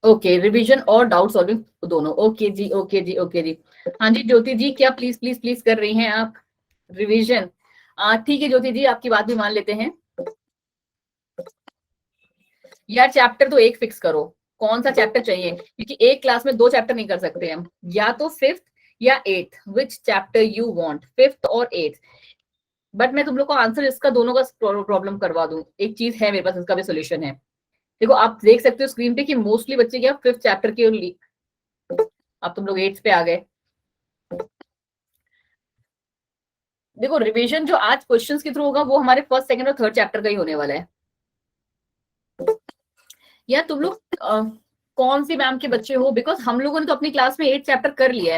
Okay, revision और doubt solving दोनों। Okay जी, okay जी, okay जी। हाँ जी ज्योति जी, क्या प्लीज प्लीज प्लीज कर रही हैं आप रिवीजन? ठीक है ज्योति जी, आपकी बात भी मान लेते हैं। यार चैप्टर तो एक फिक्स करो, कौन सा चैप्टर चाहिए, क्योंकि एक क्लास में दो चैप्टर नहीं कर सकते हम, या तो फिफ्थ या eighth, which chapter you want, fifth और एट्थ। बट मैं तुम लोग को आंसर इसका दोनों का प्रॉब्लम करवा दूं, एक चीज है मेरे पास, इसका भी सोल्यूशन है। देखो आप देख सकते हो स्क्रीन पे कि मोस्टली बच्चे क्या फिफ्थ चैप्टर के, अब तुम लोग एट्थ पे आ गए। देखो रिवीजन जो आज क्वेश्चंस के थ्रू होगा वो हमारे फर्स्ट सेकंड और थर्ड चैप्टर का ही होने वाला है। या तुम लोग कौन सी मैम के बच्चे हो, बिकॉज हम लोगों ने तो अपनी क्लास में 8 चैप्टर कर लिया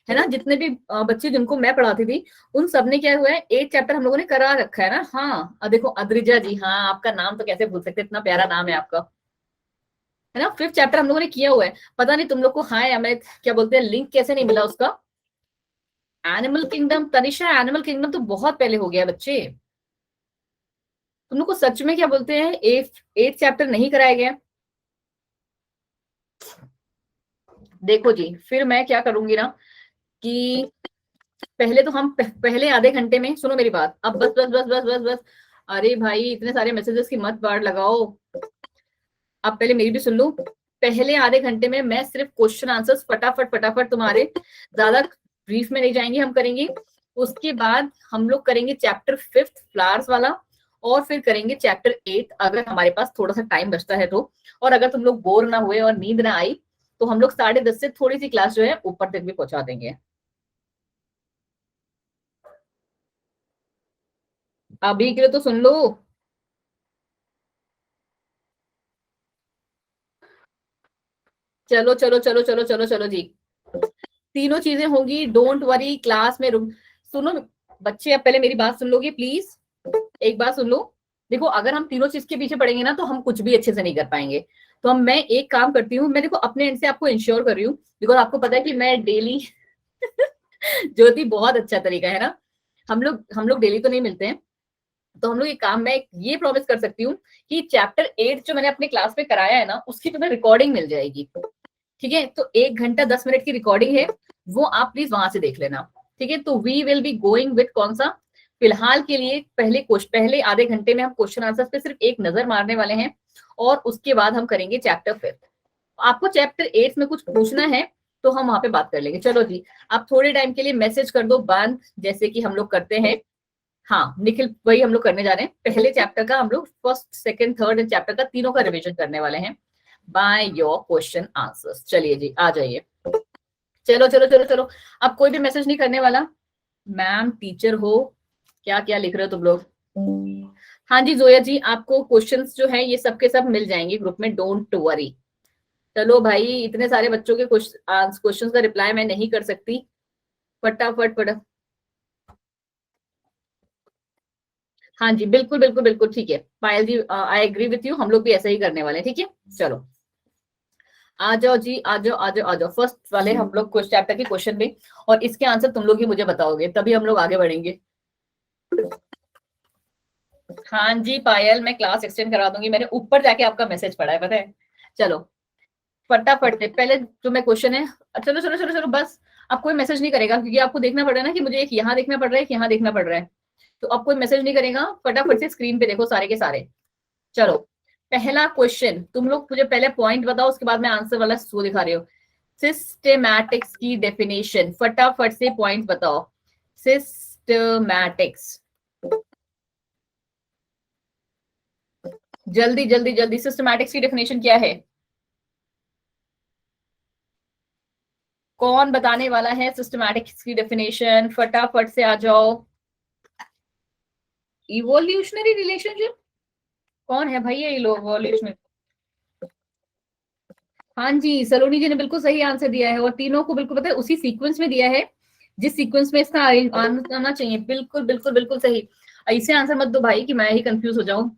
है ना, जितने भी बच्चे जिनको मैं पढ़ाती थी उन सबने क्या हुआ है 8 चैप्टर हम लोगों ने करा रखा है ना। हाँ देखो अद्रिजा जी, हाँ आपका नाम तो कैसे भूल सकते, इतना प्यारा नाम है आपका, है ना। फिफ्थ चैप्टर हम लोगों ने किया हुआ है। पता नहीं तुम लोग को, हाँ अमित क्या बोलते हैं, लिंक कैसे नहीं मिला उसका। Animal kingdom, Tanisha animal kingdom तो बहुत पहले हो गया बच्चे, तुम लोग को सच में क्या बोलते हैं एट चैप्टर नहीं कराया गया। देखो जी फिर मैं क्या करूंगी ना कि पहले तो हम पहले आधे घंटे में, सुनो मेरी बात, अब बस बस बस बस बस बस, अरे भाई इतने सारे मैसेजेस की मत बाढ़ लगाओ, अब पहले मेरी भी सुन लो। पहले आधे घंटे में मैं सिर्फ क्वेश्चन आंसर्स फटाफट फटाफट तुम्हारे, ज्यादा ब्रीफ में नहीं जाएंगे, हम करेंगे। उसके बाद हम लोग करेंगे चैप्टर फिफ्थ फ्लावर्स वाला, और फिर करेंगे चैप्टर एट अगर हमारे पास थोड़ा सा टाइम बचता है तो। और अगर तुम लोग बोर ना हुए और नींद ना आई तो हम लोग 10:30 से थोड़ी सी क्लास जो है ऊपर तक भी पहुंचा देंगे। अभी के लिए तो सुन लो। चलो चलो चलो चलो चलो चलो जी, तीनों चीजें होंगी, डोंट वरी, क्लास में रुक। सुनो बच्चे, अब पहले मेरी बात सुन लोगे प्लीज, एक बात सुन लो। देखो अगर हम तीनों चीज के पीछे पड़ेंगे ना तो हम कुछ भी अच्छे से नहीं कर पाएंगे। तो हम, मैं एक काम करती हूँ, मैं देखो अपने एंड से आपको इंश्योर कर रही हूँ, बिकॉज आपको पता है कि मैं डेली ज्योति बहुत अच्छा तरीका है ना, हम लोग डेली तो नहीं मिलते हैं। तो हम लोग ये काम, मैं ये प्रॉमिस कर सकती हूँ कि चैप्टर 8 जो मैंने अपने क्लास में कराया है ना उसकी तुम्हें रिकॉर्डिंग मिल जाएगी। ठीक है, तो 1 घंटा 10 मिनट की रिकॉर्डिंग है, वो आप प्लीज वहां से देख लेना। ठीक है, तो we will be going with कौन सा, फिलहाल के लिए पहले आधे घंटे में हम क्वेश्चन आंसर पे सिर्फ एक नजर मारने वाले हैं, और उसके बाद हम करेंगे चैप्टर फिफ्थ। आपको चैप्टर एट में कुछ पूछना है तो हम वहां पे बात कर लेंगे। चलो जी, आप थोड़े टाइम के लिए मैसेज कर दो बंद, जैसे कि हम लोग करते हैं। हाँ निखिल, वही हम लोग करने जा रहे हैं, पहले चैप्टर का हम लोग फर्स्ट सेकंड थर्ड चैप्टर का तीनों का रिवीजन करने वाले हैं बाय योर क्वेश्चन आंसर्स। चलिए जी आ जाइए, चलो चलो चलो चलो। अब कोई भी मैसेज नहीं करने वाला। मैम टीचर हो, क्या क्या लिख रहे हो तुम लोग? हाँ जी जोया जी, आपको क्वेश्चंस जो है ये सब के सब मिल जाएंगे ग्रुप में, डोंट वरी। चलो भाई, इतने सारे बच्चों के क्वेश्चंस का रिप्लाई मैं नहीं कर सकती, फटाफट फटाफट। हाँ जी बिल्कुल बिल्कुल बिल्कुल, ठीक है पायल जी, आई एग्री विथ यू, हम लोग भी ऐसा ही करने वाले हैं। ठीक है चलो, आ जाओ जी, आ जाओ आ जाओ आ जाओ, फर्स्ट वाले हम लोग क्वेश्चन चैप्टर के क्वेश्चन में, और इसके आंसर तुम लोग ही मुझे बताओगे, तभी हम लोग आगे बढ़ेंगे। हाँ जी पायल, मैं क्लास एक्सटेंड करा दूंगी, मैंने ऊपर जाके आपका मैसेज पढ़ा है, पता है। चलो फटाफट से पहले जो मैं क्वेश्चन है, चलो चलो चलो चलो बस। अब कोई मैसेज नहीं करेगा, क्योंकि आपको देखना पड़ रहा है ना कि मुझे एक यहाँ देखना पड़ रहा है, एक यहाँ देखना पड़ रहा है। तो अब कोई मैसेज नहीं करेगा, फटाफट से स्क्रीन पे देखो सारे के सारे। चलो पहला क्वेश्चन, तुम लोग मुझे पहले पॉइंट बताओ, उसके बाद मैं आंसर वाला शो दिखा रही हूँ। सिस्टेमैटिक्स की डेफिनेशन, फटाफट से पॉइंट बताओ। सिस्टमैटिक्स, जल्दी जल्दी जल्दी, सिस्टमैटिक्स की डेफिनेशन क्या है? कौन बताने वाला है सिस्टमैटिक्स की डेफिनेशन, फटाफट से आ जाओ। इवोल्यूशनरी रिलेशनशिप, कौन है भाई ये इवोल्यूशनरी? हाँ जी सलोनी जी ने बिल्कुल सही आंसर दिया है, और तीनों को बिल्कुल पता है, उसी सीक्वेंस में दिया है जिस सीक्वेंस में इसका आना चाहिए। बिल्कुल बिल्कुल बिल्कुल सही। ऐसे आंसर मत दो भाई कि मैं ही कंफ्यूज हो जाऊं।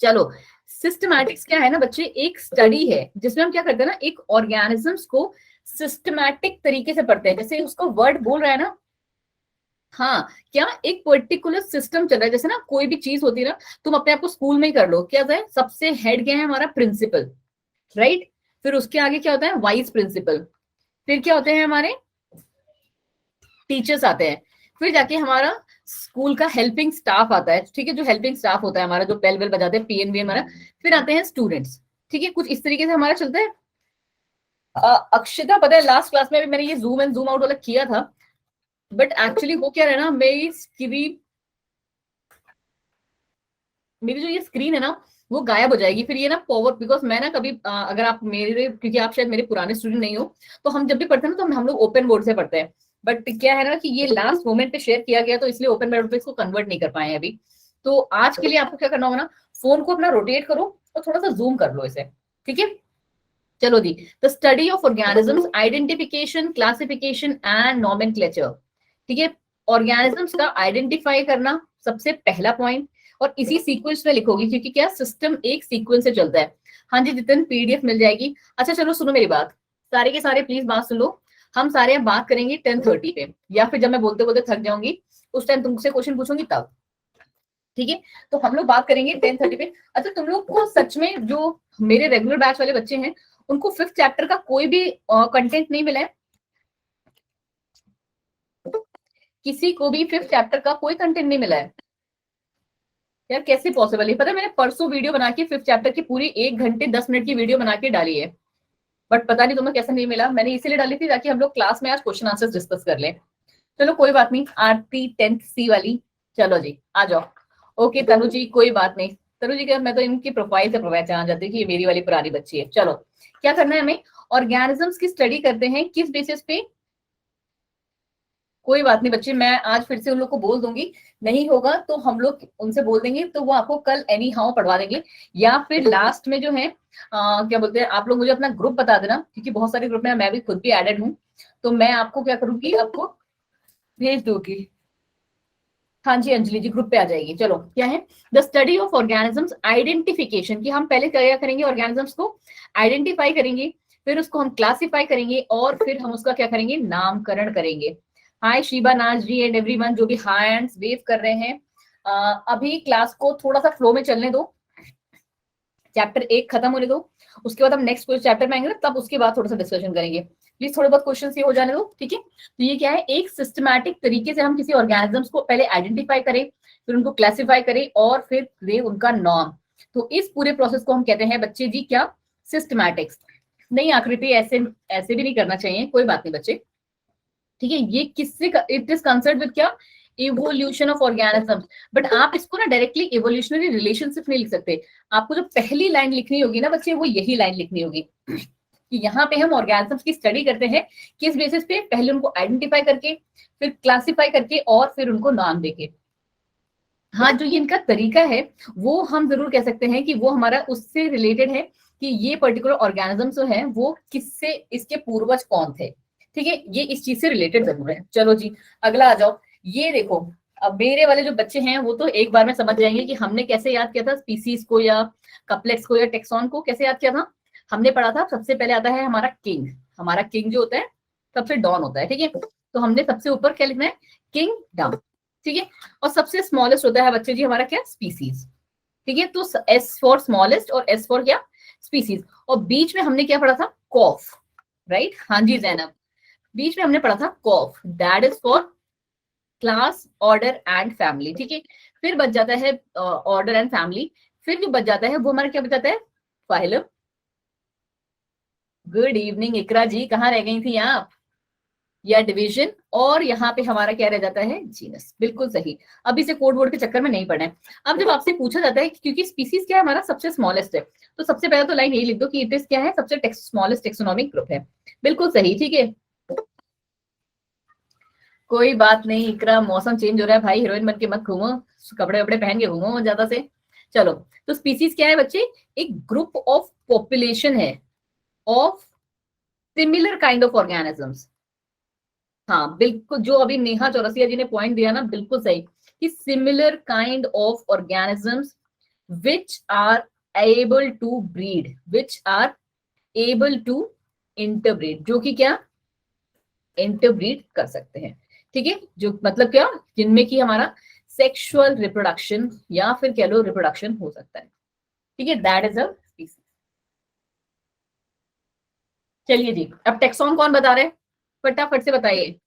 चलो, सिस्टमैटिक्स क्या है ना बच्चे, एक स्टडी है जिसमें हम क्या करते हैं ना, एक ऑर्गेनिजम्स को सिस्टमैटिक तरीके से पढ़ते हैं, जैसे उसको वर्ड बोल रहा है ना। हाँ, क्या एक पर्टिकुलर सिस्टम चल रहा है, जैसे ना कोई भी चीज होती है ना, तुम अपने आप को स्कूल में ही कर लो, क्या है सबसे हेड क्या है हमारा, प्रिंसिपल, राइट। फिर उसके आगे क्या होता है, वाइस प्रिंसिपल, फिर क्या होते हैं हमारे टीचर्स आते हैं, फिर जाके हमारा स्कूल का हेल्पिंग स्टाफ आता है, ठीक है, जो हेल्पिंग स्टाफ होता है हमारा, जो बेल बेल बजाते हैं, पीएनबी हमारा, फिर आते हैं स्टूडेंट्स, ठीक है, कुछ इस तरीके से हमारा चलता है। अक्षता पता है लास्ट क्लास में भी मैंने ये जूम एंड जूम आउट वाला किया था, बट एक्चुअली वो क्या है ना, मेरी जो ये स्क्रीन है ना वो गायब हो जाएगी फिर ये ना पॉवर, बिकॉज मैं ना कभी अगर आप मेरे, क्योंकि आप शायद मेरे पुराने स्टूडेंट नहीं हो, तो हम जब भी पढ़ते हैं ना तो हम लोग ओपन बोर्ड से पढ़ते हैं, बट क्या है ना कि ये लास्ट मोमेंट पे शेयर किया गया तो इसलिए ओपन बोर्ड पे इसको कन्वर्ट नहीं कर पाए हैं अभी। तो आज के लिए आपको क्या करना होगा ना, फोन को अपना रोटेट करो और थोड़ा सा जूम कर लो इसे, ठीक है। चलो जी, the study of organisms, identification, classification and nomenclature, ठीक है। ऑर्गेनिजम्स का आइडेंटिफाई करना सबसे पहला पॉइंट, और इसी सीक्वेंस में लिखोगी क्योंकि क्या सिस्टम एक सीक्वेंस से चलता है। हाँ जी जितन पीडीएफ मिल जाएगी। अच्छा चलो सुनो मेरी बात, सारे के सारे प्लीज बात सुन लो। हम सारे अब बात करेंगे 10:30 पे, या फिर जब मैं बोलते बोलते थक जाऊंगी उस टाइम तुमसे क्वेश्चन पूछूंगी तब, ठीक है। तो हम लोग बात करेंगे 10:30 पे। अच्छा तुम लोग को सच में जो मेरे रेगुलर बैच वाले बच्चे हैं उनको 5th चैप्टर का कोई भी कंटेंट नहीं मिला है? किसी को भी 5th चैप्टर का कोई कंटेंट नहीं मिला है? यार कैसे पॉसिबल है, पता है मैंने परसों वीडियो बना के 5th चैप्टर की पूरी 1 घंटे 10 मिनट की वीडियो बना के डाली है, बट पता नहीं तुम्हें कैसे नहीं मिला। मैंने इसीलिए डाली थी ताकि हम लोग क्लास में आज क्वेश्चन आंसर डिस्कस कर लें। चलो कोई बात नहीं, आरती 10th C वाली, चलो जी आ जाओ। ओके तनु जी कोई बात नहीं, तनु जी का मैं तो इनकी प्रोफाइल से पहचान जाती हूँ कि ये मेरी वाली पुरानी बच्ची है। चलो क्या करना है हमें, ऑर्गेनिजम्स की स्टडी करते हैं किस बेसिस पे, कोई बात नहीं बच्चे, मैं आज फिर से उन लोग को बोल दूंगी, नहीं होगा तो हम लोग उनसे बोल देंगे तो वो आपको कल एनी हाउ पढ़वा देंगे, या फिर लास्ट में जो है क्या बोलते हैं, आप लोग मुझे अपना ग्रुप बता देना क्योंकि बहुत सारे ग्रुप में मैं भी खुद भी एडेड हूँ, तो मैं आपको क्या करूंगी, आपको भेज दूंगी। हाँ जी अंजलि जी ग्रुप पे आ जाएगी। चलो क्या है, the study of organisms, identification, की हम पहले क्या करेंगे, ऑर्गेनिजम्स को आइडेंटिफाई करेंगे, फिर उसको हम क्लासिफाई करेंगे और फिर हम उसका क्या करेंगे, नामकरण करेंगे। हाय शिबा नाज जी एंड एवरीवन जो भी हैंड्स वेव कर रहे हैं, अभी क्लास को थोड़ा सा फ्लो में चलने दो, चैप्टर 1 खत्म होने दो, उसके बाद हम नेक्स्ट चैप्टर में आएंगे ना तब उसके बाद थोड़ा सा डिस्कशन करेंगे। प्लीज थोड़े बहुत क्वेश्चन ये हो जाने दो, ठीक है। तो ये क्या है, एक सिस्टमैटिक तरीके से हम किसी ऑर्गेनिजम्स को पहले आइडेंटिफाई करें, फिर उनको क्लासिफाई करें और फिर दे उनका नाम। तो इस पूरे प्रोसेस को हम कहते हैं बच्चे जी क्या, सिस्टमैटिक्स। नहीं आकृति ऐसे ऐसे भी नहीं करना चाहिए, कोई बात नहीं बच्चे, ठीक है। ये किससे, इट इज कंसर्न विद क्या, इवोल्यूशन ऑफ ऑर्गेनिजम्स। बट आप इसको ना डायरेक्टली इवोल्यूशनरी रिलेशनशिप नहीं लिख सकते, आपको जो पहली लाइन लिखनी होगी ना बच्चे, वो यही लाइन लिखनी होगी कि यहाँ पे हम ऑर्गेनिजम्स की स्टडी करते हैं किस बेसिस पे, पहले उनको आइडेंटिफाई करके, फिर क्लासिफाई करके और फिर उनको नाम देके। हाँ जो ये इनका तरीका है वो हम जरूर कह सकते हैं कि वो हमारा उससे रिलेटेड है कि ये पर्टिकुलर ऑर्गेनिज्म जो है वो किससे, इसके पूर्वज कौन थे, ठीक है, ये इस चीज से रिलेटेड जरूर है। चलो जी अगला आ जाओ। ये देखो अब मेरे वाले जो बच्चे हैं वो तो एक बार में समझ जाएंगे कि हमने कैसे याद किया था स्पीसीज को या कपलेट्स को या टेक्सॉन को, कैसे याद किया था। हमने पढ़ा था सबसे पहले आता है हमारा किंग, हमारा किंग जो होता है सबसे डॉन होता है, ठीक है। तो हमने सबसे ऊपर क्या लिखना है, किंगडम, ठीक है। और सबसे स्मॉलेस्ट होता है बच्चे जी हमारा क्या, स्पीसीज, ठीक है। तो एस फॉर स्मॉलेस्ट और एस फॉर क्या, स्पीसीज। और बीच में हमने क्या पढ़ा था, कॉफ, राइट। हाँ जी जैनब, बीच में हमने पढ़ा था cof, that is for class order and family, ठीक है। फिर बच जाता है ऑर्डर एंड फैमिली, फिर जो बच जाता है वो हमारा क्या बच जाता है, फाइलम। गुड इवनिंग इकरा जी, कहाँ रह गई थी आप, या डिवीजन, और यहाँ पे हमारा क्या रह जाता है, जीनस, बिल्कुल सही। अब इसे कोड वर्ड के चक्कर में नहीं पढ़ना है। अब जब आपसे पूछा जाता है क्योंकि स्पीसीज क्या है हमारा सबसे स्मॉलेस्ट है, तो सबसे पहले तो लाइन यही लिख दो कि इट इज क्या है, सबसे स्मॉलेस्ट टेक्सोनॉमिक ग्रुप है, बिल्कुल सही, ठीक है। कोई बात नहीं इकरा, मौसम चेंज हो रहा है भाई, हीरोइन बन के मत घूमो, कपड़े वपड़े पहन के घूमो ज्यादा से। चलो तो स्पीसीज क्या है बच्चे, एक ग्रुप ऑफ पॉपुलेशन है of similar kind of organisms. हाँ बिल्कुल, जो अभी नेहा चौरसिया जी ने पॉइंट दिया ना बिल्कुल सही, कि similar kind of organisms which are able to breed, which are able to interbreed, जो कि क्या, इंटरब्रीड कर सकते हैं, ठीक है। जो मतलब क्या, जिनमें कि हमारा सेक्सुअल रिप्रोडक्शन या फिर कह लो रिप्रोडक्शन हो सकता है, ठीक है, दैट इज अ स्पीसीज। चलिए जी, अब टेक्सॉन कौन बता रहे हैं, फटाफट से बताइए।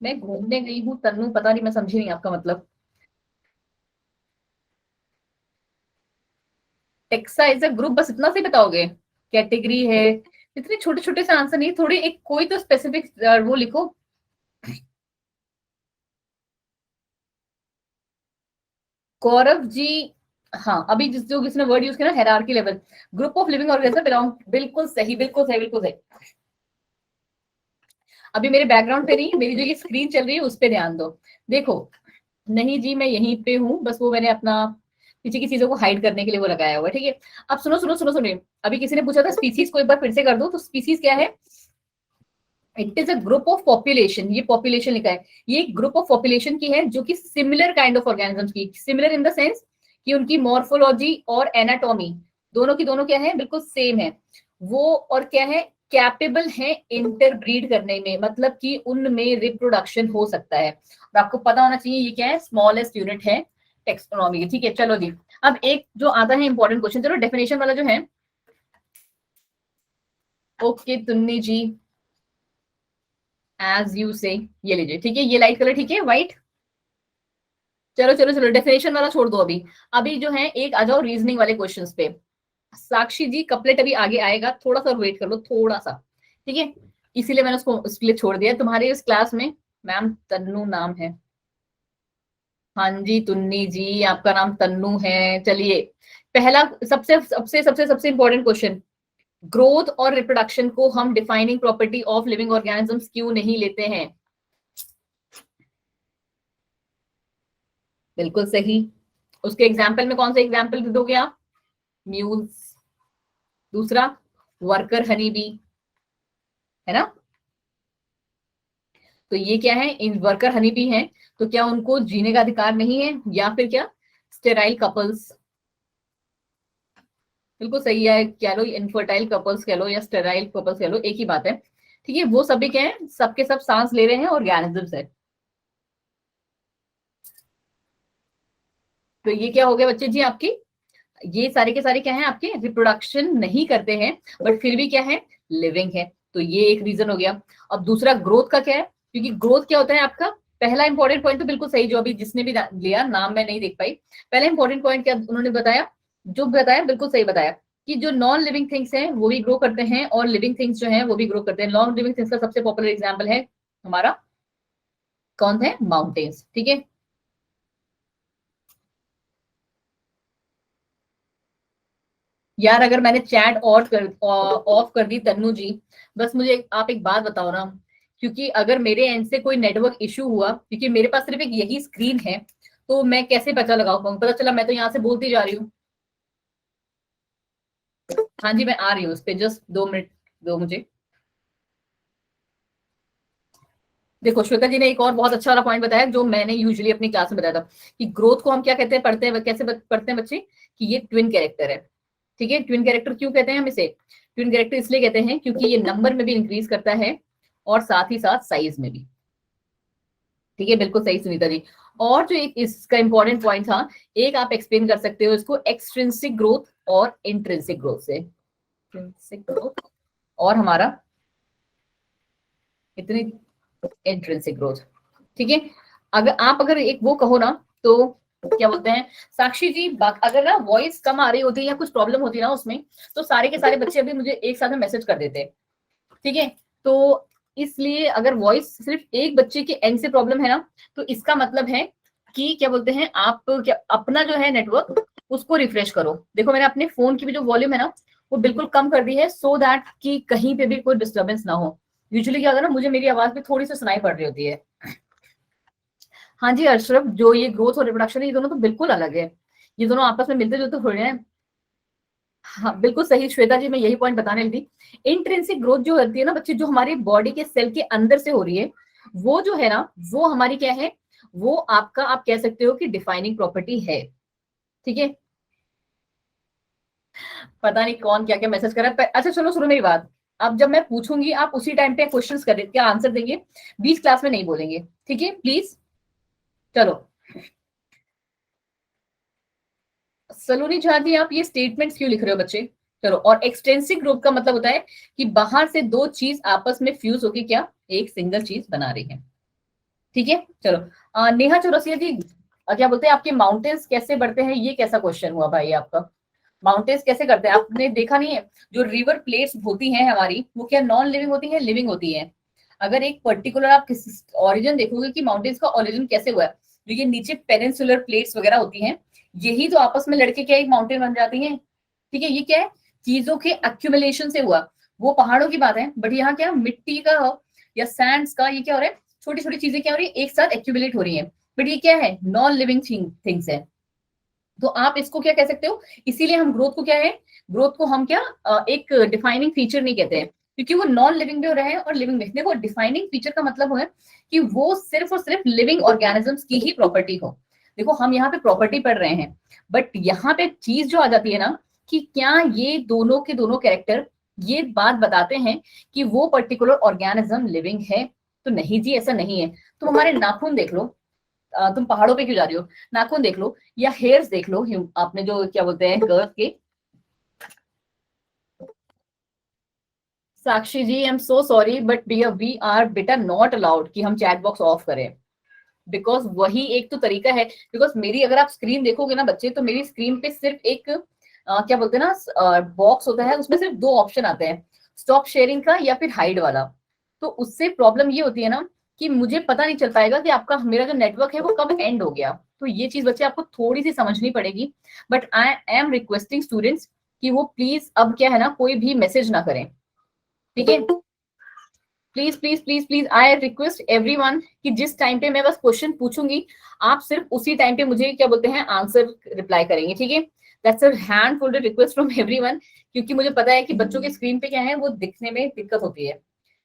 मैं घूमने गई हूँ तन्नू, पता नहीं, मैं समझी नहीं आपका मतलब। टेक्सा इज अ ग्रुप, बस इतना से बताओगे? कैटेगरी है? इतने छोटे छोटे से आंसर नहीं, थोड़ी एक कोई तो स्पेसिफिक वो लिखो। गौरव जी, हाँ अभी जिस जो किसने वर्ड यूज किया ना, hierarchy level, group of living organism belong, बिल्कुल सही, बिल्कुल सही, बिल्कुल सही। अभी मेरे बैकग्राउंड पे नहीं, मेरी जो ये स्क्रीन चल रही है उस पे ध्यान दो। देखो, नहीं जी मैं यहीं पे हूँ, बस वो मैंने अपना पीछे की चीजों को हाइड करने के लिए वो लगाया हुआ है, ठीक है। अब सुनो सुनो सुनो सुनिए, अभी किसी ने पूछा था स्पीसीज को, एक बार फिर से कर दो, तो स्पीसीज क्या है? It is a group of population, ये पॉपुलेशन लिखा है, ये एक ग्रुप ऑफ पॉपुलेशन की है जो कि सिमिलर काइंड ऑफ ऑर्गेनिजम्स की, सिमिलर इन द सेंस कि उनकी मॉर्फोलॉजी और एनाटॉमी दोनों की दोनों क्या है, बिल्कुल सेम है वो, और क्या है, कैपेबल है इंटरब्रीड करने में, मतलब कि उनमें रिप्रोडक्शन हो सकता है। और आपको पता होना चाहिए ये क्या है, स्मॉलेस्ट यूनिट है टेक्सोनॉमी की, ठीक है। चलो जी, अब एक जो आता है इंपॉर्टेंट क्वेश्चन, चलो डेफिनेशन वाला जो है। ओके तुन्नी जी, एज यू से, ये लीजिए, ठीक है, ये लाइट कलर, ठीक है, व्हाइट। चलो चलो चलो, डेफिनेशन वाला छोड़ दो अभी। अभी जो है एक आ जाओ रीजनिंग वाले क्वेश्चंस पे। साक्षी जी कपलेट अभी आगे आएगा, थोड़ा सा वेट कर लो, थोड़ा सा, ठीक है। इसीलिए मैंने उसको उसके लिए छोड़ दिया। तुम्हारे इस क्लास में मैम तन्नू नाम है। हाँ जी तुन्नी जी, आपका नाम तन्नू है। चलिए, पहला सबसे सबसे सबसे सबसे इंपॉर्टेंट क्वेश्चन, ग्रोथ और रिप्रोडक्शन को हम defining property of living organisms क्यों नहीं लेते हैं? बिल्कुल सही। उसके एग्जाम्पल में कौन सा एग्जाम्पल दोगे आप? म्यूल्स, दूसरा वर्कर हनी बी, है ना। तो ये क्या है, इन वर्कर हनी बी हैं, तो क्या उनको जीने का अधिकार नहीं है, या फिर क्या स्टेराइल कपल्स? बिल्कुल सही है, कह लो इनफर्टाइल कपल्स कह लो या स्टेराइल कपल्स कह लो, एक ही बात है, ठीक है। वो सभी क्या है, सबके सब सांस ले रहे हैं, ऑर्गेनिजम्स है। तो ये क्या हो गया बच्चे जी आपकी, ये सारे के सारे क्या है आपके, रिप्रोडक्शन नहीं करते हैं बट फिर भी क्या है, लिविंग है। तो ये एक रीजन हो गया। अब दूसरा ग्रोथ का क्या है, क्योंकि ग्रोथ क्या होता है आपका, पहला इंपॉर्टेंट पॉइंट तो बिल्कुल सही, जो अभी जिसने भी लिया नाम मैं नहीं देख पाई, पहला इंपॉर्टेंट पॉइंट क्या उन्होंने बताया, जो बताया बिल्कुल सही बताया, कि जो नॉन लिविंग थिंग्स हैं वो भी ग्रो करते हैं, और लिविंग थिंग्स जो हैं वो भी ग्रो करते हैं। नॉन लिविंग थिंग्स का सबसे पॉपुलर एग्जाम्पल है हमारा, कौन है, माउंटेन्स, ठीक है। यार अगर मैंने चैट ऑफ कर दी तन्नू जी, बस मुझे आप एक बात बताओ ना, क्योंकि अगर मेरे एंड से कोई नेटवर्क इशू हुआ, क्योंकि मेरे पास सिर्फ एक यही स्क्रीन है, तो मैं कैसे पता लगा पाऊंगा, पता चला मैं तो यहाँ से बोलती जा रही हूँ। हाँ जी मैं आ रही हूँ उस पे, जस्ट 2 मिनट दो मुझे। देखो श्वेता जी ने एक और बहुत अच्छा वाला पॉइंट बताया, जो मैंने यूजुअली अपनी क्लास में बताया था, कि ग्रोथ को हम क्या कहते हैं, पढ़ते हैं कैसे पढ़ते हैं बच्चे, कि ये ट्विन कैरेक्टर है, ठीक है। ट्विन कैरेक्टर क्यों कहते हैं हम इसे, ट्विन कैरेक्टर इसलिए कहते हैं क्योंकि ये नंबर में भी इंक्रीज करता है और साथ ही साथ साइज में भी, ठीक है, बिल्कुल सही सुनीता जी। और जो एक इसका इंपॉर्टेंट पॉइंट था, एक आप एक्सप्लेन कर सकते हो इसको एक्सट्रिंसिक ग्रोथ और इंट्रिंसिक ग्रोथ से, इंट्रिंसिक ग्रोथ और हमारा इतनी इंट्रिंसिक ग्रोथ, ठीक है। अगर एक वो कहो ना, तो क्या बोलते हैं साक्षी जी, अगर ना वॉइस कम आ रही होती है या कुछ प्रॉब्लम होती है ना उसमें, तो सारे के सारे बच्चे अभी मुझे एक साथ में मैसेज कर देते हैं, ठीक है। तो इसलिए अगर वॉइस सिर्फ एक बच्चे के एंड से प्रॉब्लम है ना, तो इसका मतलब है कि क्या बोलते हैं आप, क्या अपना जो है नेटवर्क उसको रिफ्रेश करो। देखो मैंने अपने फोन की भी जो वॉल्यूम है ना, वो बिल्कुल कम कर दी है, सो दैट कि कहीं पे भी कोई डिस्टर्बेंस ना हो। यूजुअली क्या होता है ना, मुझे मेरी आवाज भी थोड़ी सी सुनाई पड़ रही होती है। हाँ जी अशरफ, जो ये ग्रोथ और रिप्रोडक्शन है, ये दोनों तो बिल्कुल अलग है, ये दोनों आपस में मिलते जुलते थोड़े हैं। हाँ बिल्कुल सही श्वेता जी, मैं यही पॉइंट बताने लगी थी। इंट्रिंसिक ग्रोथ जो होती है ना बच्चे, जो हमारी बॉडी के सेल के अंदर से हो रही है, वो जो है ना, वो हमारी क्या है, वो आपका आप कह सकते हो कि डिफाइनिंग प्रॉपर्टी है, ठीक है। पता नहीं कौन क्या क्या मैसेज कर रहा है, अच्छा चलो सुनो मेरी बात। अब जब मैं पूछूंगी आप उसी टाइम पे क्वेश्चंस कर क्या आंसर देंगे, बीच क्लास में नहीं बोलेंगे, ठीक है प्लीज। चलो सलोनी झा जी, आप ये स्टेटमेंट्स क्यों लिख रहे हो बच्चे? चलो, और एक्सटेंसिव ग्रुप का मतलब होता है कि बाहर से दो चीज आपस में फ्यूज होके क्या एक सिंगल चीज बना रही है। ठीक है, चलो। नेहा चौरसिया जी, क्या बोलते हैं आपके माउंटेन्स कैसे बढ़ते हैं? ये कैसा क्वेश्चन हुआ भाई आपका? माउंटेन्स कैसे करते हैं? आपने देखा नहीं है जो रिवर प्लेट्स होती हैं हमारी, वो क्या नॉन लिविंग होती है, लिविंग होती है? अगर एक पर्टिकुलर आप किसी ओरिजिन देखोगे कि माउंटेन्स का ओरिजिन कैसे हुआ है, जो ये नीचे पेनिनसुलर प्लेट्स वगैरह होती हैं, यही तो आपस में लड़के क्या एक माउंटेन बन जाती हैं। ठीक है, ये क्या है? चीजों के एक्यूमुलेशन से हुआ। वो पहाड़ों की बात है, बट यहाँ क्या मिट्टी का या सैंड्स का ये क्या हो रहा है, छोटी छोटी चीजें क्या हो रही है, एक साथ एक्यूमुलेट हो रही है। बट ये क्या है? नॉन लिविंग थिंग्स है। तो आप इसको क्या कह सकते हो? इसीलिए हम ग्रोथ को क्या है, ग्रोथ को हम क्या एक डिफाइनिंग फीचर नहीं कहते हैं, क्योंकि वो नॉन लिविंग भी हो रहा है और लिविंग भी। देखो, डिफाइनिंग फीचर का मतलब है कि वो सिर्फ और सिर्फ लिविंग ऑर्गेनिजम्स की ही प्रॉपर्टी हो। देखो, हम यहाँ पे प्रॉपर्टी पढ़ रहे हैं, बट यहाँ पे चीज जो आ जाती है ना, कि क्या ये दोनों के दोनों कैरेक्टर ये बात बताते हैं कि वो पर्टिकुलर ऑर्गेनिज्म लिविंग है? तो नहीं जी, ऐसा नहीं है। तुम हमारे नाखून देख लो, तुम पहाड़ों पे क्यों जा रही हो? नाखून देख लो या हेयर्स देख लो, आपने जो क्या बोलते हैं गर्ल्स के। Sakshi ji, I am so sorry but we are बेटा नॉट अलाउड कि हम चैट बॉक्स ऑफ करें, बिकॉज वही एक तो तरीका है। बिकॉज मेरी अगर आप स्क्रीन देखोगे ना बच्चे, तो मेरी स्क्रीन पे सिर्फ एक क्या बोलते हैं ना बॉक्स होता है, उसमें सिर्फ दो ऑप्शन आते हैं, स्टॉप शेयरिंग का या फिर हाइड वाला। तो उससे प्रॉब्लम ये होती है ना कि मुझे पता नहीं चल पाएगा कि आपका मेरा जो नेटवर्क है वो कब एंड हो गया। तो ये चीज बच्चे आपको थोड़ी सी समझनी पड़ेगी। But I am requesting students कि वो प्लीज अब क्या है ना, कोई भी मैसेज ना करें। ठीक है, please please please please, I request everyone कि जिस टाइम पे मैं बस क्वेश्चन पूछूंगी, आप सिर्फ उसी टाइम पे मुझे क्या बोलते हैं आंसर रिप्लाई करेंगे। ठीक है, that's a hand folded request from everyone, क्योंकि मुझे पता है कि बच्चों के स्क्रीन पे क्या है वो दिखने में दिक्कत होती है।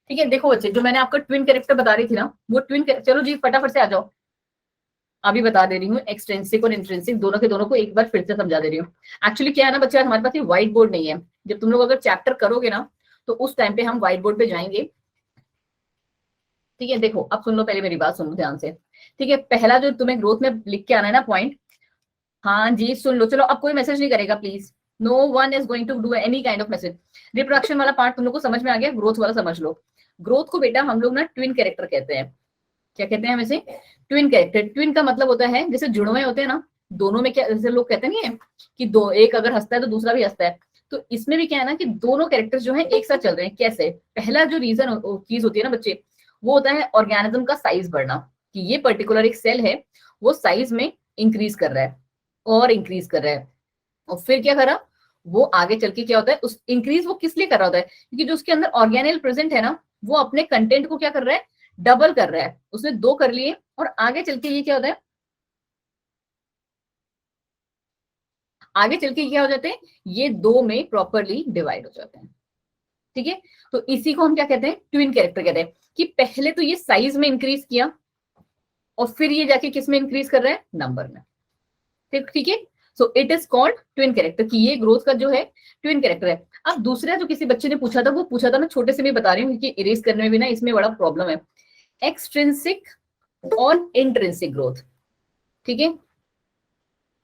ठीक है, देखो बच्चे, जो मैंने आपका ट्विन कैरेक्टर बता रही थी ना, वो ट्विन, चलो जी फटाफट से आ जाओ। अभी बता दे रही हूँ, एक्सटेंसिव और इंट्रिंसिक दोनों के दोनों को एक बार फिर से समझा दे रही हूँ। एक्चुअली क्या है ना बच्चे, हमारे पास ये व्हाइट बोर्ड नहीं है। जब तुम लोग अगर चैप्टर करोगे ना, तो उस टाइम पे हम व्हाइट बोर्ड पे जाएंगे। ठीक है, देखो अब सुन लो, पहले मेरी बात सुनो ध्यान से। ठीक है, पहला जो तुम्हें ग्रोथ में लिख के आना है ना पॉइंट, हाँ जी सुन लो। चलो, अब कोई मैसेज नहीं करेगा please, no one is going to do any kind of message. Reproduction वाला पार्ट तुम लोग को समझ में आ गया, ग्रोथ वाला समझ लो। ग्रोथ को बेटा हम लोग ना ट्विन कैरेक्टर कहते हैं। क्या कहते हैं वैसे? Twin character. ट्विन का मतलब होता है जैसे जुड़वे होते हैं ना, दोनों में क्या, जैसे लोग कहते नहीं है कि दो, एक अगर हंसता है तो दूसरा भी हंसता है। तो इसमें भी क्या है ना कि दोनों कैरेक्टर्स जो है एक साथ चल रहे हैं। कैसे? पहला जो रीजन चीज होती है ना बच्चे, वो होता है ऑर्गेनिज्म का साइज बढ़ना, कि ये पर्टिकुलर एक सेल है, वो साइज में इंक्रीज कर रहा है और इंक्रीज कर रहा है। और फिर क्या करा, वो आगे चल के क्या होता है, उस इंक्रीज वो किस लिए कर रहा होता है? क्योंकि जो उसके अंदर ऑर्गेनेल प्रेजेंट है ना, वो अपने कंटेंट को क्या कर रहा है, डबल कर रहा है। उसने दो कर लिए और आगे चल के ये क्या होता है, आगे चल के क्या हो जाते हैं, ये दो में प्रॉपरली डिवाइड हो जाते हैं। ठीक है, तो इसी को हम क्या कहते हैं, ट्विन कैरेक्टर कहते हैं। कि पहले तो ये साइज में इंक्रीज किया और फिर ये जाके किस में इंक्रीज कर रहा है, नंबर में। ठीक ठीक है, so it is called twin character, कि ये ग्रोथ का जो है ट्विन कैरेक्टर है। अब दूसरा जो किसी बच्चे ने पूछा था, वो पूछा था, मैं छोटे से भी बता रही हूँ क्योंकि इरेज करने में भी ना इसमें बड़ा प्रॉब्लम है, एक्सट्रिंसिक और इंट्रिंसिक ग्रोथ। ठीक है,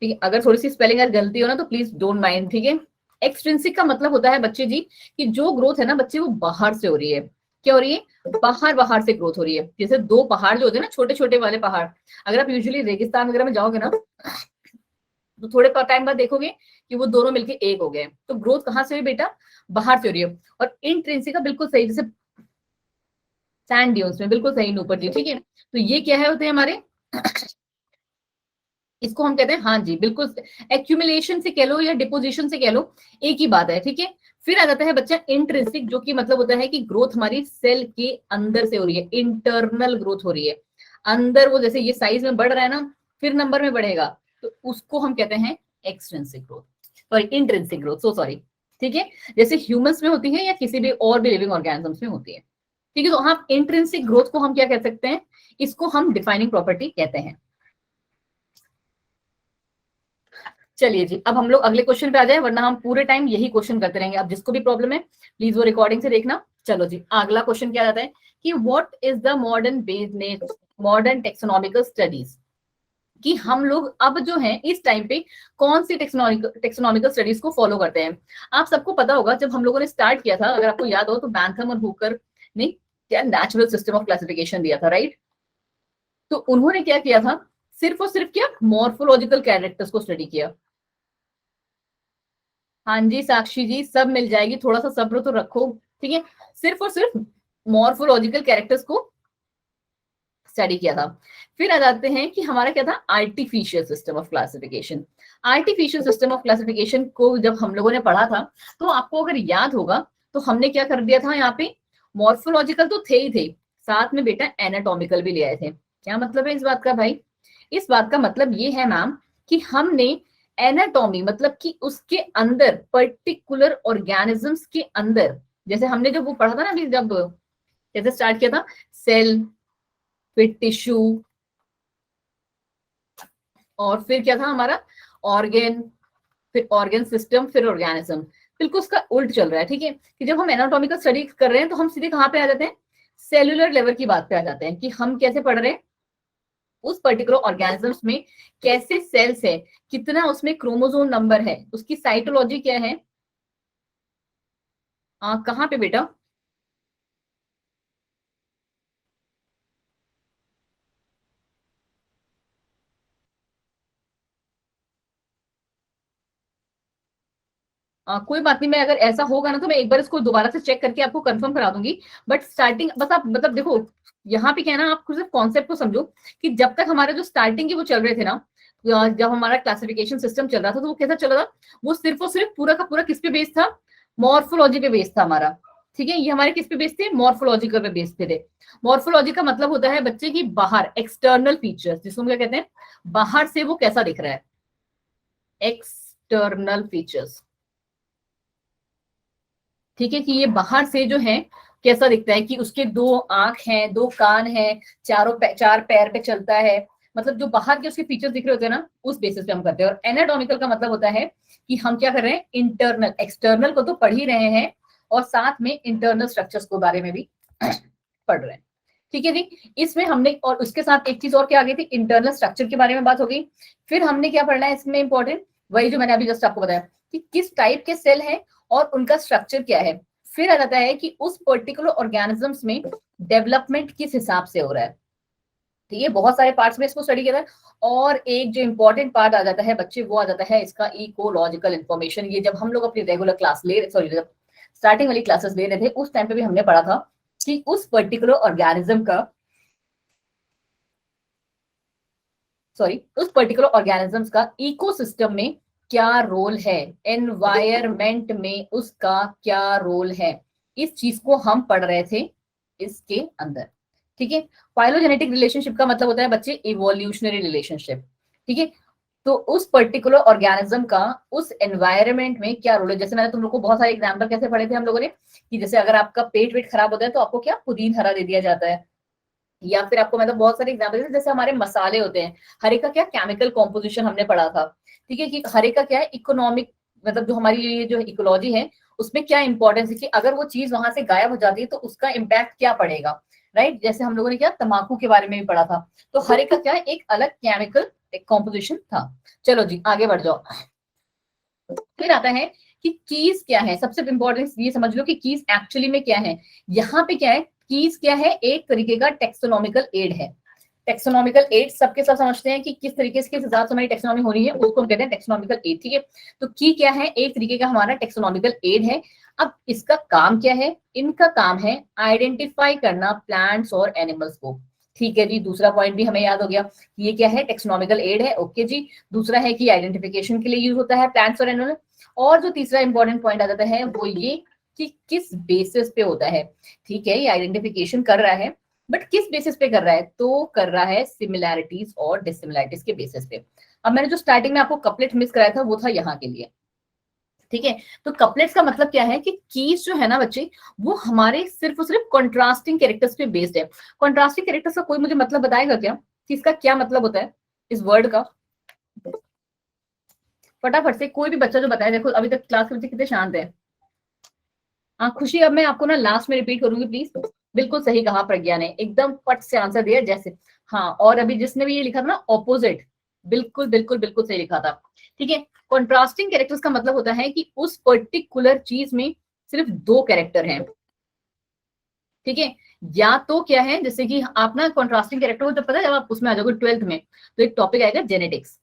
ठीक है, अगर थोड़ी सी स्पेलिंग अगर गलती हो ना तो प्लीज डोंट माइंड। ठीक है, एक्सट्रिंसिक का मतलब होता है बच्चे जी कि जो ग्रोथ है ना बच्चे, वो बाहर से हो रही है। क्या हो रही है? बाहर बाहर से ग्रोथ हो रही है। जैसे दो पहाड़ जो होते हैं ना, छोटे छोटे वाले पहाड़, अगर आप यूजुअली रेगिस्तान वगैरह में जाओगे ना, तो थोड़े टाइम बाद देखोगे कि वो दोनों मिलके एक हो गए। तो ग्रोथ कहाँ से हुई बेटा? बाहर से हो रही है। और इंट्रिंसिक का बिल्कुल सही, जैसे सैंड ड्यून्स में, बिल्कुल सही नूपर जी। ठीक है, तो ये क्या है होते हैं हमारे, इसको हम कहते हैं, हाँ जी बिल्कुल, एक्यूमुलेशन से कह लो या डिपोजिशन से कह लो, एक ही बात है। ठीक है, फिर आ जाता है बच्चा इंट्रिंसिक, जो कि मतलब होता है कि ग्रोथ हमारी सेल के अंदर से हो रही है, इंटरनल ग्रोथ हो रही है अंदर। वो जैसे ये साइज में बढ़ रहा है ना, फिर नंबर में बढ़ेगा, तो उसको हम कहते हैं extrinsic growth, sorry intrinsic growth, so sorry. ठीक है, जैसे ह्यूमंस में होती है या किसी भी और भी लिविंग ऑर्गेनिजम्स में होती है। ठीक है, तो हम इंट्रिंसिक ग्रोथ को हम क्या कह सकते हैं, इसको हम डिफाइनिंग प्रॉपर्टी कहते हैं। चलिए जी, अब हम लोग अगले क्वेश्चन पे आ जाए, वरना हम पूरे टाइम यही क्वेश्चन करते रहेंगे। अब जिसको भी प्रॉब्लम है प्लीज वो रिकॉर्डिंग से देखना। चलो जी, अगला क्वेश्चन क्या आता है कि what is the modern based modern taxonomical studies. कि हम लोग अब जो है इस टाइम पे कौन सी टेक्सोनॉमिकल स्टडीज को फॉलो करते हैं। आप सबको पता होगा जब हम लोगों ने स्टार्ट किया था, अगर आपको याद हो तो बैंथम और हुकर ने क्या नेचुरल सिस्टम ऑफ क्लासिफिकेशन दिया था, राइट। तो उन्होंने क्या किया था, सिर्फ और सिर्फ क्या मॉर्फोलॉजिकल कैरेक्टर्स को स्टडी किया। हाँ जी साक्षी जी, सब मिल जाएगी, थोड़ा सा सब्र तो रखो, ठीक है। सिर्फ और सिर्फ मॉर्फोलॉजिकल कैरेक्टर्स को स्टडी किया था। फिर आ जाते हैं कि हमारा क्या था, artificial system of classification. Artificial system of classification को जब हम लोगों ने पढ़ा था, तो आपको अगर याद होगा तो हमने क्या कर दिया था, यहाँ पे मॉर्फोलॉजिकल तो थे ही थे, साथ में बेटा एनाटॉमिकल भी ले आए थे। क्या मतलब है इस बात का भाई, इस बात का मतलब ये है मैम कि हमने एनाटॉमी मतलब कि उसके अंदर पर्टिकुलर ऑर्गेनिजम्स के अंदर, जैसे हमने जब वो पढ़ा था ना अभी, जब कैसे स्टार्ट किया था, सेल, फिर टिश्यू, और फिर क्या था हमारा ऑर्गेन, फिर ऑर्गन सिस्टम, फिर ऑर्गेनिज्म। बिल्कुल उसका उल्ट चल रहा है, ठीक है। कि जब हम एनाटॉमिकल स्टडी कर रहे हैं तो हम सीधे कहाँ पे आ जाते हैं, सेलुलर लेवल की बात पे आ जाते हैं, कि हम कैसे पढ़ रहे हैं उस पर्टिकुलर ऑर्गेनिजम्स में कैसे सेल्स है, कितना उसमें क्रोमोसोम नंबर है, उसकी साइटोलॉजी क्या है। कहाँ पे बेटा, कोई बात नहीं, मैं अगर ऐसा होगा ना तो मैं एक बार इसको दोबारा से चेक करके आपको कंफर्म करा दूंगी। बट स्टार्टिंग बस आप मतलब देखो, यहाँ पे क्या है ना, आप सिर्फ कॉन्सेप्ट को समझो कि जब तक हमारे जो स्टार्टिंग के वो चल रहे थे ना, जब हमारा क्लासिफिकेशन सिस्टम चल रहा था तो वो कैसा चल रहा था, वो सिर्फ और सिर्फ पूरा का पूरा किस पे बेस्ड था, मॉर्फोलॉजी पे बेस्ड था हमारा, ठीक है। ये हमारे किस पे बेस्ड थे, मॉर्फोलॉजिकल पे बेस्ड थे। मॉर्फोलॉजी का मतलब होता है बच्चे की बाहर एक्सटर्नल फीचर्स, जिसको हम क्या कहते हैं, बाहर से वो कैसा दिख रहा है, एक्सटर्नल फीचर्स, ठीक है। कि ये बाहर से जो है कैसा दिखता है, कि उसके दो आंख हैं, दो कान हैं, चार पैर पे चलता है, मतलब जो बाहर के उसके फीचर्स दिख रहे होते हैं ना, उस बेसिस पे हम करते हैं। और एनाटॉमिकल का मतलब होता है कि हम क्या कर रहे हैं, इंटरनल, एक्सटर्नल को तो पढ़ ही रहे हैं और साथ में इंटरनल स्ट्रक्चर्स को बारे में भी पढ़ रहे हैं, ठीक है जी। इसमें हमने, और उसके साथ एक चीज और क्या आ गई थी, इंटरनल स्ट्रक्चर के बारे में बात हो गई। फिर हमने क्या पढ़ना है इसमें इंपॉर्टेंट, वही जो मैंने अभी जस्ट आपको बताया कि किस टाइप के सेल है और उनका स्ट्रक्चर क्या है। फिर आ जाता है कि उस पर्टिकुलर ऑर्गेनिजम्स में डेवलपमेंट किस हिसाब से हो रहा है, ठीक है। बहुत सारे पार्ट्स में इसको स्टडी किया था। और एक जो इंपॉर्टेंट पार्ट आ जाता है बच्चे, वो आ जाता है इसका इकोलॉजिकल इन्फॉर्मेशन। ये जब हम लोग अपनी रेगुलर क्लास ले, सॉरी जब स्टार्टिंग वाली क्लासेस ले रहे थे उस टाइम पे भी हमने पढ़ा था कि उस पर्टिकुलर ऑर्गेनिज्म का, सॉरी उस पर्टिकुलर ऑर्गेनिजम्स का इकोसिस्टम में क्या रोल है, एनवायरमेंट में उसका क्या रोल है, इस चीज को हम पढ़ रहे थे इसके अंदर, ठीक है। फाइलोजेनेटिक रिलेशनशिप का मतलब होता है बच्चे इवोल्यूशनरी रिलेशनशिप, ठीक है। तो उस पर्टिकुलर ऑर्गेनिज्म का उस एनवायरमेंट में क्या रोल है। जैसे मैंने तुम लोग को बहुत सारे एग्जाम्पल कैसे पढ़े थे हम लोगों ने, कि जैसे अगर आपका पेट वेट खराब होता है तो आपको क्या पुदीन हरा दे दिया जाता है, या फिर आपको मतलब बहुत सारे एग्जाम्पल, जैसे हमारे मसाले होते हैं, हर एक का क्या केमिकल कॉम्पोजिशन हमने पढ़ा था, ठीक है। कि हर एक का क्या है इकोनॉमिक, मतलब जो हमारी ये जो इकोलॉजी है उसमें क्या इंपॉर्टेंस है, कि अगर वो चीज वहां से गायब हो जाती है तो उसका इम्पैक्ट क्या पड़ेगा, राइट। जैसे हम लोगों ने क्या तंबाकू के बारे में भी पढ़ा था, तो हर एक का क्या है एक अलग केमिकल कॉम्पोजिशन था। चलो जी आगे बढ़ जाओ। फिर आता है कि कीज क्या है, सबसे इंपॉर्टेंट ये समझ लो कि कीज एक्चुअली में क्या है। यहाँ पे क्या है, कीज क्या है, एक तरीके का टेक्सोनॉमिकल एड है। टेक्सोनॉमिकल एड सबके सब समझते हैं कि किस तरीके से किस हिसाब से हमारी टेक्सोनॉमी हो रही है, उसको हम कहते हैं टेक्सोनॉमिकल एड, ठीक है। तो की क्या है, एक तरीके का हमारा टेक्सोनॉमिकल एड है। अब इसका काम क्या है, इनका काम है आइडेंटिफाई करना प्लांट्स और एनिमल्स को, ठीक है जी। दूसरा पॉइंट भी हमें याद हो गया कि ये क्या है, टेक्सोनॉमिकल एड है, ओके जी। दूसरा है कि आइडेंटिफिकेशन के लिए यूज होता है प्लांट्स और एनिमल। और जो तीसरा इंपॉर्टेंट पॉइंट आ जाता है वो ये कि किस बेसिस पे होता है, ठीक है। ये आइडेंटिफिकेशन कर रहा है, बट किस बेसिस पे कर रहा है, तो कर रहा है सिमिलैरिटीज और डिसिमिलैरिटीज के बेसिस पे। अब मैंने जो स्टार्टिंग में आपको कपलेट मिस कराया था वो था यहाँ के लिए, ठीक है। तो कपलेट्स का मतलब क्या है कि कीज जो है ना बच्चे, वो हमारे सिर्फ और सिर्फ कॉन्ट्रास्टिंग कैरेक्टर्स पे बेस्ड है। कॉन्ट्रास्टिंग कैरेक्टर्स का कोई मुझे मतलब बताएगा क्या, कि इसका क्या मतलब होता है इस वर्ड का, फटाफट से कोई भी बच्चा जो बताए। देखो अभी तक क्लास के बच्चे कितने शांत है। हाँ खुशी, अब मैं आपको ना लास्ट में रिपीट करूंगी प्लीज। बिल्कुल सही कहा प्रज्ञा ने, एकदम पट से आंसर दिया जैसे। हाँ और अभी जिसने भी ये लिखा था ना ऑपोजिट, बिल्कुल बिल्कुल बिल्कुल सही लिखा था। ठीक है, कॉन्ट्रास्टिंग कैरेक्टर्स का मतलब होता है कि उस पर्टिकुलर चीज में सिर्फ दो कैरेक्टर हैं। ठीक है, या तो क्या है, जैसे कि आप ना कॉन्ट्रास्टिंग कैरेक्टर को जब पता है, जब आप उसमें आ जाओगे 12th में, तो एक टॉपिक आएगा जेनेटिक्स,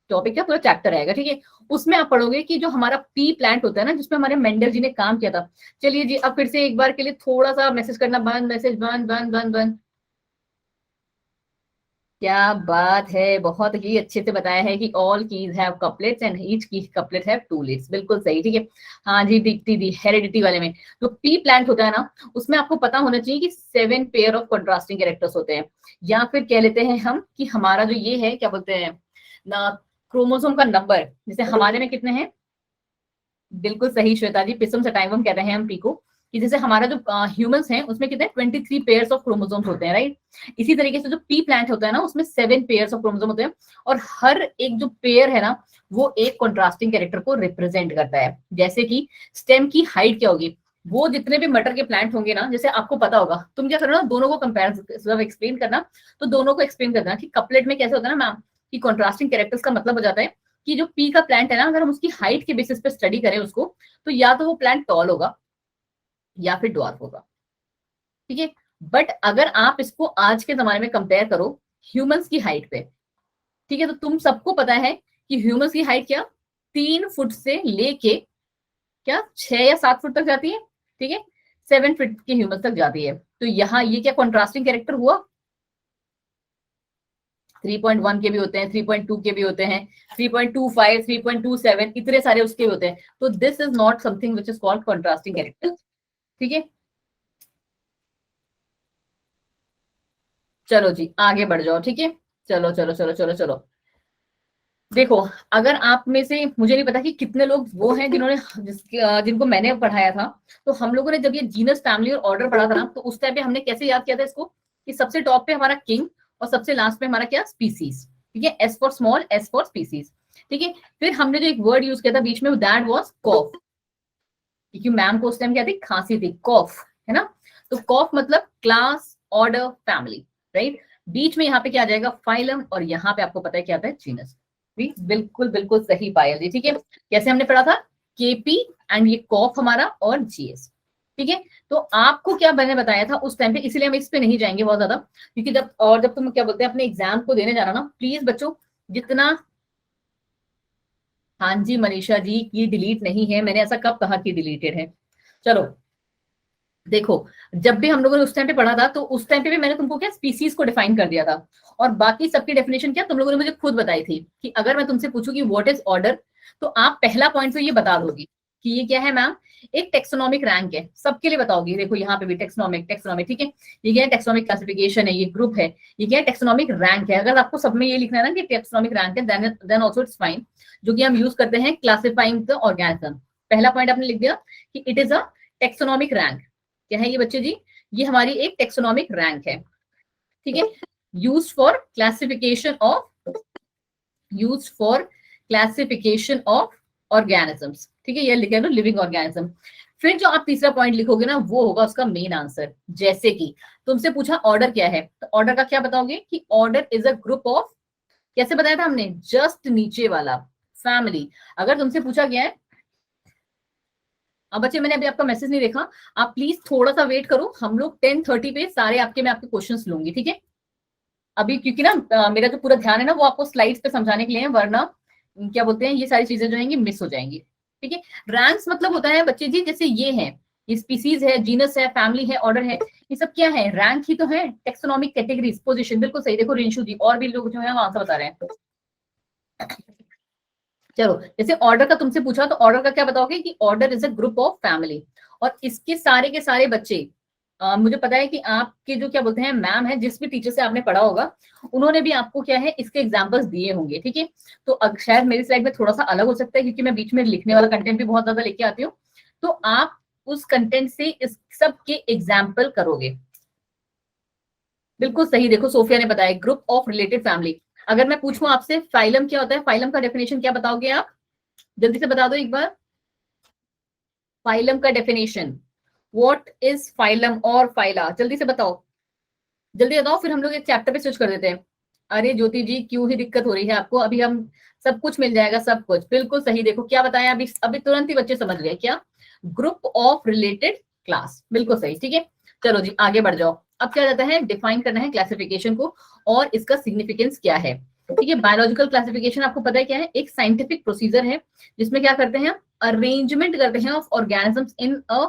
टॉपिक का पूरा चैप्टर आएगा। ठीक है, उसमें आप पढ़ोगे कि जो हमारा पी प्लांट होता है ना, जिसमें हमारे मेंडल जी ने काम किया था। चलिए जी, अब फिर से एक बार के लिए थोड़ा सा मैसेज करना बंद, मैसेज बंद बंद बंद बंद। क्या बात है, बहुत ही अच्छे से बताया है कि all keys have couplets and each की कपलेट हैव टू लीड्स। बिल्कुल सही। ठीक है, हाँ जी, दिखती दी हेरिडिटी वाले में जो पी प्लांट होता है ना, उसमें आपको पता होना चाहिए कि 7 पेयर ऑफ कंट्रास्टिंग कैरेक्टर्स होते हैं। या फिर कह लेते हैं हम कि हमारा जो ये है, क्या बोलते हैं ना, क्रोमोसोम का नंबर, जैसे हमारे में कितने हैं। बिल्कुल सही श्वेता जी, पिसम सटाइवम कहते हैं हम पी को, कि जैसे हमारा जो ह्यूमंस हैं उसमें कितने 23 पेयर्स ऑफ क्रोमोसोम्स होते हैं, राइट। इसी तरीके से जो पी प्लांट होता है ना, उसमें 7 पेयर्स ऑफ क्रोमोसोम होते हैं। और हर एक जो पेयर है ना, वो एक कॉन्ट्रास्टिंग कैरेक्टर को रिप्रेजेंट करता है। जैसे कि स्टेम की हाइट क्या होगी, वो जितने भी मटर के प्लांट होंगे ना, जैसे आपको पता होगा, तुम क्या करो ना, दोनों को कंपेयर एक्सप्लेन करना, तो दोनों को एक्सप्लेन करना कि कपलेट में कैसे होता है ना मैम, कि कॉन्ट्रास्टिंग कैरेक्टर्स का मतलब हो जाता है कि जो पी का प्लांट है ना, अगर हम उसकी हाइट के बेसिस पे स्टडी करें उसको, तो या तो वो प्लांट टॉल होगा या फिर ड्वार्फ होगा। ठीक है, बट अगर आप इसको आज के जमाने में कंपेयर करो ह्यूमंस की हाइट पे, ठीक है, तो तुम सबको पता है कि ह्यूमंस की हाइट क्या 3 फुट से लेके क्या 6 या 7 फुट तक जाती है। ठीक है, 7 फुट के ह्यूमंस तक जाती है। तो यहाँ ये क्या कॉन्ट्रास्टिंग कैरेक्टर हुआ। 3.1 के भी होते हैं, 3.2 के भी होते हैं, 3.25, 3.27, इतने सारे उसके भी होते हैं। तो this is not something which is called contrasting character. ठीक है, चलो जी आगे बढ़ जाओ। ठीक है, चलो चलो चलो चलो चलो। देखो, अगर आप में से, मुझे नहीं पता कि कितने लोग वो हैं जिन्होंने जिनको मैंने पढ़ाया था, तो हम लोगों ने जब ये जीनस फैमिली और ऑर्डर पढ़ा था ना, तो उस टाइम पे हमने कैसे याद किया था इसको, कि सबसे टॉप पे हमारा किंग और सबसे लास्ट पे हमारा क्या स्पीसीज। ठीक है, S for small, S for species. ठीक है, फिर हमने जो एक वर्ड यूज किया था बीच में, दैट वाज कॉफ, क्योंकि मैम को उस टाइम क्या थी, खांसी थी, कॉफ, है ना। तो कॉफ मतलब क्लास, ऑर्डर, फैमिली, राइट। बीच में यहाँ पे क्या आ जाएगा, फाइलम, और यहाँ पे आपको पता है क्या आता है, जीनस। बिल्कुल बिल्कुल सही पायल जी। ठीक है, कैसे हमने पढ़ा था, केपी एंड ये कॉफ हमारा और जीएस। ठीक है, तो आपको क्या मैंने बताया था उस टाइम पे, इसीलिए हम इस पे नहीं जाएंगे बहुत ज्यादा, क्योंकि जब तुम क्या बोलते हैं अपने एग्जाम को देने जाना ना, प्लीज बच्चों, जितना। हाँ जी मनीषा जी, की डिलीट नहीं है, मैंने ऐसा कब कहा कि डिलीटेड है। चलो, देखो, जब भी हम लोगों ने उस टाइम पे पढ़ा था, तो उस टाइम पे भी मैंने तुमको क्या स्पीसीज को डिफाइन कर दिया था, और बाकी सबकी डेफिनेशन क्या तुम लोगों ने मुझे खुद बताई थी, कि अगर मैं तुमसे पूछूं कि व्हाट इज ऑर्डर, तो आप पहला पॉइंट तो ये बता दोगी कि ये क्या है मैम, एक टेक्सोनॉमिक रैंक है, सबके लिए बताओगी। देखो यहाँ पे भी टेक्सोनॉमिक टेक्सोनॉमिक, ठीक है, ये क्या है, टेक्सोनॉमिक क्लासिफिकेशन है, ये ग्रुप है, ये क्या है, टेक्सोनॉमिक रैंक है। अगर आपको सब में ये लिखना है ना कि टेक्सोनॉमिक रैंक है, देन ऑल्सो इट्स फाइन, जो कि हम यूज करते हैं क्लासिफाइंग द ऑर्गेनिज्म। पहला पॉइंट आपने लिख दिया कि it is a taxonomic rank. क्या है ये बच्चे जी, ये हमारी एक टेक्सोनॉमिक रैंक है। ठीक है, used for classification of, used for classification of organisms. ठीक है, ये लिखे लो लिविंग ऑर्गेनिज्म। फिर जो आप तीसरा पॉइंट लिखोगे ना, वो होगा उसका मेन आंसर। जैसे कि तुमसे पूछा ऑर्डर क्या है, तो ऑर्डर का क्या बताओगे कि order is a group of, कैसे बताया था हमने, जस्ट नीचे वाला, फैमिली। अगर तुमसे पूछा गया है, अब बच्चे मैंने अभी आपका मैसेज नहीं देखा, आप प्लीज थोड़ा सा वेट करो, हम लोग 10:30 पे सारे मैं आपके क्वेश्चंस लूंगी। ठीक है, अभी क्योंकि ना मेरा जो पूरा ध्यान है ना, वो आपको स्लाइड्स पे समझाने के लिए है, वरना क्या बोलते हैं, ये सारी चीजें जो है मिस हो जाएंगी। ठीक है, रैंक्स मतलब होता है बच्चे जी, जैसे ये है, ये स्पीसीज है, जीनस है, फैमिली है, ऑर्डर है, ये सब क्या है, रैंक ही तो है, टेक्सोनॉमिक कैटेगरीज, पोजीशन। बिल्कुल सही, देखो रिंशु जी और भी लोग जो है वहां से बता रहे हैं। चलो, जैसे ऑर्डर का तुमसे पूछा, तो ऑर्डर का क्या बताओगे कि order is a group of family. और इसके सारे के सारे बच्चे, मुझे पता है कि आपके जो क्या बोलते हैं मैम है, जिस भी टीचर से आपने पढ़ा होगा, उन्होंने भी आपको क्या है इसके एग्जांपल्स दिए होंगे। ठीक है, तो शायद मेरी स्लाइड में थोड़ा सा अलग हो सकता है, क्योंकि मैं बीच में लिखने वाला कंटेंट भी बहुत ज्यादा लेके आती हूँ, तो आप उस कंटेंट से इस सब के एग्जाम्पल करोगे। बिल्कुल सही, देखो सोफिया ने बताया ग्रुप ऑफ रिलेटेड फैमिली। अगर मैं पूछूं आपसे फाइलम क्या होता है, फाइलम का डेफिनेशन क्या बताओगे आप, जल्दी से बता दो एक बार, फाइलम का डेफिनेशन, व्हाट इज फाइलम और फाइला, जल्दी से बताओ, जल्दी बताओ, फिर हम लोग एक चैप्टर पे स्विच कर देते हैं। अरे ज्योति जी क्यों ही दिक्कत हो रही है आपको, अभी हम सब कुछ मिल जाएगा, सब कुछ बिल्कुल सही। देखो क्या बताएं, अभी अभी तुरंत ही बच्चे समझ गए क्या, ग्रुप ऑफ रिलेटेड क्लास, बिल्कुल सही। ठीक है चलो जी आगे बढ़ जाओ। अब क्या जाता है, डिफाइन करना है क्लासिफिकेशन को और इसका सिग्निफिकेंस क्या है। ठीक है, बायोलॉजिकल क्लासिफिकेशन आपको पता है क्या है, एक साइंटिफिक प्रोसीजर है जिसमें क्या करते हैं, अरेंजमेंट करते हैं of organisms in a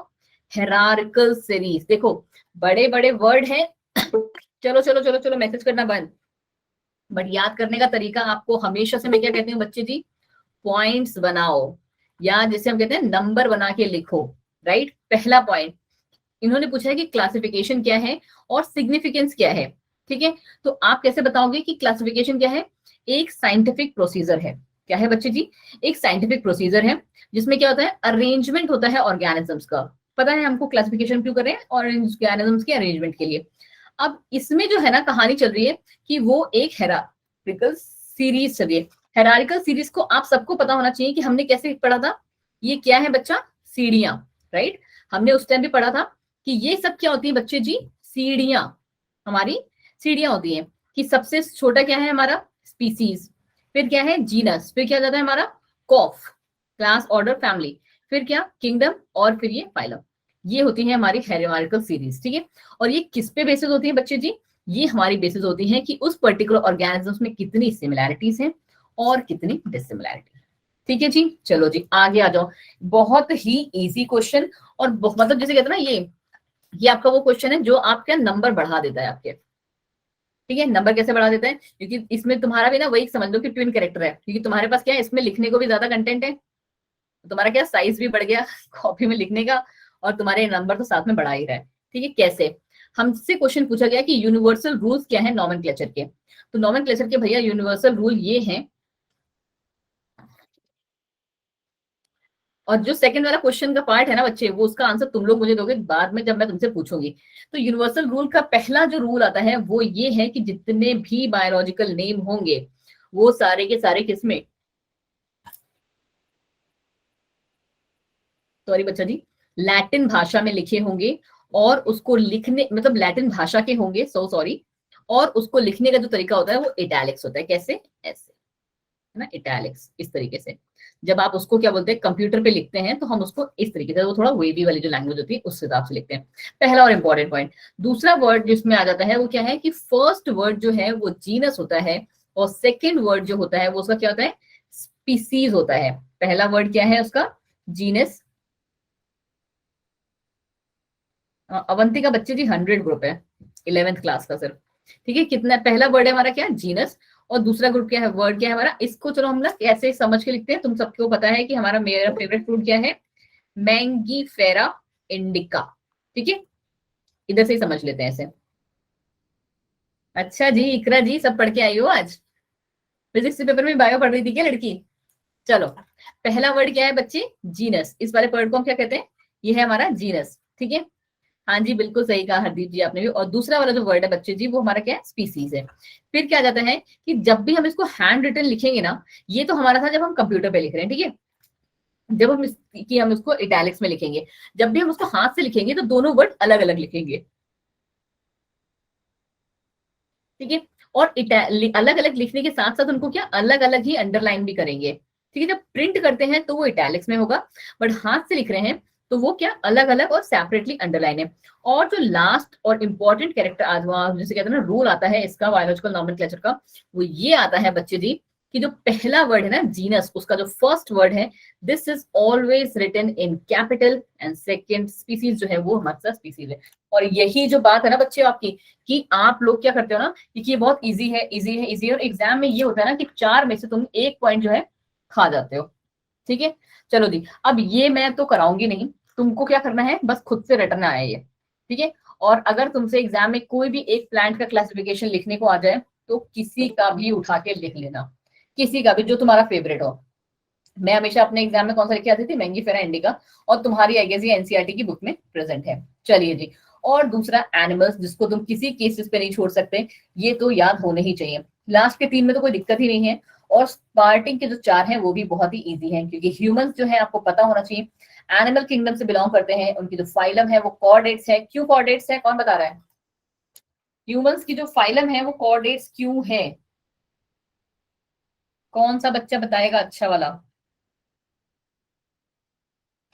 hierarchical series. देखो बड़े बड़े वर्ड हैं चलो चलो चलो चलो मैसेज करना बंद, बट याद करने का तरीका आपको हमेशा से मैं क्या कहती हूँ बच्चे जी, पॉइंट्स बनाओ या जैसे हम कहते हैं नंबर बना के लिखो। राइट, पहला पॉइंट इन्होंने पूछा है कि क्लासिफिकेशन क्या है और सिग्निफिकेंस क्या है। ठीक है, तो आप कैसे बताओगे कि क्लासिफिकेशन क्या है, एक साइंटिफिक प्रोसीजर है। क्या है बच्चे जी, एक साइंटिफिक प्रोसीजर है जिसमें क्या होता है, अरेंजमेंट होता है ऑर्गेनिजम्स का। पता है हमको क्लासिफिकेशन क्यों कर रहे हैं, ऑर्गेनिजम्स के अरेंजमेंट के लिए। अब इसमें जो है ना कहानी चल रही है कि वो एक हेरारिकल सीरीज चल रही है। हेरारिकल सीरीज को आप सबको पता होना चाहिए कि हमने कैसे पढ़ा था, ये क्या है बच्चा, सीढ़ियां। राइट, हमने उस टाइम भी पढ़ा था कि ये सब क्या होती है बच्चे जी, सीढ़ियां, हमारी सीढ़ियां होती हैं। कि सबसे छोटा क्या है हमारा, स्पीसीज, फिर क्या है जीनस, फिर क्या जाता है हमारा कॉफ, क्लास ऑर्डर फैमिली, फिर क्या किंगडम, और फिर ये फाइलम। ये होती है हमारी हेरारिकल सीरीज। ठीक है, और ये किस पे बेसिस होती है बच्चे जी, ये हमारी बेसिस होती है कि उस पर्टिकुलर ऑर्गेनिजम्स में कितनी सिमिलैरिटीज हैं और कितनी डिसिमिलैरिटी। ठीक है जी चलो जी आगे आ जाओ। बहुत ही इजी क्वेश्चन, और मतलब जैसे कहते हैं ना ये आपका वो क्वेश्चन है जो आपका नंबर बढ़ा देता है आपके। ठीक है, नंबर कैसे बढ़ा देता है, क्योंकि इसमें तुम्हारा भी ना वही समझ लो कि ट्विन कैरेक्टर है, क्योंकि तुम्हारे पास क्या है, इसमें लिखने को भी ज्यादा कंटेंट है, तो तुम्हारा क्या साइज भी बढ़ गया कॉपी में लिखने का, और तुम्हारे नंबर तो साथ में बढ़ा ही रहा है। ठीक है, कैसे, हमसे क्वेश्चन पूछा गया कि यूनिवर्सल रूल्स क्या है नॉमेनक्लेचर के। तो नॉमेनक्लेचर के भैया यूनिवर्सल रूल ये हैं, और जो सेकंड वाला क्वेश्चन का पार्ट है ना बच्चे, वो उसका आंसर तुम लोग मुझे दोगे बाद में जब मैं तुमसे पूछूंगी। तो यूनिवर्सल रूल का पहला जो रूल आता है वो ये है कि जितने भी बायोलॉजिकल नेम होंगे वो सारे के सारे किसमें, सॉरी बच्चा जी, लैटिन भाषा में लिखे होंगे, और उसको लिखने मतलब लैटिन भाषा के होंगे, सो सॉरी, और उसको लिखने का जो तरीका होता है वो इटैलिक्स होता है। कैसे, ऐसे है ना, इटैलिक्स इस तरीके से। जब आप उसको क्या बोलते हैं कंप्यूटर पे लिखते हैं तो हम उसको इस तरीके से, वो थोड़ा वेवी वाली जो लैंग्वेज होती है उस हिसाब से लिखते हैं। पहला और इंपॉर्टेंट पॉइंट। दूसरा वर्ड जिसमें आ जाता है वो क्या है कि फर्स्ट वर्ड जो है वो जीनस होता है, और सेकेंड वर्ड जो होता है वो उसका क्या होता है, स्पीसीज होता है। पहला वर्ड क्या है उसका, जीनस। अवंतिका बच्चे जी 100 ग्रुप है 11th क्लास का सिर्फ। ठीक है, कितना पहला वर्ड है हमारा क्या, जीनस, और दूसरा ग्रुप क्या है, वर्ड क्या है हमारा, इसको चलो हम लोग ऐसे समझ के लिखते हैं। तुम सबको पता है कि हमारा मेरा फेवरेट फ्रूट क्या है, मैंगीफेरा इंडिका। ठीक है, इधर से ही समझ लेते हैं ऐसे। अच्छा जी इकरा जी सब पढ़ के आई हो आज, फिजिक्स के पेपर में बायो पढ़ रही थी क्या लड़की। चलो पहला वर्ड क्या है बच्चे, जीनस। इस वाले वर्ड को हम क्या कहते हैं, ये है हमारा जीनस। ठीक है, हाँ जी बिल्कुल सही कहा हरदीप जी आपने भी। और दूसरा वाला जो वर्ड है बच्चे जी वो हमारा क्या है, स्पीसीज है। फिर क्या जाता है कि जब भी हम इसको हैंड रिटन लिखेंगे ना, ये तो हमारा था जब हम कंप्यूटर पे लिख रहे हैं। ठीक है, जब हम इसको इटैलिक्स में लिखेंगे, जब भी हम उसको हाथ से लिखेंगे तो दोनों वर्ड अलग अलग लिखेंगे। ठीक है, और अलग अलग लिखने के साथ साथ उनको क्या अलग अलग ही अंडरलाइन भी करेंगे। ठीक है, जब प्रिंट करते हैं तो वो इटैलिक्स में होगा, बट हाथ से लिख रहे हैं तो वो क्या अलग अलग और सेपरेटली अंडरलाइन है। और जो लास्ट और इंपॉर्टेंट कैरेक्टर आज जैसे कहते हैं ना रूल आता है इसका बायोलॉजिकल नॉमेनक्लेचर का, वो ये आता है बच्चे जी कि जो पहला वर्ड है ना जीनस, उसका जो फर्स्ट वर्ड है, this is always written in capital, and second species जो है वो हमारे साथ स्पीसीज है। और यही जो बात है ना बच्चे आपकी, कि आप लोग क्या करते हो ना कि ये बहुत इजी है, इजी है, इजी है, और एग्जाम में ये होता है ना कि 4 में से तुम 1 पॉइंट जो है खा जाते हो। ठीक है, चलो जी अब ये मैं तो कराऊंगी नहीं, तुमको क्या करना है बस खुद से रटना है ये। ठीक है, और अगर तुमसे एग्जाम में कोई भी एक प्लांट का क्लासिफिकेशन लिखने को आ जाए तो किसी का भी उठा के लिख लेना, किसी का भी जो तुम्हारा फेवरेट हो। मैं हमेशा अपने एग्जाम में कौन सा लिख के आती थी, मैंगीफेरा इंडिका, और तुम्हारी आई गेस ये एनसीईआरटी की बुक में प्रेजेंट है। चलिए जी, और दूसरा एनिमल्स जिसको तुम किसी केसेस पे नहीं छोड़ सकते, ये तो याद होने ही चाहिए। लास्ट के 3 में तो कोई दिक्कत ही नहीं है, और स्टार्टिंग के जो 4 हैं वो भी बहुत ही इजी हैं, क्योंकि ह्यूमंस जो है आपको पता होना चाहिए एनिमल किंगडम से बिलोंग करते हैं, उनकी जो फाइलम है वो कॉर्डेट्स है। क्यों कॉर्डेट्स है, कौन बता रहा है, ह्यूमंस की जो फाइलम है वो कॉर्डेट्स क्यों है, कौन सा बच्चा बताएगा अच्छा वाला?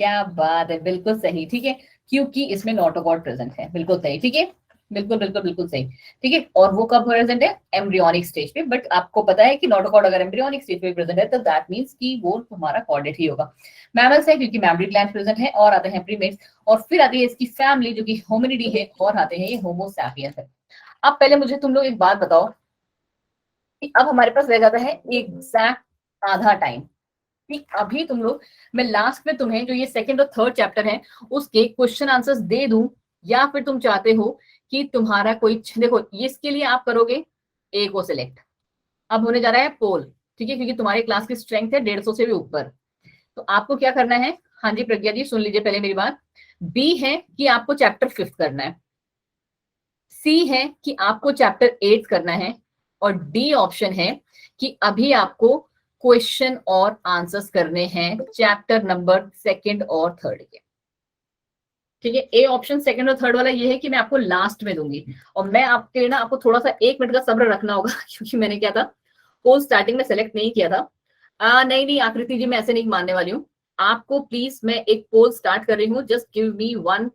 क्या बात है, बिल्कुल सही, ठीक है, क्योंकि इसमें नॉट अ गॉड प्रेजेंट है, बिल्कुल सही, ठीक है, बिल्कुल बिल्कुल बिल्कुल सही, ठीक है। और वो कब प्रेजेंट है? एम्ब्रियोनिक स्टेज पे। बट आपको पता है कि नॉट अ गॉड अगर एम्ब्रियोनिक स्टेज पे प्रेजेंट है तो दैट मींस कि वो तुम्हारा कॉर्डेट ही होगा। मैमल्स है क्योंकि मैमरी ग्लैंड प्रेजेंट है, और आते हैं प्रीमेट्स, और फिर आती है इसकी फैमिली जो कि होमिनिडी है, और आते हैं ये होमो सैपियंस है। अब पहले मुझे तुम लोग एक बात बताओ कि अब हमारे पास रह जाता है एग्जैक्ट आधा टाइम, कि अभी तुम लोग, मैं लास्ट में तुम्हें जो ये सेकंड और थर्ड चैप्टर है उसके क्वेश्चन आंसर्स दे दूं, या फिर तुम चाहते हो कि तुम्हारा कोई, देखो ये इसके लिए आप करोगे ए को सिलेक्ट। अब होने जा रहा है पोल, ठीक है, क्योंकि तुम्हारी क्लास की स्ट्रेंथ है 150 से भी ऊपर। तो आपको क्या करना है? हाँ जी प्रज्ञा जी सुन लीजिए पहले मेरी बात। बी है कि आपको चैप्टर 5 करना है, सी है कि आपको चैप्टर 8 करना है, और डी ऑप्शन है कि अभी आपको क्वेश्चन और आंसर्स करने हैं चैप्टर नंबर सेकंड और थर्ड के। ठीक है, ए ऑप्शन सेकंड और थर्ड वाला ये है कि मैं आपको लास्ट में दूंगी, और मैं आपके ना आपको थोड़ा सा 1 मिनट का सब्र रखना होगा क्योंकि मैंने क्या था, पोल स्टार्टिंग में सेलेक्ट नहीं किया था। नहीं नहीं आकृति जी, मैं ऐसे नहीं मानने वाली हूँ आपको, प्लीज मैं एक पोल स्टार्ट कर रही हूँ, जस्ट गिव मी 1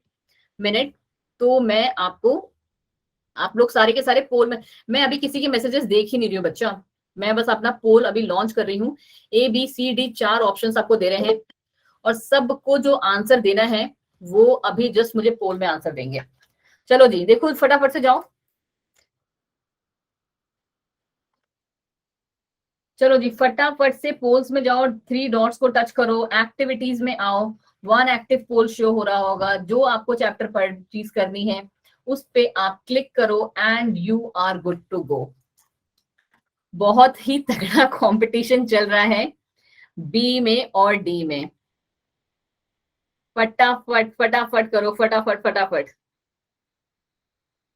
मिनट। तो मैं आपको, आप लोग सारे के सारे पोल में, मैं अभी किसी के मैसेजेस देख ही नहीं रही हूँ बच्चा, मैं बस अपना पोल अभी लॉन्च कर रही हूँ। A B C D 4 options आपको दे रहे हैं, और सबको जो आंसर देना है वो अभी जस्ट मुझे पोल में आंसर देंगे। चलो जी देखो फटाफट से जाओ, चलो जी फटाफट से पोल्स में जाओ, 3 डॉट्स को टच करो, एक्टिविटीज में आओ, 1 एक्टिव पोल शो हो रहा होगा, जो आपको चैप्टर परचेज करनी है उस पे आप क्लिक करो and you are good to go. बहुत ही तगड़ा कंपटीशन चल रहा है बी में और डी में, फटाफट फटाफट करो, फटाफट फटाफट,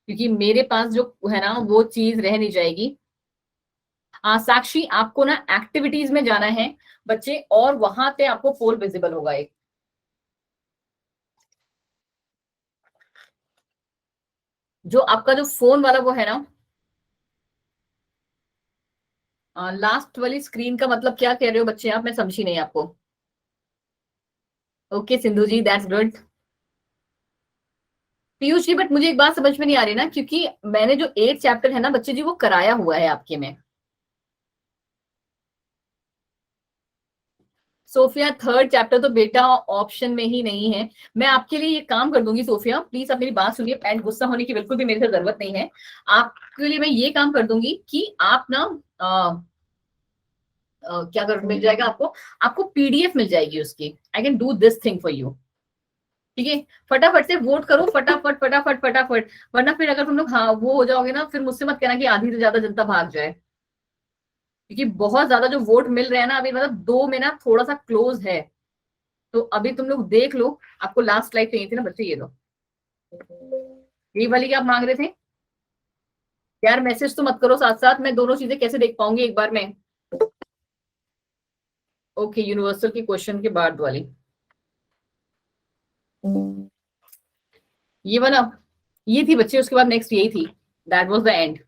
क्योंकि मेरे पास जो है ना वो चीज रह नहीं जाएगी। साक्षी आपको ना एक्टिविटीज में जाना है बच्चे, और वहां पे आपको पोल विजिबल होगा एक, जो आपका जो फोन वाला वो है ना, लास्ट वाली स्क्रीन का मतलब क्या कह रहे हो बच्चे आप? मैं समझी नहीं आपको। Okay Sindhu ji that's good. Piyush ji but मुझे एक बात समझ में नहीं आ रही ना, क्योंकि मैंने जो 8 चैप्टर है ना बच्चे जी वो कराया हुआ है आपके में। सोफिया थर्ड चैप्टर तो बेटा ऑप्शन में ही नहीं है। मैं आपके लिए ये काम कर दूंगी सोफिया, प्लीज आप मेरी बात सुनिए, एंड गुस्सा होने की बिल्कुल भी मेरे से जरूरत नहीं है। आपके लिए मैं ये काम कर दूंगी कि आप ना क्या कर मिल जाएगा आपको, आपको पीडीएफ मिल जाएगी उसकी, I can do this thing for you. ठीक है, फटाफट से वोट करो, फटाफट फटाफट फटाफट, वरना फिर अगर तुम लोग हाँ वो हो जाओगे ना, फिर मुझसे मत कहना कि आधी से ज्यादा जनता भाग जाए, क्योंकि बहुत ज्यादा जो वोट मिल रहे हैं ना अभी, मतलब 2 में ना थोड़ा सा क्लोज है। तो अभी तुम लोग देख लो, आपको लास्ट स्लाइड चाहिए थी ना बच्चे, ये लो, यही वाली क्या आप मांग रहे थे? यार मैसेज तो मत करो साथ साथ, मैं दोनों चीजें कैसे देख पाऊंगी एक बार में। ओके यूनिवर्सल की क्वेश्चन के बाद वाली, ये वाला, ये थी बच्चे, उसके बाद नेक्स्ट यही थी, दैट वाज द एंड।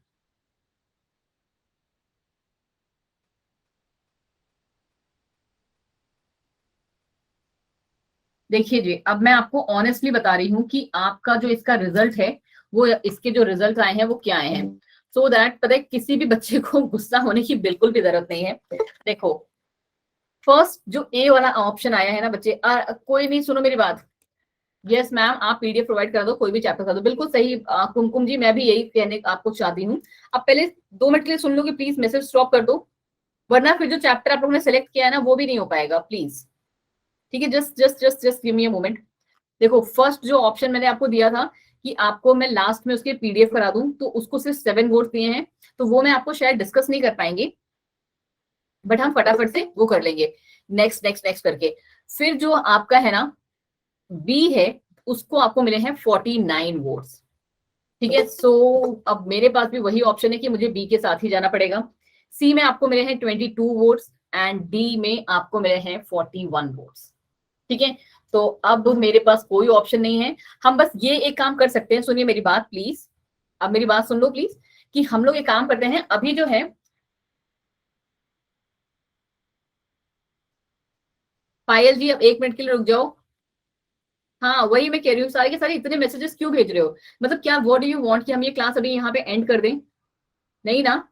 देखिए जी अब मैं आपको ऑनेस्टली बता रही हूँ कि आपका जो इसका रिजल्ट है, वो इसके जो रिजल्ट आए हैं वो क्या आए हैं, सो दैट पता है किसी भी बच्चे को गुस्सा होने की बिल्कुल भी जरूरत नहीं है। देखो फर्स्ट जो ए वाला ऑप्शन आया है ना बच्चे, कोई नहीं सुनो मेरी बात, यस मैम आप पीडीएफ प्रोवाइड कर दो, कोई भी चैप्टर कर दो, बिल्कुल सही कुमकुम जी, मैं भी यही कहने आपको चाहती हूँ। अब पहले 2 मिनट के लिए सुन लो कि प्लीज मैसेज स्टॉप कर दो, वरना फिर जो चैप्टर आप लोगों ने सेलेक्ट किया है ना वो भी नहीं हो पाएगा प्लीज। ठीक है, just just just just give me a moment. देखो फर्स्ट जो ऑप्शन मैंने आपको दिया था कि आपको मैं लास्ट में उसके पीडीएफ करा दूं, तो उसको सिर्फ 7 वोट दिए हैं, तो वो मैं आपको शायद डिस्कस नहीं कर पाएंगे, बट हम फटाफट से वो कर लेंगे, नेक्स्ट नेक्स्ट नेक्स्ट करके। फिर जो आपका है ना बी है, उसको आपको मिले हैं 49 वोट्स। ठीक है, सो अब मेरे पास भी वही ऑप्शन है कि मुझे बी के साथ ही जाना पड़ेगा। सी में आपको मिले हैं 22 वोट्स, एंड डी में आपको मिले हैं 41 वोट्स। ठीक है, तो अब मेरे पास कोई ऑप्शन नहीं है, हम बस ये एक काम कर सकते हैं, सुनिए मेरी बात प्लीज, अब मेरी बात सुन लो प्लीज, कि हम लोग एक काम करते हैं अभी जो है, पायल जी अब 1 मिनट के लिए रुक जाओ। हाँ वही मैं कह रही हूँ, सारे के सारे इतने मैसेजेस क्यों भेज रहे हो? मतलब क्या व्हाट डू यू वांट कि हम ये क्लास अभी यहाँ पे एंड कर दें? नहीं ना।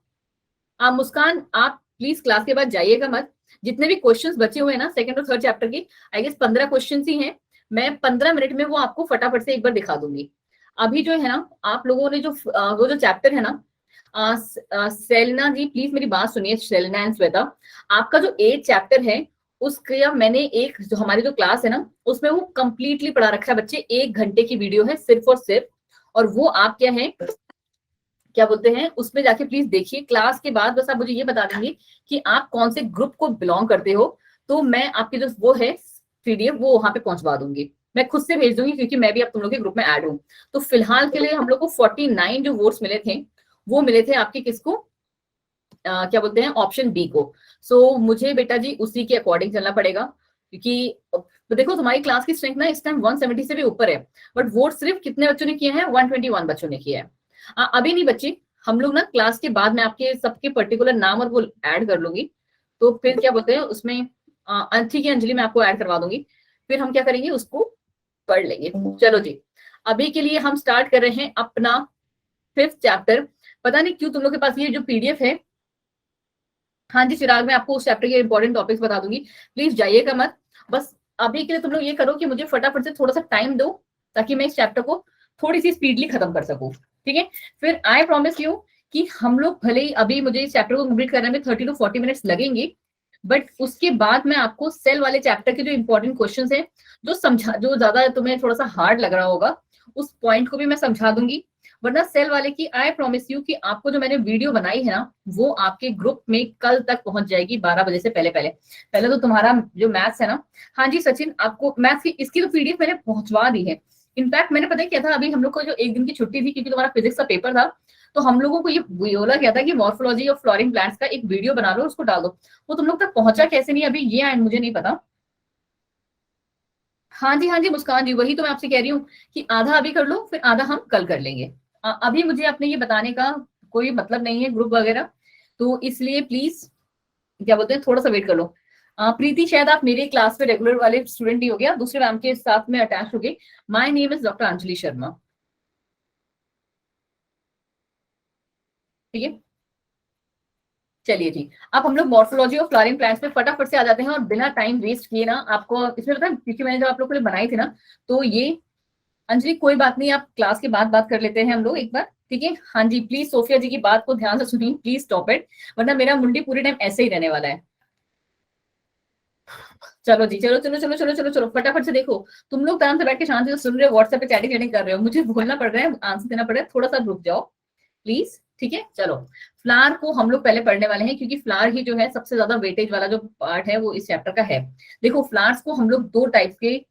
आप मुस्कान, आप प्लीज क्लास के बाद जाइएगा मत। जितने भी क्वेश्चंस बचे हुए हैं ना सेकंड और थर्ड चैप्टर के, आई गेस 15 क्वेश्चंस ही हैं। मैं 15 मिनट में वो आपको फटाफट से एक बार दिखा दूंगी। अभी जो है ना आप लोगों ने जो वो जो चैप्टर है ना, सेलना जी प्लीज मेरी बात सुनिए, सेलना एंड श्वेता, आपका जो 8 चैप्टर है उसका मैंने एक जो हमारी जो क्लास है ना उसमें वो कंप्लीटली पढ़ा रखा है बच्चे। 1 घंटे की वीडियो है सिर्फ और सिर्फ, और वो आप क्या है क्या बोलते हैं उसमें जाके प्लीज देखिए। क्लास के बाद बस आप मुझे ये बता देंगे कि आप कौन से ग्रुप को बिलोंग करते हो, तो मैं आपकी जो वो है पीडीएफ वो वहां पे पहुंचवा दूंगी। मैं खुद से भेज दूंगी क्योंकि मैं भी अब तुम लोग के ग्रुप में ऐड हूँ। तो फिलहाल के लिए हम लोग को 49 जो वोट्स मिले थे वो मिले थे आपके किसको, क्या बोलते हैं ऑप्शन बी को। सो मुझे बेटा जी उसी के अकॉर्डिंग चलना पड़ेगा, क्योंकि तो देखो तुम्हारी क्लास की स्ट्रेंथ ना इस टाइम 170 से भी ऊपर है, बट वोट सिर्फ कितने बच्चों ने किए हैं? 121 बच्चों ने किया है। अभी नहीं बच्चे, हम लोग ना क्लास के बाद में आपके सबके पर्टिकुलर नाम और वो ऐड कर लूंगी। तो फिर क्या बोलते हैं उसमें ठीक है अंजलि मैं आपको ऐड करवा दूंगी, फिर हम क्या करेंगे उसको पढ़ लेंगे। चलो जी, अभी के लिए हम स्टार्ट कर रहे हैं अपना 5th चैप्टर। पता नहीं क्यों तुम लोग के पास ये जो पीडीएफ है, हाँ जी चिराग मैं आपको उस चैप्टर के इंपॉर्टेंट टॉपिक्स बता दूंगी, प्लीज जाइएगा मत। बस अभी के लिए तुम लोग ये करो कि मुझे फटाफट से थोड़ा सा टाइम दो ताकि मैं इस चैप्टर को थोड़ी सी स्पीडली खत्म कर सकूं, ठीक है? फिर आई प्रॉमिस यू कि हम लोग भले ही अभी मुझे इस चैप्टर को कंप्लीट करने में 30 to 40 मिनट्स लगेंगे, बट उसके बाद मैं आपको सेल वाले चैप्टर के जो इंपॉर्टेंट क्वेश्चन है जो ज्यादा तुम्हें थोड़ा सा हार्ड लग रहा होगा उस पॉइंट को भी मैं समझा दूंगी। वरना सेल वाले की आई प्रॉमिस यू कि आपको जो मैंने वीडियो बनाई है ना वो आपके ग्रुप में कल तक पहुंच जाएगी 12 बजे से पहले पहले। पहले तो तुम्हारा जो मैथ्स है ना, हाँ जी सचिन आपको मैथ्स की इसकी तो पीडीएफ मैंने पहुंचवा दी है। इनफैक्ट मैंने पता है क्या था, अभी हम लोग को जो एक दिन की छुट्टी थी क्योंकि तुम्हारा फिजिक्स का पेपर था, तो हम लोगों को ये बोला गया था कि मॉर्फोलॉजी ऑफ फ्लोरिंग प्लांट्स का एक वीडियो बना लो उसको डाल दो। वो तुम लोग तक पहुंचा कैसे नहीं अभी ये मुझे नहीं पता। हाँ जी मुस्कान जी वही तो मैं आपसे कह रही हूँ कि आधा अभी कर लो फिर आधा हम कल कर लेंगे। अभी मुझे अपने ये बताने का कोई मतलब नहीं है ग्रुप वगैरह, तो इसलिए प्लीज क्या बोलते हैं थोड़ा सा वेट कर लो। प्रीति शायद आप मेरे क्लास में रेगुलर वाले स्टूडेंट ही हो गया, दूसरे मैम के साथ में अटैच हो गए। My name is doctor Anjali Sharma, ठीक है? चलिए जी, अब हम लोग मॉर्फोलॉजी ऑफ फ्लावरिंग प्लांट्स में फटाफट से आ जाते हैं और बिना टाइम वेस्ट किए ना आपको इसमें पता है क्योंकि मैंने जब आप लोग के लिए बनाई थी ना, तो ये अंजलि कोई बात नहीं आप क्लास के बाद बात कर लेते हैं हम लोग एक बार, ठीक है? हाँ जी प्लीज सोफिया जी की बात को ध्यान से सुनिए, प्लीज स्टॉप इट, वरना मेरा मुंडी पूरे टाइम ऐसे ही रहने वाला है। चलो जी चलो चलो चलो चलो चलो चलो फटाफट से देखो। तुम लोग आराम से बैठ के शांति से सुन रहे हो, व्हाट्सएप पे चैटिंग चैटिंग कर रहे हो, मुझे बोलना पड़ रहा है आंसर देना पड़ रहा है, थोड़ा सा रुक जाओ प्लीज, ठीक है? चलो फ्लावर को हम लोग पहले पढ़ने वाले हैं क्योंकि फ्लावर ही जो है सबसे ज्यादा वेटेज वाला जो पार्ट है वो इस चैप्टर का है। देखो फ्लावर्स को हम लोग 2 टाइप के,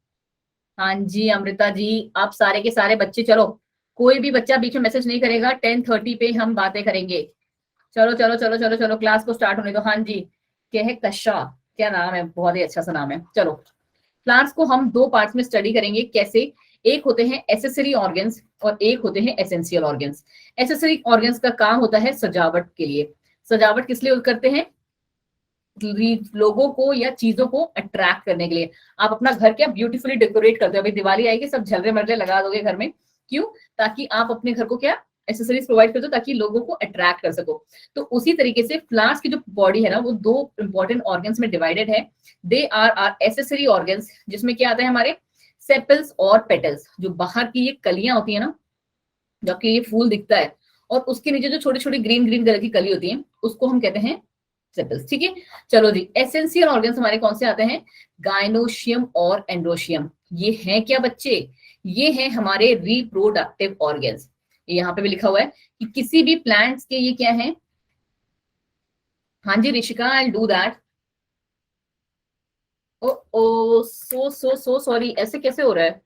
हाँ जी अमृता जी आप सारे के सारे बच्चे चलो, कोई भी बच्चा बीच में मैसेज नहीं करेगा, 10:30 पे हम बातें करेंगे। चलो चलो चलो चलो चलो क्लास को स्टार्ट होने दो। हाँ जी कह कशा, क्या नाम है, बहुत ही अच्छा सा नाम है। चलो प्लांट्स को हम 2 पार्ट्स में स्टडी करेंगे कैसे, एक होते हैं एसेसरी ऑर्गन्स और एक होते हैं एसेंशियल ऑर्गन्स। एसेसरी ऑर्गन्स का काम होता है सजावट के लिए, सजावट किस लिए करते हैं? लोगों को या चीजों को अट्रैक्ट करने के लिए। आप अपना घर क्या ब्यूटीफुली डेकोरेट करते हो, अभी दिवाली आएगी सब झलरे मररे लगा दोगे घर में, क्यों? ताकि आप अपने घर को क्या एक्सेसरीज प्रोवाइड कर दो ताकि लोगों को अट्रैक्ट कर सको। तो उसी तरीके से फ्लावर्स की जो बॉडी है ना वो 2 इंपॉर्टेंट ऑर्गन्स में डिवाइडेड है। दे आर एसेसरी ऑर्गन्स जिसमें क्या आता है हमारे सेपल्स और पेटल्स, जो बाहर की ये कलियां होती है ना, जबकि ये फूल दिखता है और उसके नीचे जो छोटी छोटी ग्रीन ग्रीन कलर की कली होती है उसको हम कहते हैं सेपल्स, ठीक है? चलो जी एसेंशियल ऑर्गन्स हमारे कौन से आते हैं? गायनोशियम और एंड्रोशियम। ये हैं क्या बच्चे? ये हैं हमारे रिप्रोडक्टिव ऑर्गन्स। यहाँ पे भी लिखा हुआ है कि किसी भी प्लांट्स के ये क्या है। हाँ जी Rishika I do that. Oh oh so so so sorry, ऐसे कैसे हो रहा है?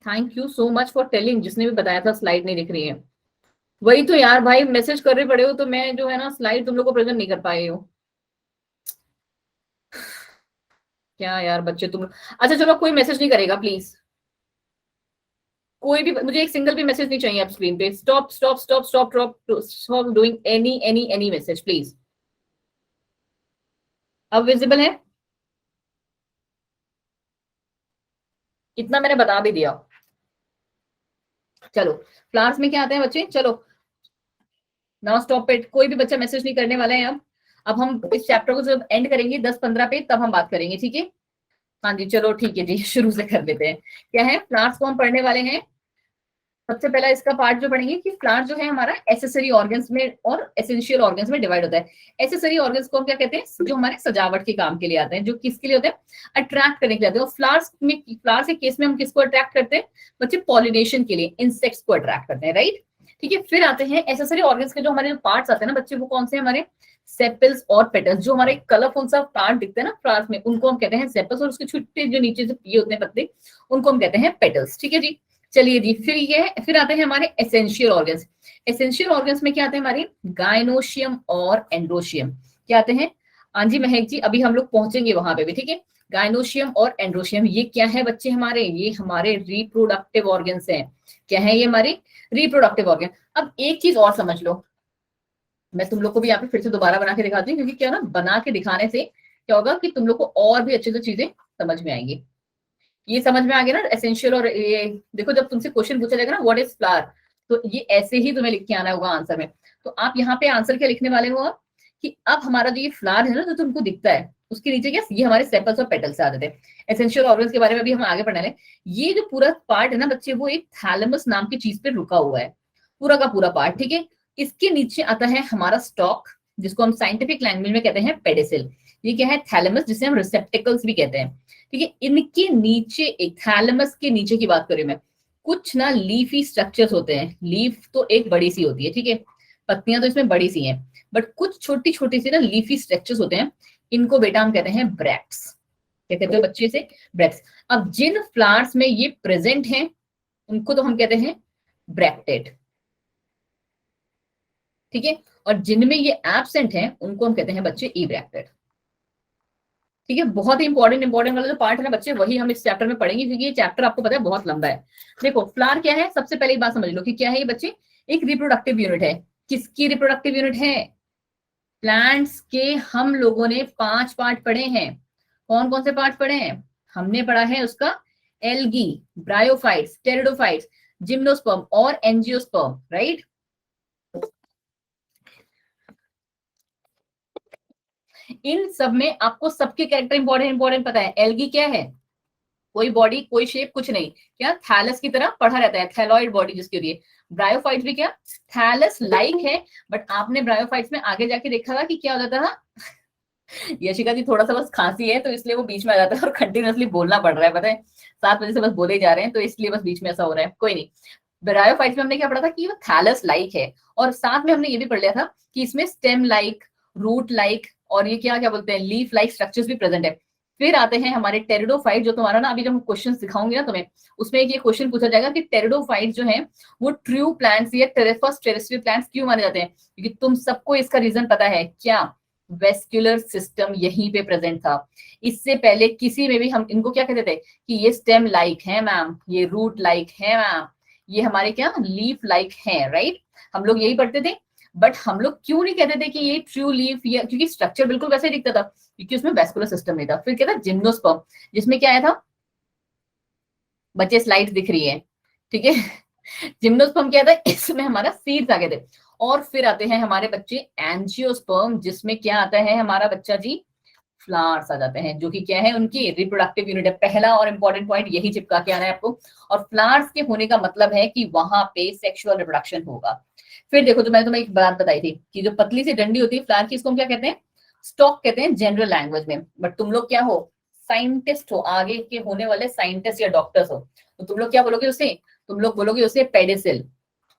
Thank you so much for telling, जिसने भी बताया था स्लाइड नहीं दिख रही है। वही तो यार भाई मैसेज कर रहे पड़े हो तो मैं जो है ना स्लाइड तुम लोग को प्रेजेंट नहीं कर पाई हूँ। क्या यार बच्चे तुम, अच्छा चलो कोई मैसेज नहीं करेगा प्लीज, कोई भी मुझे एक सिंगल भी मैसेज नहीं चाहिए आप स्क्रीन पे। Stop stop stop stop stop stop doing any message please. अब विजिबल है? इतना मैंने बता भी दिया। चलो क्लास में क्या आते हैं बच्चे, चलो नाउ स्टॉप इट, कोई भी बच्चा मैसेज नहीं करने वाला है अब हम इस चैप्टर को जब एंड करेंगे 10-15 पे तब हम बात करेंगे, ठीक है? हाँ जी चलो ठीक है जी, शुरू से कर लेते हैं। क्या है फ्लावर्स को हम पढ़ने वाले हैं। सबसे पहला इसका पार्ट जो पढ़ेंगे कि फ्लावर जो है हमारा एसेसरी ऑर्गन्स में और एसेंशियल ऑर्गन्स में डिवाइड होता है। एसेसरी ऑर्गन्स को हम क्या कहते हैं, जो हमारे सजावट के काम के लिए आते हैं, जो किसके लिए होते हैं, अट्रैक्ट करने के लिए आते हैं। और फ्लावर्स में, फ्लावर्स के केस में हम किसको अट्रैक्ट करते हैं बच्चे, पॉलिनेशन के लिए इंसेक्ट्स को अट्रैक्ट करते हैं, राइट? ठीक है, फिर आते हैं एसेसरी ऑर्गन्स के जो हमारे पार्ट्स आते हैं ना बच्चे, वो कौन से हमारे सेपल्स और पेटल्स। जो हमारे कलरफुल सा पार्ट दिखते हैं ना फ्लावर्स में, उनको हम कहते हैं सेपल्स, और उसके छोटे जो नीचे से ये होते हैं पत्ते, उनको हम कहते हैं पेटल्स, ठीक है जी। चलिए जी, फिर ये है, फिर आते हैं हमारे एसेंशियल ऑर्गन्स। एसेंशियल ऑर्गन्स में क्या आते हैं हमारे गायनोशियम और एंड्रोशियम। क्या आते हैं? हाँ जी महक जी, अभी हम लोग पहुंचेंगे वहां पे भी, ठीक है? गायनोशियम और एंड्रोशियम ये क्या है बच्चे हमारे, ये हमारे रिप्रोडक्टिव ऑर्गन्स हैं। क्या है ये हमारे रिप्रोडक्टिव ऑर्गन। अब एक चीज और समझ लो, मैं तुम लोग को भी यहाँ पे फिर से दोबारा बना के दिखाती हूँ, क्योंकि क्या ना, बना के दिखाने से क्या होगा कि तुम लोग को और भी अच्छे से चीजें समझ में आएंगी। ये समझ में आ गया ना एसेंशियल। और ये देखो, जब तुमसे क्वेश्चन पूछा जाएगा ना व्हाट इज फ्लावर, तो ये ऐसे ही तुम्हें लिख के आना होगा आंसर में। तो आप यहाँ पे आंसर क्या लिखने वाले हो आप, कि अब हमारा जो ये फ्लावर है ना जो तुमको दिखता है, उसके नीचे क्या, ये हमारे सेपल्स और पेटल्स आ जाते हैं। एसेंशियल ऑर्गन्स के बारे में भी हम आगे पढ़ने वाले। ये जो पूरा पार्ट है ना बच्चे, वो एक थैलेमस नाम की चीज पे रुका हुआ है, पूरा का पूरा पार्ट, ठीक है? इसके नीचे आता है हमारा स्टॉक, जिसको हम साइंटिफिक लैंग्वेज में कहते हैं पेडिसिल। ये क्या है, थैलेमस, जिसे हम रिसेप्टिकल्स भी कहते हैं, ठीक है? इनके नीचे, एक थैलेमस के नीचे की बात करें मैं, कुछ ना लीफी स्ट्रक्चर्स होते हैं। लीफ तो एक बड़ी सी होती है, ठीक है, पत्तियां तो इसमें बड़ी सी हैं, बट कुछ छोटी छोटी सी ना लीफी स्ट्रक्चर्स होते हैं। इनको बेटा हम कहते हैं ब्रैक्ट्स। क्या कहते हैं बच्चे से, ब्रैक्ट्स। अब जिन फ्लावर्स में ये प्रेजेंट हैं उनको तो हम कहते हैं ब्रैक्टेड, ठीक है? और जिनमें ये एब्सेंट हैं उनको हम कहते हैं बच्चे ई ब्रैक्टेड, ठीक है? बहुत ही इंपॉर्टेंट वाला जो पार्ट है ना बच्चे, वही हम इस चैप्टर में पढ़ेंगे, क्योंकि ये चैप्टर आपको पता है बहुत लंबा है। देखो फ्लावर क्या है, सबसे पहले एक बात समझ लो कि क्या है ये बच्चे, एक रिप्रोडक्टिव यूनिट है। किसकी रिप्रोडक्टिव यूनिट है? प्लांट्स के। हम लोगों ने 5 पार्ट पढ़े हैं। कौन कौन से पार्ट पढ़े हैं? हमने पढ़ा है उसका एल्गी, ब्रायोफाइट्स, टेरिडोफाइट्स, जिम्नोस्पर्म और एंजियोस्पर्म, राइट? इन सब में आपको सबके कैरेक्टर इंपॉर्टेंट पता है। एल्गी क्या है, कोई बॉडी कोई शेप कुछ नहीं, क्या थैलस की तरह पढ़ा रहता है, थैलॉइड बॉडी जिसके लिए। ब्रायोफाइट्स भी क्या थैलस लाइक है, बट आपने ब्रायोफाइट्स में आगे जाके देखा था कि क्या हो जाता था। यशिका जी थोड़ा सा बस खांसी है तो इसलिए वो बीच में आ जाता है और कंटिन्यूअसली बोलना पड़ रहा है, पता है 7 बजे से बस बोले जा रहे हैं, तो इसलिए बस बीच में ऐसा हो रहा है, कोई नहीं। ब्रायोफाइट्स में हमने क्या पढ़ा था कि वो थैलस लाइक है, और साथ में हमने ये भी पढ़ लिया था कि इसमें स्टेम लाइक, रूट लाइक, और ये क्या क्या बोलते हैं, लीफ लाइक स्ट्रक्चर्स भी प्रेजेंट है। फिर आते हैं हमारे टेरिडोफाइट, जो तुम्हारा ना अभी जब हम क्वेश्चन दिखाऊंगे ना तुम्हें, उसमें एक ये क्वेश्चन पूछा जाएगा कि टेरिडोफाइट जो है वो ट्रू प्लांट्स या फर्स्ट टेरेस्ट्रियल प्लांट्स क्यों माने जाते हैं, क्योंकि तुम सबको इसका रीजन पता है क्या, वेस्क्यूलर सिस्टम यहीं पे प्रेजेंट था। इससे पहले किसी में भी हम इनको क्या कहते थे कि ये स्टेम लाइक है मैम, ये रूट लाइक है मैम, ये हमारे क्या लीफ लाइक है, राइट? हम लोग यही पढ़ते थे। बट हम लोग क्यों नहीं कहते थे कि ये ट्रू लीफ, या क्योंकि स्ट्रक्चर बिल्कुल वैसे ही दिखता था, क्योंकि उसमें वेस्कुलर सिस्टम नहीं था। फिर क्या था, जिम्नोस्पर्म, जिसमें क्या आया था बच्चे, स्लाइड्स दिख रही है, ठीक है? जिम्नोस्पर्म क्या था, इसमें हमारा सीड्स आ गए थे। और फिर आते हैं हमारे बच्चे एंजियोस्पर्म, जिसमें क्या आता है हमारा बच्चा जी, फ्लावर्स आ जाते हैं, जो कि क्या है उनकी रिप्रोडक्टिव यूनिट है। पहला और इंपॉर्टेंट पॉइंट यही चिपका के आना है आपको। और फ्लावर्स के होने का मतलब है कि वहां पे सेक्सुअल रिप्रोडक्शन होगा। फिर देखो, जो मैंने तुम्हें एक बात बताई थी कि जो पतली सी डंडी होती है फ्लावर की, इसको हम क्या कहते हैं, स्टॉक कहते हैं जनरल लैंग्वेज में। बट तुम लोग क्या हो, साइंटिस्ट हो, आगे के होने वाले साइंटिस्ट या डॉक्टर्स हो, तो तुम लोग क्या बोलोगे उसे, तुम लोग बोलोगे उसे पेडिसिल,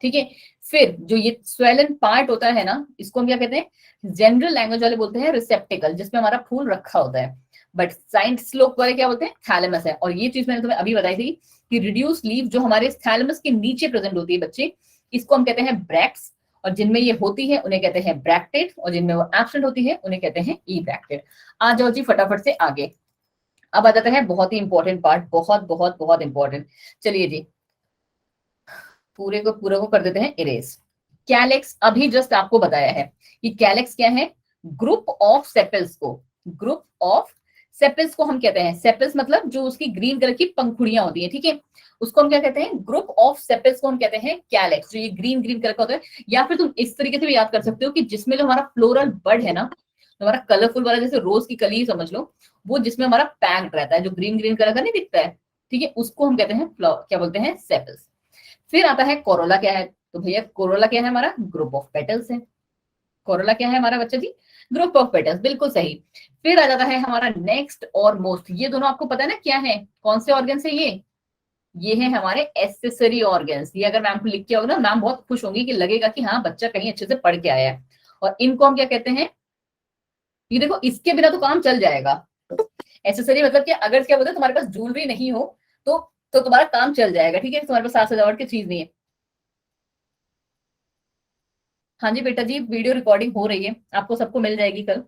ठीक है? फिर जो ये स्वेलन पार्ट होता है ना, इसको हम क्या कहते हैं, जनरल लैंग्वेज वाले बोलते हैं रिसेप्टिकल, जिसमें हमारा फूल रखा होता है। बट साइंस लोग वाले क्या बोलते हैं, थैलेमस है। और ये चीज मैंने तुम्हें अभी बताई थी कि रिड्यूस लीफ जो हमारे थैलेमस के नीचे प्रेजेंट होती है बच्चे, इसको हम कहते हैं ब्रैक्ट्स। और जिनमें ये होती है उन्हें कहते हैं ब्रैक्टेड, और जिनमें वो एब्सेंट होती है उन्हें कहते हैं ई ब्रैक्टेड। आ जाओ जी फटाफट से आगे। अब आ जाता है बहुत ही इंपॉर्टेंट पार्ट, बहुत बहुत बहुत इंपॉर्टेंट। चलिए जी, पूरे को कर देते हैं इरेज। कैलेक्स, अभी जस्ट आपको बताया है कि कैलेक्स क्या है, ग्रुप ऑफ सेपल्स को ग्रुप ऑफ सेपल्स को हम कहते हैं, सेपल्स मतलब जो उसकी ग्रीन कलर की पंखुड़ियां होती है, ठीक है, उसको हम क्या कहते हैं, ग्रुप ऑफ सेपल्स को हम कहते हैं कैलेक्स, जो ये ग्रीन ग्रीन कलर का होता है। या फिर तुम इस तरीके से भी याद कर सकते हो कि जिसमें जो हमारा फ्लोरल बड है ना, हमारा कलरफुल वाला, जैसे रोज की कली समझ लो, वो जिसमें हमारा पैक्ड रहता है, जो ग्रीन ग्रीन कलर का नहीं दिखता है, ठीक है, उसको हम कहते हैं क्या बोलते हैं, सेपल्स। फिर आता है कोरोला, क्या है, तो भैया कोरोला क्या है, हमारा ग्रुप ऑफ पेटल्स है। कोरोला क्या है हमारा बच्चा जी, ग्रुप ऑफ पेटल्स, बिल्कुल सही। फिर आ जाता है हमारा नेक्स्ट और मोस्ट, ये दोनों आपको पता है ना क्या है, कौन से ऑर्गन है ये है हमारे एसेसरी ऑर्गन्स। ये अगर मैम को लिख के होगा ना, मैम बहुत खुश होंगी कि लगेगा कि हाँ बच्चा कहीं अच्छे से पढ़ के आया है। और इनको हम क्या कहते हैं, ये देखो इसके बिना तो काम चल जाएगा। एसेसरी मतलब कि अगर क्या बोलते हैं तुम्हारे पास ज्वेलरी नहीं हो तो तुम्हारा काम चल जाएगा, ठीक है, तुम्हारे पास साज सजावट की चीज नहीं है। हाँ जी बेटा जी, वीडियो रिकॉर्डिंग हो रही है, आपको सबको मिल जाएगी कल,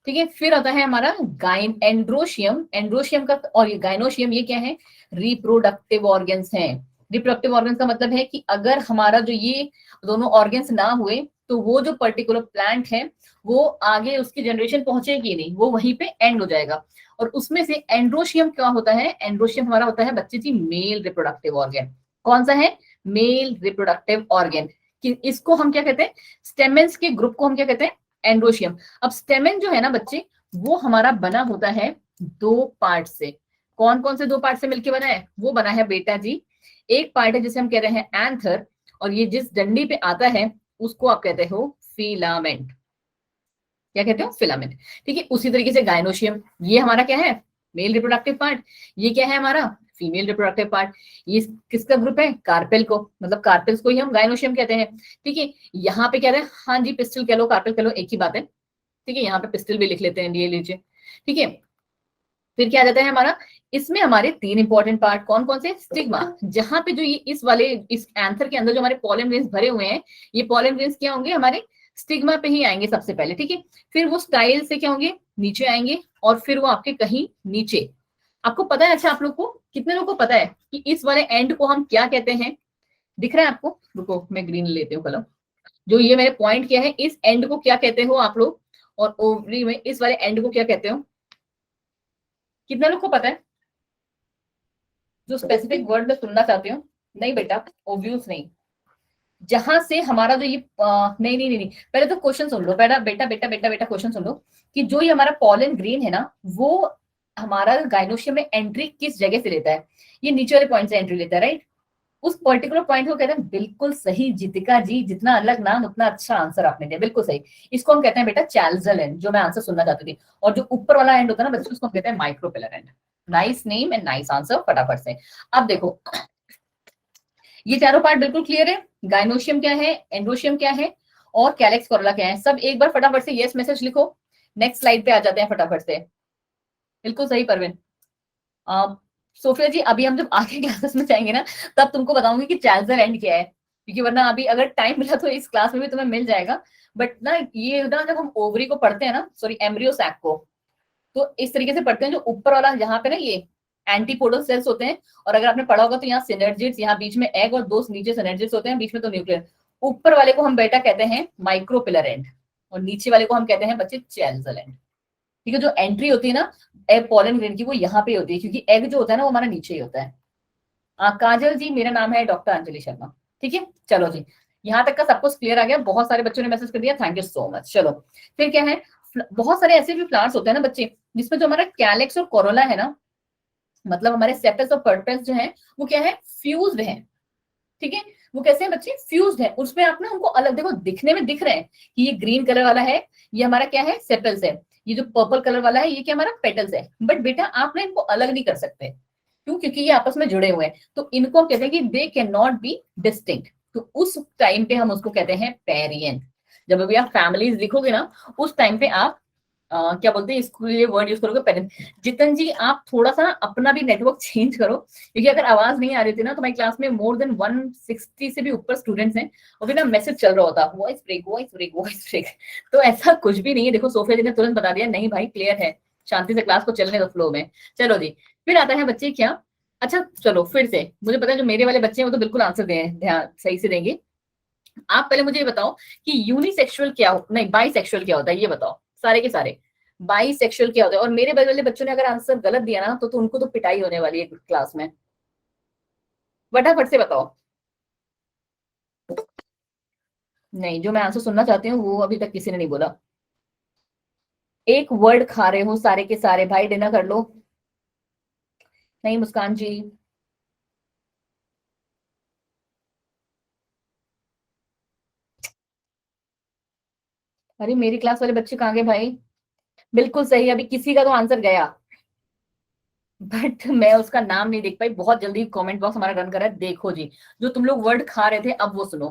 ठीक है। फिर आता है हमारा गाइन एंड्रोशियम, एंड्रोशियम का और ये गाइनोशियम, ये क्या है, रिप्रोडक्टिव ऑर्गन्स हैं। रिप्रोडक्टिव ऑर्गन्स का मतलब है कि अगर हमारा जो ये दोनों ऑर्गन्स ना हुए तो वो जो पर्टिकुलर प्लांट है वो आगे उसकी जनरेशन पहुंचेगी नहीं, वो वहीं पे एंड हो जाएगा। और उसमें से एंड्रोशियम क्या होता है, एंड्रोशियम हमारा होता है बच्चे जी मेल रिप्रोडक्टिव ऑर्गन। कौन सा है, मेल रिप्रोडक्टिव ऑर्गन। कि इसको हम क्या कहते हैं, स्टेमेंस के ग्रुप को हम क्या कहते हैं, एंड्रोशियम। अब स्टेमेन जो है ना बच्चे, वो हमारा बना होता है दो पार्ट से। कौन कौन से दो पार्ट से मिलकर बना है, वो बना है बेटा जी, एक पार्ट है जिसे हम कह रहे हैं एंथर, और ये जिस डंडी पे आता है उसको आप कहते हो फिलामेंट। क्या कहते हो, फिलामेंट, ठीक है। उसी तरीके से गाइनोशियम, ये हमारा क्या है, मेल रिप्रोडक्टिव पार्ट, ये क्या है हमारा फीमेल रिप्रोडक्टिव पार्ट। ये किसका ग्रुप है, कार्पेल को, मतलब कार्पेल्स को ही हम गाइनोशियम कहते हैं, ठीक है। यहाँ पे क्या है, हाँ जी पिस्टल कह लो कार्पेल कह लो, एक ही बात है, ठीक है। यहाँ पे पिस्टल भी लिख लेते हैं, ये लीजिए, ठीक है। फिर क्या आ जाता है हमारा, इसमें हमारे तीन इंपॉर्टेंट पार्ट, कौन कौन से, स्टिग्मा, जहां पे जो ये इस वाले इस एंथर के अंदर जो हमारे पॉलन ग्रेन्स भरे हुए हैं, ये पॉलन ग्रेन्स क्या होंगे, हमारे स्टिग्मा पे ही आएंगे सबसे पहले, ठीक है। फिर वो स्टाइल से क्या होंगे, नीचे आएंगे, और फिर वो आपके कहीं नीचे, आपको पता है, अच्छा आप लोग को, कितने लोगों को पता है कि इस वाले एंड को हम क्या कहते हैं, दिख रहा है आपको, रुको मैं ग्रीन लेती हूँ कलर, जो ये मेरे पॉइंट किया है, इस एंड को क्या कहते हो आप लोग, और ओवरी में इस वाले एंड को क्या कहते हो, कितने लोग को पता है, जो स्पेसिफिक वर्ड में सुनना चाहते हो। नहीं बेटा, ओव्यूज नहीं, जहां से हमारा जो ये नहीं नहीं नहीं नहीं, पहले तो क्वेश्चन सुन लो, बेटा बेटा बेटा बेटा बेटा क्वेश्चन सुन लो, कि जो ये हमारा पॉलन ग्रेन है ना, वो हमारा गाइनोशियम में एंट्री किस जगह से लेता है, ये नीचे वाले पॉइंट से एंट्री लेता है, राइट। उस पर्टिकुलर पॉइंट को कहते हैं, बिल्कुल सही जितिका जी, जितना अलग नाम उतना अच्छा आंसर आपने दिया, बिल्कुल सही। इसको हम कहते हैं बेटा चैल्जल एंड, जो मैं आंसर सुनना चाहती थी। और जो ऊपर वाला एंड होता है ना बच्चों, उसको हम कहते हैं micropylar and. Nice name and nice answer, फटाफट से। अब देखो, ये चारों पार्ट बिल्कुल क्लियर है, गाइनोशियम क्या है, एंड्रोशियम क्या है, और कैलेक्स कोरोला क्या है, सब एक बार फटाफट से यस मैसेज लिखो। नेक्स्ट स्लाइड पे आ जाते हैं फटाफट से। बिल्कुल सही परवीन। सोफिया जी, अभी हम जब आगे क्लासेस में जाएंगे ना, तब तुमको बताऊंगी कि चैल्जर एंड क्या है, क्योंकि वरना अभी अगर टाइम मिला तो इस क्लास में भी तुम्हें मिल जाएगा। बट ना ये ना, जब हम ओवरी को पढ़ते हैं ना, सॉरी एम्ब्रियो सैक को, तो इस तरीके से पढ़ते हैं, जो ऊपर वाला यहाँ पे ना ये एंटीपोडल सेल्स होते हैं, और अगर आपने पढ़ा होगा तो यहाँ सिनर्जिड्स, यहाँ बीच में एग, और दो नीचे सिनर्जिड्स होते हैं, बीच में तो न्यूक्लियर। ऊपर वाले को हम बेटा कहते हैं माइक्रोपिलर एंड, और नीचे वाले को हम कहते हैं बच्चे चैल्जल एंड, ठीक है। जो एंट्री होती है ना एग पॉलन ग्रेन की, वो यहाँ पे होती है, क्योंकि एग जो होता है ना वो हमारा नीचे ही होता है। काजल जी, मेरा नाम है डॉक्टर अंजलि शर्मा, ठीक है। चलो जी, यहाँ तक का सब कुछ क्लियर आ गया, बहुत सारे बच्चों ने मैसेज कर दिया, थैंक यू सो मच। चलो फिर क्या है, बहुत सारे ऐसे भी प्लांट्स होते हैं ना बच्चे, जिसमें जो हमारा कैलेक्स और कोरोला है ना, मतलब हमारे सेपल्स और पर्पल्स जो है, वो क्या है, फ्यूज्ड है, ठीक है। वो कैसे हैं बच्चे, फ्यूज्ड है, उसमें आप ना उनको अलग देखो, दिखने में दिख रहे हैं कि ये ग्रीन कलर वाला है, ये हमारा क्या है, सेपल्स है, ये जो पर्पल कलर वाला है ये क्या हमारा पेटल्स है। बट बेटा आप ना इनको अलग नहीं कर सकते, क्यों, क्योंकि ये आपस में जुड़े हुए हैं, तो इनको हम कहते हैं कि they can not be distinct. तो उस टाइम पे हम उसको कहते हैं पेरियन। जब अभी आप फैमिलीज लिखोगे ना, उस टाइम पे आप क्या बोलते हैं इसको, ये वर्ड यूज करोगे पेरेंट। जितन जी आप थोड़ा सा अपना भी नेटवर्क चेंज करो, क्योंकि अगर आवाज नहीं आ रही थी ना, तो हमारी क्लास में मोर देन 160 से भी ऊपर स्टूडेंट्स हैं, और फिर ना मैसेज चल रहा होता, voice break voice break voice break. तो ऐसा कुछ भी नहीं है, देखो सोफिया जी ने तुरंत बता दिया, नहीं भाई क्लियर है, शांति से क्लास को चलने दो फ्लो में। चलो जी, फिर आता है बच्चे क्या, अच्छा चलो फिर से, मुझे पता है जो मेरे वाले बच्चे हैं वो तो बिल्कुल आंसर दें, ध्यान सही से देंगे। आप पहले मुझे ये बताओ कि यूनिसेक्सुअल क्या हो, नहीं बाइसेक्सुअल क्या होता है, ये बताओ सारे के सारे। बाइसेक्सुअल क्या होता है? और मेरे बगल वाले बच्चों ने अगर आंसर गलत दिया ना तो उनको तो पिटाई होने वाली है क्लास में। फटाफट से बताओ। नहीं, जो मैं आंसर सुनना चाहती हूँ वो अभी तक किसी ने नहीं बोला। एक वर्ड खा रहे हो सारे के सारे, भाई डिनर कर लो। नहीं मुस्कान जी। अरे मेरी क्लास वाले बच्चे कहाँ गए भाई? बिल्कुल सही, अभी किसी का तो आंसर गया, बट मैं उसका नाम नहीं देख पाई। बहुत जल्दी कमेंट बॉक्स हमारा रन कर रहा है, देखो जी। जो तुम लोग वर्ड खा रहे थे अब वो सुनो।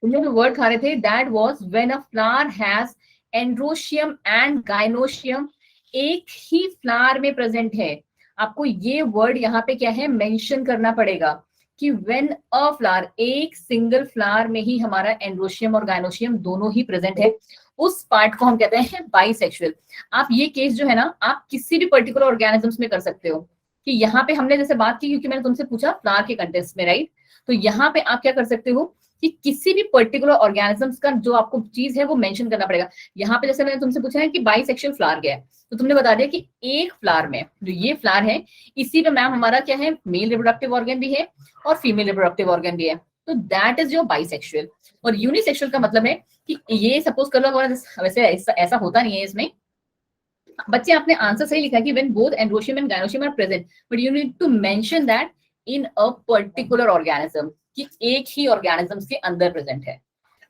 तुम लोग जो वर्ड खा रहे थे, that was when a flower has androecium and gynoecium. एक ही फ्लावर में प्रेजेंट है। आपको ये वर्ड यहाँ पे क्या है मेंशन करना पड़ेगा कि व्हेन अ फ्लावर, एक सिंगल फ्लावर में ही हमारा एंड्रोशियम और गाइनोशियम दोनों ही प्रेजेंट है, उस पार्ट को हम कहते हैं बाइसेक्सुअल। आप ये केस जो है ना, आप किसी भी पर्टिकुलर ऑर्गेनिजम्स में कर सकते हो। कि यहाँ पे हमने जैसे बात की, क्योंकि मैंने तुमसे पूछा फ्लावर के कंटेक्स्ट में, राइट? तो यहाँ पे आप क्या कर सकते हो कि किसी भी पर्टिकुलर ऑर्गेनिजम्स का जो आपको चीज है वो मेंशन करना पड़ेगा। यहाँ पे जैसे मैंने तुमसे पूछा है कि बाइसेक्सुअल फ्लावर क्या है, तो तुमने बता दिया कि एक फ्लावर में, जो ये फ्लावर है, इसी में मैम हमारा क्या है, मेल रिप्रोडक्टिव ऑर्गन भी है और फीमेल रिप्रोडक्टिव ऑर्गन भी है। तो दैट इज योर बाइसेक्सुअल। और यूनिसेक्सुअल का मतलब है कि ये सपोज कर लो, वैसे ऐसा होता नहीं है इसमें। बच्चे आपने आंसर सही लिखा है कि when both androecium and gynoecium are present, but you need to mention that in a particular organism, कि एक ही ऑर्गेनिज्म के अंदर प्रेजेंट है।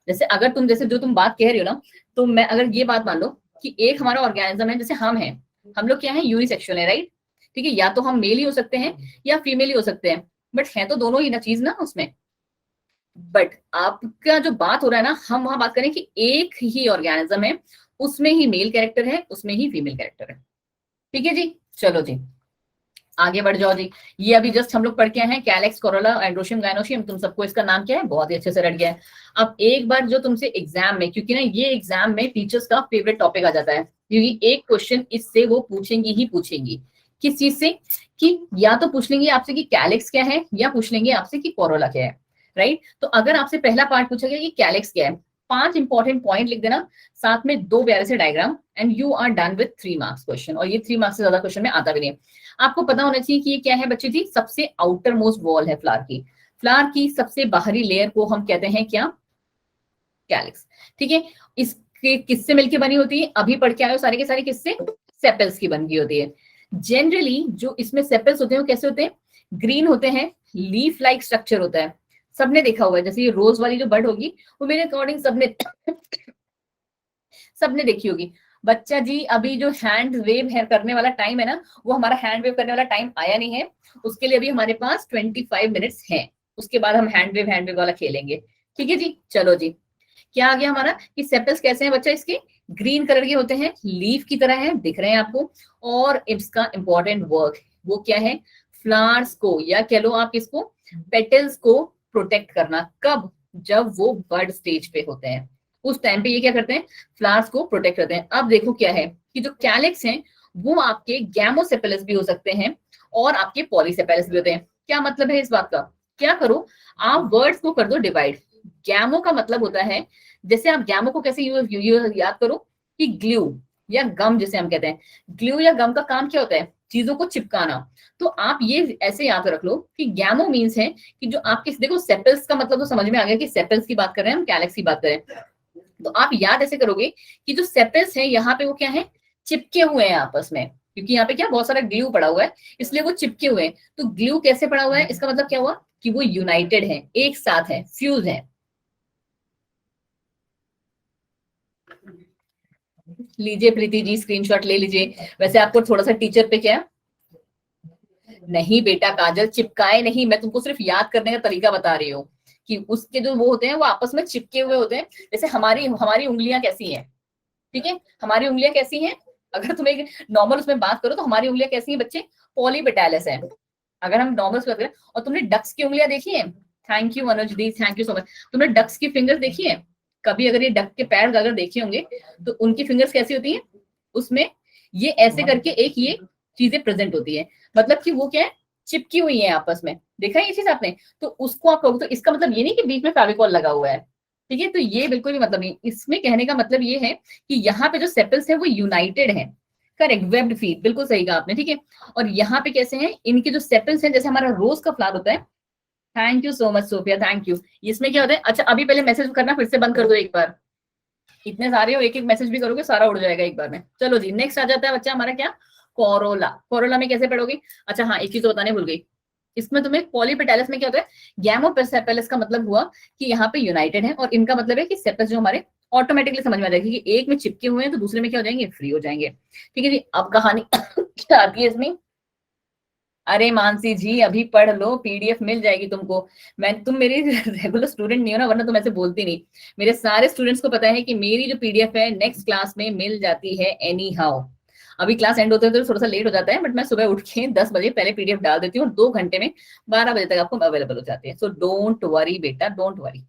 जैसे अगर तुम, जैसे जो तुम बात कह रही हो ना, तो मैं अगर ये बात मान लो कि एक हमारा ऑर्गेनिज्म है, जैसे हम हैं, हम लोग क्या है, यूनिसेक्सुअल है, राइट? ठीक है, या तो हम मेल ही हो सकते हैं या फीमेल ही हो सकते हैं, बट है तो दोनों ही ना चीज ना उसमें। बट आपका जो बात हो रहा है ना, हम वहां बात करें कि एक ही ऑर्गेनिज्म है, उसमें ही मेल कैरेक्टर है, उसमें ही फीमेल कैरेक्टर है। ठीक है जी, चलो जी आगे बढ़ जाओ जी। ये अभी जस्ट हम लोग पढ़ के आए हैं, कैलेक्स, कोरोला, एंड्रोशियम, गायनोशियम। तुम सबको इसका नाम क्या है, बहुत ही अच्छे से रट गया है। अब एक बार जो तुमसे एग्जाम में, क्योंकि ना ये एग्जाम में टीचर्स का फेवरेट टॉपिक आ जाता है, क्योंकि एक क्वेश्चन इससे वो पूछेंगी ही पूछेंगी। किस चीज से? कि या तो पूछ लेंगे आपसे कि कैलेक्स क्या है, या पूछ लेंगे आपसे कि कोरोला क्या है, राइट? तो अगर आपसे पहला पार्ट पूछा गया कि कैलेक्स क्या है, 5 इंपॉर्टेंट पॉइंट लिख देना, साथ में 2 प्यारे से diagram, and you are done with 3 marks question. और ये 3 मार्क्स से ज्यादा क्वेश्चन में आता भी नहीं है। आपको पता होना चाहिए कि ये क्या है बच्चे जी, सबसे आउटर मोस्ट वॉल है फ्लावर की। फ्लावर की सबसे बाहरी लेयर को हम कहते हैं क्या, कैलिक्स। ठीक है, इसके किससे मिलकर बनी होती है, अभी पढ़ के आए हो सारे के सारे किससे, सेपल्स की बन गई होती है। जनरली जो इसमें सेपल्स होते हैं वो कैसे होते हैं, ग्रीन होते हैं, लीफ लाइक स्ट्रक्चर होता है। सबने देखा हुआ है, जैसे ये रोज वाली जो बर्ड होगी, वो मेरे अकॉर्डिंग सबने सबने देखी होगी। बच्चा जी अभी जो हैंड वेव है करने वाला टाइम है ना, वो हमारा हैंड वेव करने वाला टाइम आया नहीं है। उसके लिए अभी हमारे पास 25 मिनट्स हैं। उसके बाद हम हैंड वेव वाला खेलेंगे। ठीक है जी, चलो जी। क्या आ गया हमारा कि सेपल्स कैसे हैं बच्चा, इसके ग्रीन कलर के होते हैं, लीफ की तरह है, दिख रहे हैं आपको। और इसका इंपॉर्टेंट वर्क वो क्या है, फ्लावर्स को, या कह लो आप इसको पेटल्स को प्रोटेक्ट करना। कब? जब वो बर्ड स्टेज पे होते हैं, उस टाइम पे ये क्या करते हैं, फ्लावर्स को प्रोटेक्ट करते हैं। अब देखो क्या है कि जो कैलिक्स हैं वो आपके गैमोसेपेलस भी हो सकते हैं और आपके पॉलीसेपेलस भी होते हैं। क्या मतलब है इस बात का? क्या करो, आप वर्ड्स को कर दो डिवाइड। गैमो का मतलब होता है, जैसे आप गैमो को कैसे याद करो कि ग्लू या गम जिसे हम कहते हैं। ग्लू या गम का काम क्या होता है, चीजों को चिपकाना। तो आप ये ऐसे याद रख लो कि गैमो मीन्स है कि जो आपके, देखो सेपल्स का मतलब तो समझ में आ गया कि सेपल्स की बात कर रहे हैं हम, कैलेक्स की बात कर रहे हैं। तो आप याद ऐसे करोगे कि जो सेपल्स है यहाँ पे वो क्या है, चिपके हुए हैं आपस में, क्योंकि यहाँ पे क्या बहुत सारा ग्लू पड़ा हुआ है, इसलिए वो चिपके हुए हैं। तो ग्लू कैसे पड़ा हुआ है, इसका मतलब क्या हुआ कि वो यूनाइटेड है, एक साथ है, फ्यूज है। लीजिए प्रीति जी स्क्रीनशॉट ले लीजिए। वैसे आपको थोड़ा सा टीचर पे क्या, नहीं बेटा काजल चिपकाए नहीं, मैं तुमको सिर्फ याद करने का तरीका बता रही हूँ कि उसके जो वो होते हैं वो आपस में चिपके हुए होते हैं। जैसे हमारी हमारी उंगलियां कैसी हैं, ठीक है, हमारी उंगलियां कैसी हैं, अगर तुम एक नॉर्मल उसमें बात करो तो हमारी उंगलियां कैसी हैं बच्चे, पॉलीपेटालस है। अगर हम नॉर्मल बात करें, और तुमने डक्स की उंगलियां देखी है, thank you Manoj the, thank you so much. तुमने डक्स की फिंगर्स देखी है कभी, अगर ये डक के पैर अगर देखे होंगे तो उनकी फिंगर्स कैसी होती है, उसमें ये ऐसे करके एक ये चीजें प्रेजेंट होती है, मतलब कि वो क्या है, चिपकी हुई है आपस में। देखा है ये चीज आपने? तो उसको आप कहोगे, तो इसका मतलब ये नहीं कि बीच में फेविकॉल लगा हुआ है। ठीक है, तो ये बिल्कुल भी मतलब नहीं। इसमें कहने का मतलब ये है कि यहाँ पे जो सेपल्स है वो यूनाइटेड है। करेक्ट, वेब्ड फीट, बिल्कुल सही कहा आपने, ठीक है। और यहाँ पे कैसे हैं इनके जो सेपल्स हैं, जैसे हमारा रोज का फ्लावर होता है। Thank you so much Sophia, thank you. इसमें क्या होता है, अच्छा अभी पहले मैसेज करना, फिर से बंद कर दो एक बार, इतने सारे हो, एक एक मैसेज भी करोगे सारा उड़ जाएगा एक बार में। चलो जी, नेक्स्ट आ जाता है बच्चा हमारा क्या, कोरोला। कोरोला में कैसे पढ़ोगे, अच्छा हाँ एक चीज तो बताने भूल गई, इसमें तुम्हें पॉलीपेटैलस में क्या होता है, गैमोसेपेलस का मतलब हुआ कि यहाँ पे यूनाइटेड है, और इनका मतलब है कि सेपल्स जो हमारे ऑटोमेटिकली समझ में आ जाएगी कि एक में चिपके हुए हैं तो दूसरे में क्या हो जाएंगे, फ्री हो जाएंगे। ठीक है जी, अब कहानी क्या आती है इसमें। अरे मानसी जी अभी पढ़ लो, पीडीएफ मिल जाएगी तुमको। तुम मेरी रेगुलर स्टूडेंट नहीं हो ना, वरना तुम ऐसे बोलती नहीं। मेरे सारे स्टूडेंट्स को पता है कि मेरी जो पीडीएफ है नेक्स्ट क्लास में मिल जाती है एनी हाउ। अभी क्लास एंड होते तो थोड़ा सा लेट हो जाता है, बट मैं सुबह उठ के 10 बजे पहले पीडीएफ डाल देती हूँ, 2 घंटे में 12 बजे तक आपको अवेलेबल हो जाती है। सो डोंट वरी बेटा, डोंट वरी,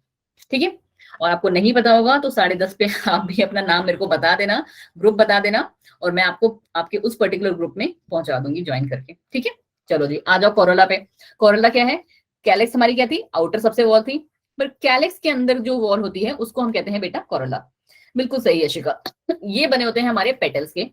ठीक है। और आपको नहीं पता होगा तो 10:30 पे आप भी अपना नाम मेरे को बता देना, ग्रुप बता देना, और मैं आपको आपके उस पर्टिकुलर ग्रुप में पहुंचा दूंगी ज्वाइन करके, ठीक है। चलो जी आ जाओ कोरोला पे। कोरोला क्या है, कैलेक्स हमारी क्या थी, आउटर सबसे वॉल थी, पर कैलेक्स के अंदर जो वॉल होती है उसको हम कहते हैं बेटा कोरोला। बिल्कुल सही है शिखा। ये बने होते हैं हमारे पेटल्स के,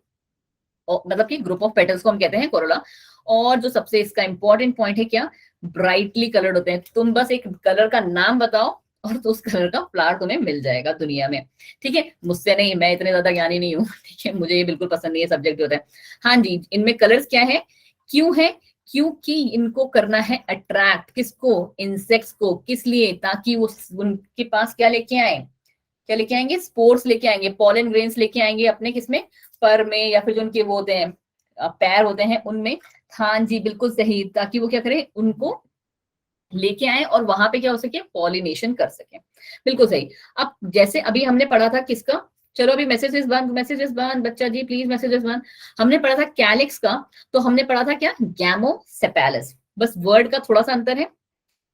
मतलब कि ग्रुप ऑफ पेटल्स को हम कहते हैं कोरोला। और जो सबसे इसका इंपॉर्टेंट पॉइंट है क्या, ब्राइटली कलर्ड होते हैं। तुम बस एक कलर का नाम बताओ और तो उस कलर का फ्लावर तुम्हें मिल जाएगा दुनिया में, ठीक है। मुझसे नहीं, मैं इतने ज्यादा ज्ञानी नहीं हूँ, ठीक है, मुझे ये बिल्कुल पसंद नहीं है सब्जेक्ट जो होता है। हाँ जी, इनमें कलर्स क्या है, क्यों है, क्योंकि इनको करना है अट्रैक्ट, किसको, इंसेक्ट्स को, किस लिए, ताकि वो उनके पास क्या लेके आए, क्या लेके आएंगे, स्पोर्स लेके आएंगे, पॉलन ग्रेन्स लेके आएंगे अपने किसमें, पर में, या फिर जो उनके वो होते हैं पैर होते हैं उनमें। हाँ जी बिल्कुल सही, ताकि वो क्या करें, उनको लेके आए और वहां पे क्या हो सके, पॉलिनेशन कर सके। बिल्कुल सही। अब जैसे अभी हमने पढ़ा था किसका, चलो अभी मैसेजेस बंद, मैसेजेस बंद, बच्चा जी प्लीज मैसेजेस बंद। हमने पढ़ा था कैलिक्स का, तो हमने पढ़ा था क्या, गैमोसेपेलस, बस वर्ड का थोड़ा सा अंतर है।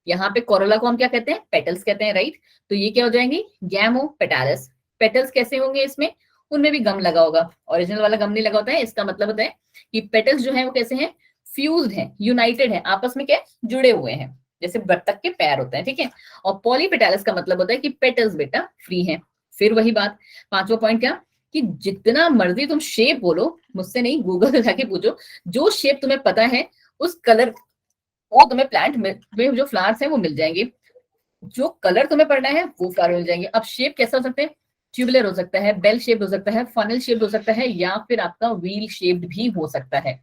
यहाँ पे कोरोला को हम क्या कहते हैं, पेटल्स कहते हैं, राइट। तो ये क्या हो जाएंगी, गैमोपेटैलस। पेटल्स कैसे होंगे इसमें, उनमें भी गम लगा होगा, ओरिजिनल वाला गम नहीं लगा होता है, इसका मतलब होता है कि पेटल्स जो है वो कैसे हैं, फ्यूज्ड हैं, यूनाइटेड हैं, आपस में क्या जुड़े हुए हैं, जैसे बत्तख के पैर होते हैं, ठीक है। और पॉलीपेटैलस का मतलब होता है कि पेटल्स बेटा फ्री हैं। फिर वही बात, पांचवा पॉइंट क्या, कि जितना मर्जी तुम शेप बोलो, मुझसे नहीं गूगल पे जाके पूछो, जो शेप तुम्हें पता है उस कलर वो तुम्हें प्लांट में जो फ्लावर्स हैं वो मिल जाएंगे, जो कलर तुम्हें पढ़ना है वो फ्लावर मिल जाएंगे। अब शेप कैसा हो सकता है, ट्यूबुलर हो सकता है, बेल शेप्ड हो सकता है, फनल शेप्ड हो सकता है, या फिर आपका व्हील शेप्ड भी हो सकता है,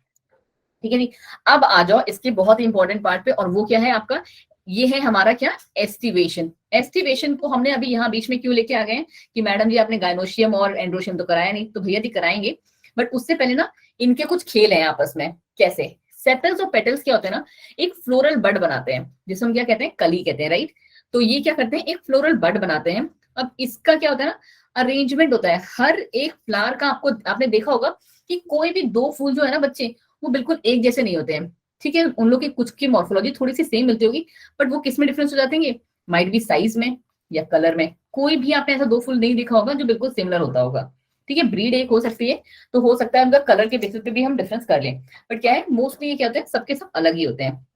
ठीक है जी। अब आ जाओ इसके बहुत ही इंपॉर्टेंट पार्ट पे, और वो क्या है आपका, ये है हमारा क्या, एस्टिवेशन। एस्टिवेशन को हमने अभी यहाँ बीच में क्यों लेके आ गए हैं कि मैडम जी आपने गायनोशियम और एंड्रोशियम तो कराया नहीं, तो भैया जी कराएंगे, बट उससे पहले ना इनके कुछ खेल हैं आपस में। कैसे, सेपल्स और पेटल्स क्या होते हैं ना, एक फ्लोरल बड बनाते हैं, जिसे हम क्या कहते हैं, कली कहते हैं, राइट। तो ये क्या करते हैं, एक फ्लोरल बड बनाते हैं। अब इसका क्या होता है ना, अरेंजमेंट होता है हर एक फ्लावर का। आपको आपने देखा होगा कि कोई भी दो फूल जो है ना बच्चे, वो बिल्कुल एक जैसे नहीं होते हैं, ठीक है। उन लोग की कुछ की मॉर्फोलॉजी थोड़ी सी सेम मिलती होगी, बट वो किस में डिफरेंस हो जाते हैं, माइट बी साइज में या कलर में। कोई भी आपने ऐसा दो फूल नहीं देखा होगा जो बिल्कुल सिमिलर होता होगा, ठीक है। ब्रीड एक हो सकती है, तो हो सकता है उनका कलर के बेसिस पे भी हम डिफरेंस कर लें, बट क्या है, मोस्टली ये क्या होता है, सबके सब अलग ही होते हैं।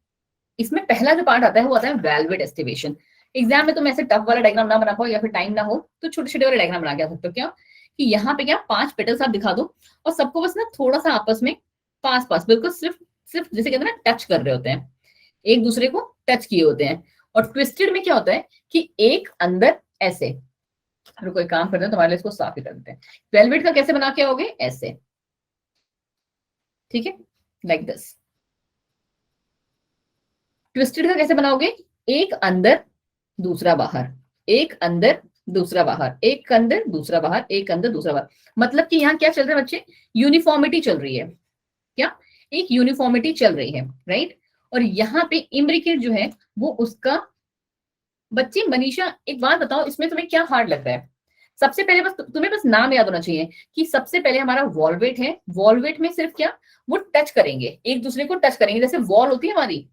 इसमें पहला जो पार्ट आता है वो आता है वेलवेट एस्टिवेशन। एग्जाम में तुम ऐसे टफ वाला डायग्राम ना बना पाओ या फिर टाइम ना हो तो छोटे छोटे वाले डायग्राम बना के आ सकते हो। क्या कि यहाँ पे क्या 5 पेटल्स आप दिखा दो, और सबको बस ना थोड़ा सा आपस में पास पास, बिल्कुल सिर्फ सिर्फ जैसे कहते हैं ना टच कर रहे होते हैं, एक दूसरे को टच किए होते हैं। और ट्विस्टेड में क्या होता है कि एक अंदर ऐसे, कोई काम करते हैं तुम्हारे लिए इसको साफ ही कर देते हैं। वेलवेट का कैसे बना के आओगे, ऐसे, ठीक है, लाइक दिस। ट्विस्टेड का कैसे बनाओगे, एक अंदर दूसरा बाहर, एक अंदर दूसरा बाहर, एक अंदर दूसरा बाहर, एक अंदर दूसरा बाहर। मतलब कि यहाँ क्या चल रहा है बच्चे, यूनिफॉर्मिटी चल रही है। क्या, एक यूनिफॉर्मिटी चल रही है, राइट। और यहाँ पे इम्ब्रिकेट जो है वो उसका, बच्चे मनीषा एक बात बताओ, इसमें तुम्हें क्या हार्ड लगता है। सबसे पहले बस तुम्हें बस नाम याद होना चाहिए कि सबसे पहले हमारा वॉल्वेट है, वॉल्वेट में सिर्फ क्या, वो टच करेंगे, एक दूसरे को टच करेंगे, जैसे वॉल होती है हमारी,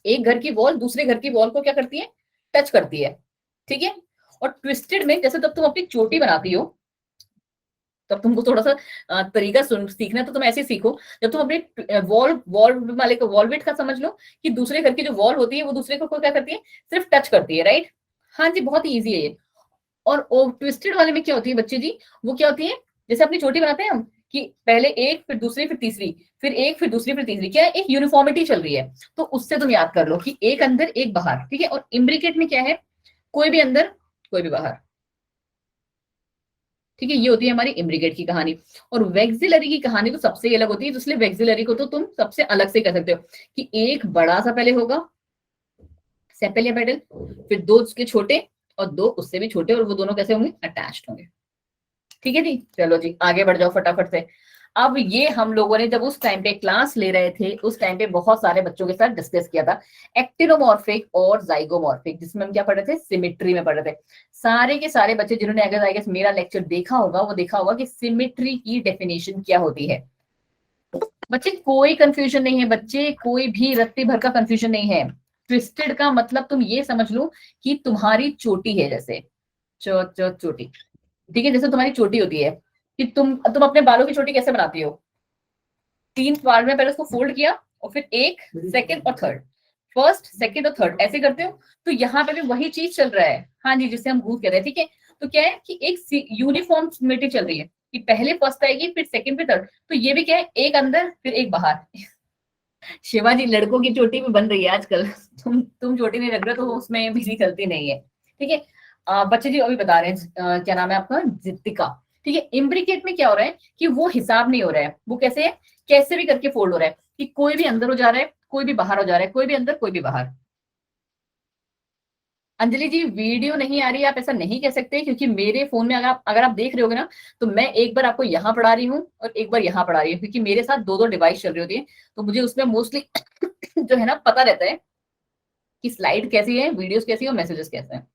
एक घर की वॉल दूसरे घर की वॉल को क्या करती है, टच करती है, ठीक है। और ट्विस्टेड में जैसे तब तुम अपनी चोटी बनाती हो, तब तुमको थोड़ा सा तरीका सीखना है, तो तुम ऐसे सीखो। जब तुम अपने वॉल वॉल वाले को वॉलवेट का समझ लो कि दूसरे घर की जो वॉल होती है वो दूसरे को क्या करती है, सिर्फ टच करती है, राइट। हाँ जी बहुत ईजी है ये। और ट्विस्टेड वाले में क्या होती है बच्चे जी, वो क्या होती है, जैसे अपनी चोटी बनाते हैं हम, कि पहले एक फिर दूसरी फिर तीसरी फिर एक फिर दूसरी फिर तीसरी, क्या है, एक यूनिफॉर्मिटी चल रही है। तो उससे तुम याद कर लो कि एक अंदर एक बाहर, ठीक है। और इम्ब्रिकेट में क्या है, कोई भी अंदर कोई भी बाहर, ठीक है। ये होती है हमारी इम्ब्रिकेट की कहानी। और वेक्सिलरी की कहानी तो सबसे ही अलग होती है, तो इसलिए वेक्सिलरी को तो तुम सबसे अलग से कर सकते हो कि एक बड़ा सा पहले होगा सेपल या पेडल, फिर दो उसके छोटे और दो उससे भी छोटे, और वो दोनों कैसे होंगे, अटैच्ड होंगे। ठीक है जी, चलो जी आगे बढ़ जाओ फटाफट से। अब ये हम लोगों ने जब उस टाइम पे क्लास ले रहे थे, उस टाइम पे बहुत सारे बच्चों के साथ डिस्कस किया था एक्टिनोमॉर्फिक और जाइगोमॉर्फिक, जिसमें हम क्या पढ़ रहे थे, सिमेट्री में पढ़ रहे थे। सारे के सारे बच्चे जिन्होंने अगर आई गेस मेरा लेक्चर देखा होगा, वो देखा होगा कि सिमेट्री की डेफिनेशन क्या होती है। बच्चे कोई कंफ्यूजन नहीं है, बच्चे कोई भी रत्ती भर का कंफ्यूजन नहीं है। ट्विस्टेड का मतलब तुम ये समझ लो कि तुम्हारी चोटी है, जैसे चोटी, ठीक है। जैसे तुम्हारी चोटी होती है कि तुम अपने बालों की चोटी कैसे बनाती हो, 3 बार में पहले उसको फोल्ड किया और फिर एक सेकंड और थर्ड, फर्स्ट सेकंड और थर्ड ऐसे करते हो। तो यहाँ पे भी वही चीज चल रहा है, हाँ जी, जिसे हम भूत कहते हैं, ठीक है। तो क्या है कि एक यूनिफॉर्म सिमिट्री चल रही है कि पहले फर्स्ट आएगी फिर सेकंड फिर थर्ड। तो ये भी क्या है, एक अंदर फिर एक बाहर। शिवाजी लड़कों की चोटी भी बन रही है आजकल। तुम चोटी नहीं रख रहे तो उसमें भी गलती नहीं है, ठीक है। बच्चे जी अभी बता रहे हैं क्या नाम है आपका, जितिका, ठीक है। इम्ब्रिकेट में क्या हो रहा है कि वो हिसाब नहीं हो रहा है, वो कैसे है, कैसे भी करके फोल्ड हो रहा है कि कोई भी अंदर हो जा रहा है कोई भी बाहर हो जा रहा है, कोई भी अंदर कोई भी बाहर। अंजलि जी वीडियो नहीं आ रही, आप ऐसा नहीं कह सकते, क्योंकि मेरे फोन में अगर आप देख रहे होगे ना, तो मैं एक बार आपको यहाँ पढ़ा रही हूँ और एक बार यहाँ पढ़ा रही हूँ, क्योंकि मेरे साथ दो दो डिवाइस चल रही होती है। तो मुझे उसमें मोस्टली जो है ना पता रहता है कि स्लाइड कैसी है, वीडियोस कैसी है और मैसेजेस कैसे हैं,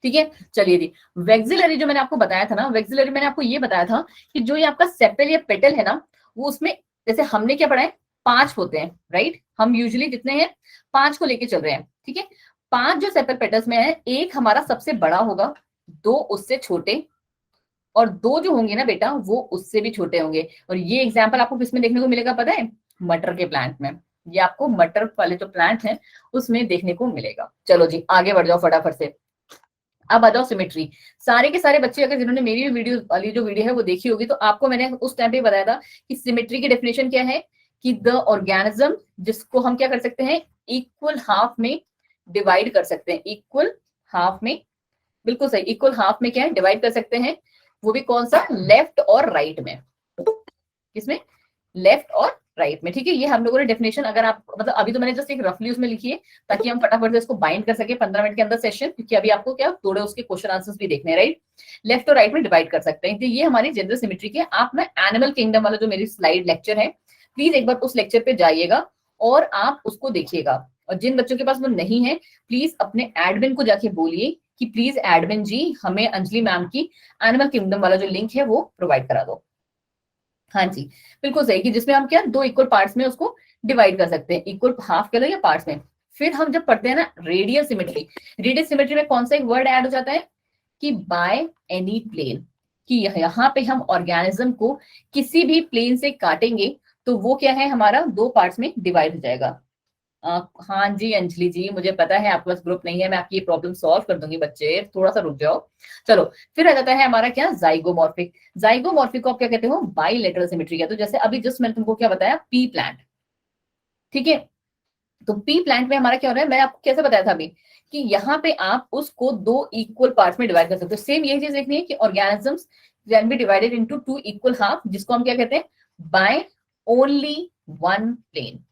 ठीक है। चलिए जी, वेक्सिलरी जो मैंने आपको बताया था ना, वेक्सिलरी मैंने आपको ये बताया था कि जो ये आपका सेपल या पेटल है ना, वो उसमें जैसे हमने क्या पढ़ा है, 5 होते हैं, राइट। हम यूजुअली जितने हैं 5 को लेके चल रहे हैं, ठीक है। 5 जो सेपल पेटल्स में है, एक हमारा सबसे बड़ा होगा, दो उससे छोटे, और दो जो होंगे ना बेटा वो उससे भी छोटे होंगे। और ये एग्जाम्पल आपको किसमें देखने को मिलेगा पता है, मटर के प्लांट में। ये आपको मटर वाले जो प्लांट है उसमें देखने को मिलेगा। चलो जी आगे बढ़ जाओ फटाफट से। अब आ जाओ सिमेट्री। सारे के सारे बच्चे अगर जिन्होंने मेरी वीडियो वाली जो वीडियो है वो देखी होगी, तो आपको मैंने उस टाइम पे बताया था कि सिमेट्री की डेफिनेशन क्या है, कि द ऑर्गेनिज्म जिसको हम क्या कर सकते हैं, इक्वल हाफ में डिवाइड कर सकते हैं, इक्वल हाफ में, बिल्कुल सही, इक्वल हाफ में क्या है, डिवाइड कर सकते हैं। वो भी कौन सा, लेफ्ट और राइट में, किसमें, लेफ्ट और राइट में, ठीक है। ये हम लोगों ने डेफिनेशन, अगर आप मतलब अभी तो मैंने जस्ट एक रफली उसमें लिखी है ताकि हम फटाफट से इसको बाइंड कर सके 15 मिनट के अंदर सेशन, क्योंकि अभी आपको क्या थोड़े उसके क्वेश्चन आंसर्स भी देखने हैं, राइट। लेफ्ट और राइट में डिवाइड कर सकते हैं, तो ये हमारी जनरल सिमेट्री की है। आप ना एनिमल किंगडम वाला जो मेरी स्लाइड लेक्चर है, प्लीज एक बार उस लेक्चर पे जाइएगा और आप उसको देखिएगा। और जिन बच्चों के पास वो नहीं है, प्लीज अपने एडमिन को जाके बोलिए कि प्लीज एडमिन जी हमें अंजलि मैम की एनिमल किंगडम वाला जो लिंक है वो प्रोवाइड करा दो। हाँ जी, बिल्कुल सही, कि जिसमें हम क्या दो इक्वल पार्ट्स में उसको डिवाइड कर सकते हैं, इक्वल हाफ कह लो या पार्ट्स में। फिर हम जब पढ़ते हैं ना रेडियल सिमेट्री, रेडियल सिमेट्री में कौन सा एक वर्ड ऐड हो जाता है कि बाय एनी प्लेन, कि यहाँ पे हम ऑर्गेनिज्म को किसी भी प्लेन से काटेंगे तो वो क्या है, हमारा दो पार्ट्स में डिवाइड हो जाएगा। हाँ जी अंजलि जी, मुझे पता है आपके पास ग्रुप नहीं है, मैं आपकी ये प्रॉब्लम सॉल्व कर दूंगी, बच्चे थोड़ा सा रुक जाओ। चलो फिर आ जाता है हमारा क्या, जाइगोमॉर्फिक। जाइगोमॉर्फिक को आप क्या कहते हो, बाइलेटरल सिमेट्री कहते हो। जैसे अभी जस्ट मैंने तुमको क्या बताया, पी प्लांट, ठीक है। तो पी प्लांट में हमारा क्या हो रहा है, मैं आपको कैसे बताया था अभी, कि यहाँ पे आप उसको दो इक्वल पार्ट्स में डिवाइड कर सकते हो। सेम यही चीज देखनी है कि organisms can be divided into 2 equal half, जिसको हम क्या कहते हैं, बाय ओनली वन प्लेन,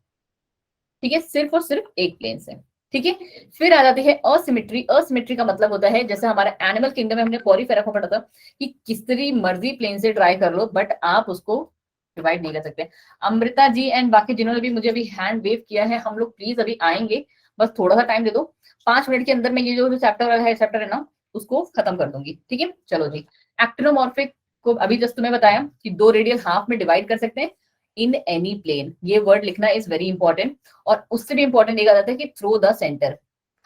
ठीक है, सिर्फ और सिर्फ एक प्लेन से, ठीक है। फिर आ जाती है असिमेट्री। असिमेट्री का मतलब होता है, जैसे हमारे एनिमल किंगडम में हमने पॉरीफेरा को पढ़ा था कि किसी मर्जी प्लेन से ट्राई कर लो बट आप उसको डिवाइड नहीं कर सकते। अमृता जी एंड बाकी जिन्होंने भी मुझे अभी हैंड वेव किया है, हम लोग प्लीज अभी आएंगे, बस थोड़ा सा टाइम दे दो, 5 मिनट के अंदर में ये जो चैप्टर है ना उसको खत्म कर दूंगी, ठीक है। चलो जी, एक्टिनोमॉर्फिक को अभी जस्ट तुम्हें बताया कि दो रेडियल हाफ में डिवाइड कर सकते हैं इन एनी प्लेन, ये वर्ड लिखना इज वेरी इंपॉर्टेंट। और उससे भी इंपॉर्टेंट एक आ जाता है कि थ्रू द सेंटर,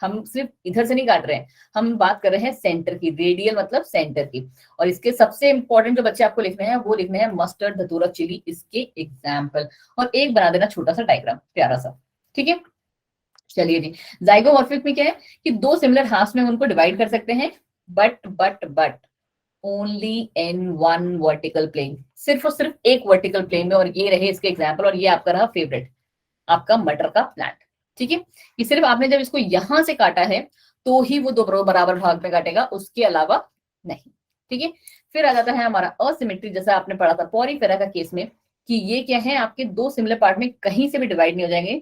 हम सिर्फ इधर से नहीं काट रहे हैं, हम बात कर रहे हैं सेंटर की, रेडियल मतलब सेंटर की। और इसके सबसे इंपॉर्टेंट जो बच्चे आपको लिखने हैं वो लिखने हैं मस्टर्ड, धतूरा, चिली, इसके एग्जाम्पल, और एक बना देना छोटा सा डायग्राम प्यारा सा, ठीक है। चलिए जी, जाइगोमॉर्फिक में क्या है कि दो सिमिलर हाफ्स में उनको डिवाइड कर सकते हैं, but only in one vertical plane, सिर्फ और सिर्फ एक वर्टिकल प्लेन में, और ये रहे इसके एग्जाम्पल, और ये आपका रहा फेवरेट, आपका मटर का प्लांट। ठीक है, कि सिर्फ आपने जब इसको यहां से काटा है तो ही वो दो बराबर भाग में काटेगा, उसके अलावा नहीं। ठीक है, फिर आ जाता है हमारा असिमेट्री, जैसा आपने पढ़ा था पॉरीफेरा का केस में, कि ये क्या है, आपके दो सिमिलर पार्ट में कहीं से भी डिवाइड नहीं हो जाएंगे।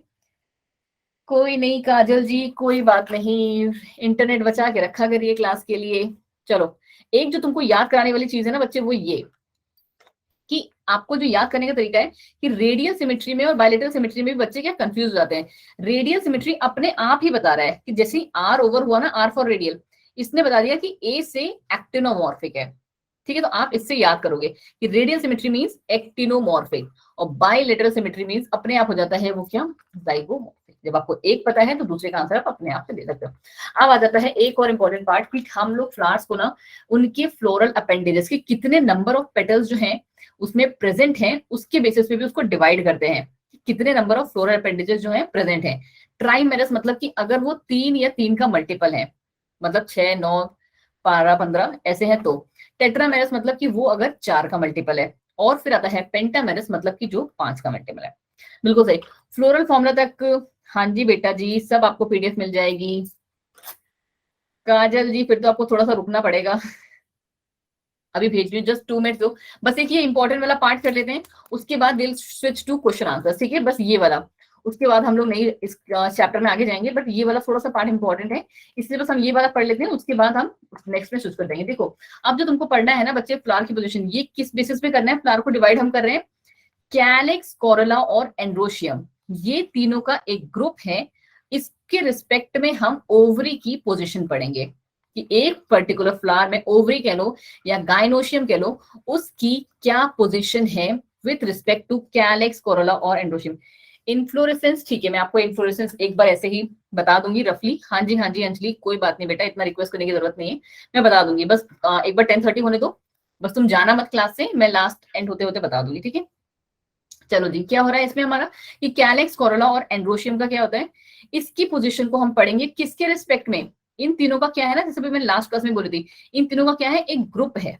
कोई नहीं काजल जी, कोई बात नहीं, इंटरनेट बचा के रखा करिए क्लास के लिए। चलो, एक जो तुमको याद कराने वाली चीज है ना बच्चे, वो ये कि आपको जो याद करने का तरीका है कि रेडियल सिमेट्री में और बायलेटरल सिमेट्री में भी बच्चे क्या कंफ्यूज हो जाते हैं। रेडियल सिमेट्री अपने आप ही बता रहा है कि जैसे आर ओवर हुआ ना, आर फॉर रेडियल, इसने बता दिया कि ए से एक्टिनोमॉर्फिक है। ठीक है, तो आप इससे याद करोगे कि रेडियल सिमेट्री मींस एक्टिनोमॉर्फिक, और बायलेटरल सिमेट्री मींस अपने आप हो जाता है वो क्या, जाइगोमॉर्फिक। जब आपको एक पता है तो दूसरे का आंसर आप अपने आप से दे सकते हो। अब आ जाता है एक और इंपॉर्टेंट पार्ट कि हम लोग फ्लावर्स को ना उनके फ्लोरल अपेंडेजेस के कितने नंबर ऑफ पेटल्स जो हैं उसमें प्रेजेंट हैं, उसके बेसिस पे भी उसको डिवाइड करते हैं, कितने नंबर ऑफ फ्लोरल अपेंडेजेस जो हैं प्रेजेंट हैं। ट्राइमेरस मतलब कि अगर वो 3 या 3 का मल्टीपल है, मतलब 6, 9, 12, 15 ऐसे हैं तो। टेट्रामेरस मतलब कि वो अगर 4 का मल्टीपल है, और फिर आता है पेंटामेरस मतलब कि जो 5 का मल्टीपल है। बिल्कुल सही, फ्लोरल फॉर्मूला तक हाँ जी बेटा जी, सब आपको पीडीएफ मिल जाएगी। काजल जी फिर तो आपको थोड़ा सा रुकना पड़ेगा, अभी भेज रही हूँ, जस्ट 2 मिनट दो। बस एक ये इंपॉर्टेंट वाला पार्ट कर लेते हैं, उसके बाद will switch to question answer. ठीक है, बस ये वाला, उसके बाद हम लोग नहीं इस चैप्टर में आगे जाएंगे, बट ये वाला थोड़ा सा पार्ट इंपॉर्टेंट है, इसलिए बस हम ये वाला पढ़ लेते हैं, उसके बाद हम नेक्स्ट में स्विच कर देंगे। देखो, अब जो तुमको पढ़ना है ना बच्चे, फ्लावर की पोजीशन, ये किस बेसिस पे करना है, फ्लावर को डिवाइड हम कर रहे हैं कैलेक्स, कोरोला और एंड्रोशियम, ये तीनों का एक ग्रुप है। इसके रिस्पेक्ट में हम ओवरी की पोजीशन पढ़ेंगे कि एक पर्टिकुलर फ्लावर में ओवरी कह लो या गाइनोशियम कह लो, उसकी क्या पोजीशन है with respect to calyx, corolla और एंड्रोशियम। इन्फ्लोरेसेंस, ठीक है, मैं आपको इन्फ्लोरेसेंस एक बार ऐसे ही बता दूंगी रफली। हाँ जी अंजलि, कोई बात नहीं बेटा, इतना रिक्वेस्ट करने की जरूरत नहीं है, मैं बता दूंगी, बस एक बार 10:30 होने दो, बस तुम जाना मत क्लास से, मैं लास्ट एंड होते होते बता दूंगी। ठीक है, चलो जी, क्या हो रहा है इसमें हमारा कि कैलेक्स, कोरोला और एंड्रोशियम का क्या होता है, इसकी पोजीशन को हम पढ़ेंगे किसके रिस्पेक्ट में। इन तीनों का क्या है ना, जैसे भी मैंने लास्ट क्लास में बोली थी, इन तीनों का क्या है, एक ग्रुप है।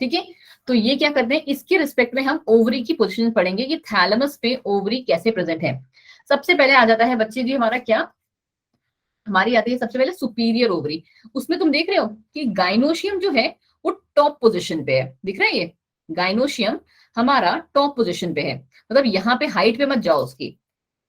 ठीक है, तो ये क्या करते हैं, इसके रिस्पेक्ट में हम ओवरी की पोजीशन पढ़ेंगे कि थैलेमस पे ओवरी कैसे प्रेजेंट है। सबसे पहले आ जाता है बच्चे जी हमारा क्या, हमारी आती है सबसे पहले सुपीरियर ओवरी। उसमें तुम देख रहे हो कि गाइनोशियम जो है वो टॉप पोजीशन पे है, दिख रहा है ये गाइनोशियम हमारा टॉप पोजीशन पे है, मतलब यहाँ पे हाइट पे मत जाओ, उसकी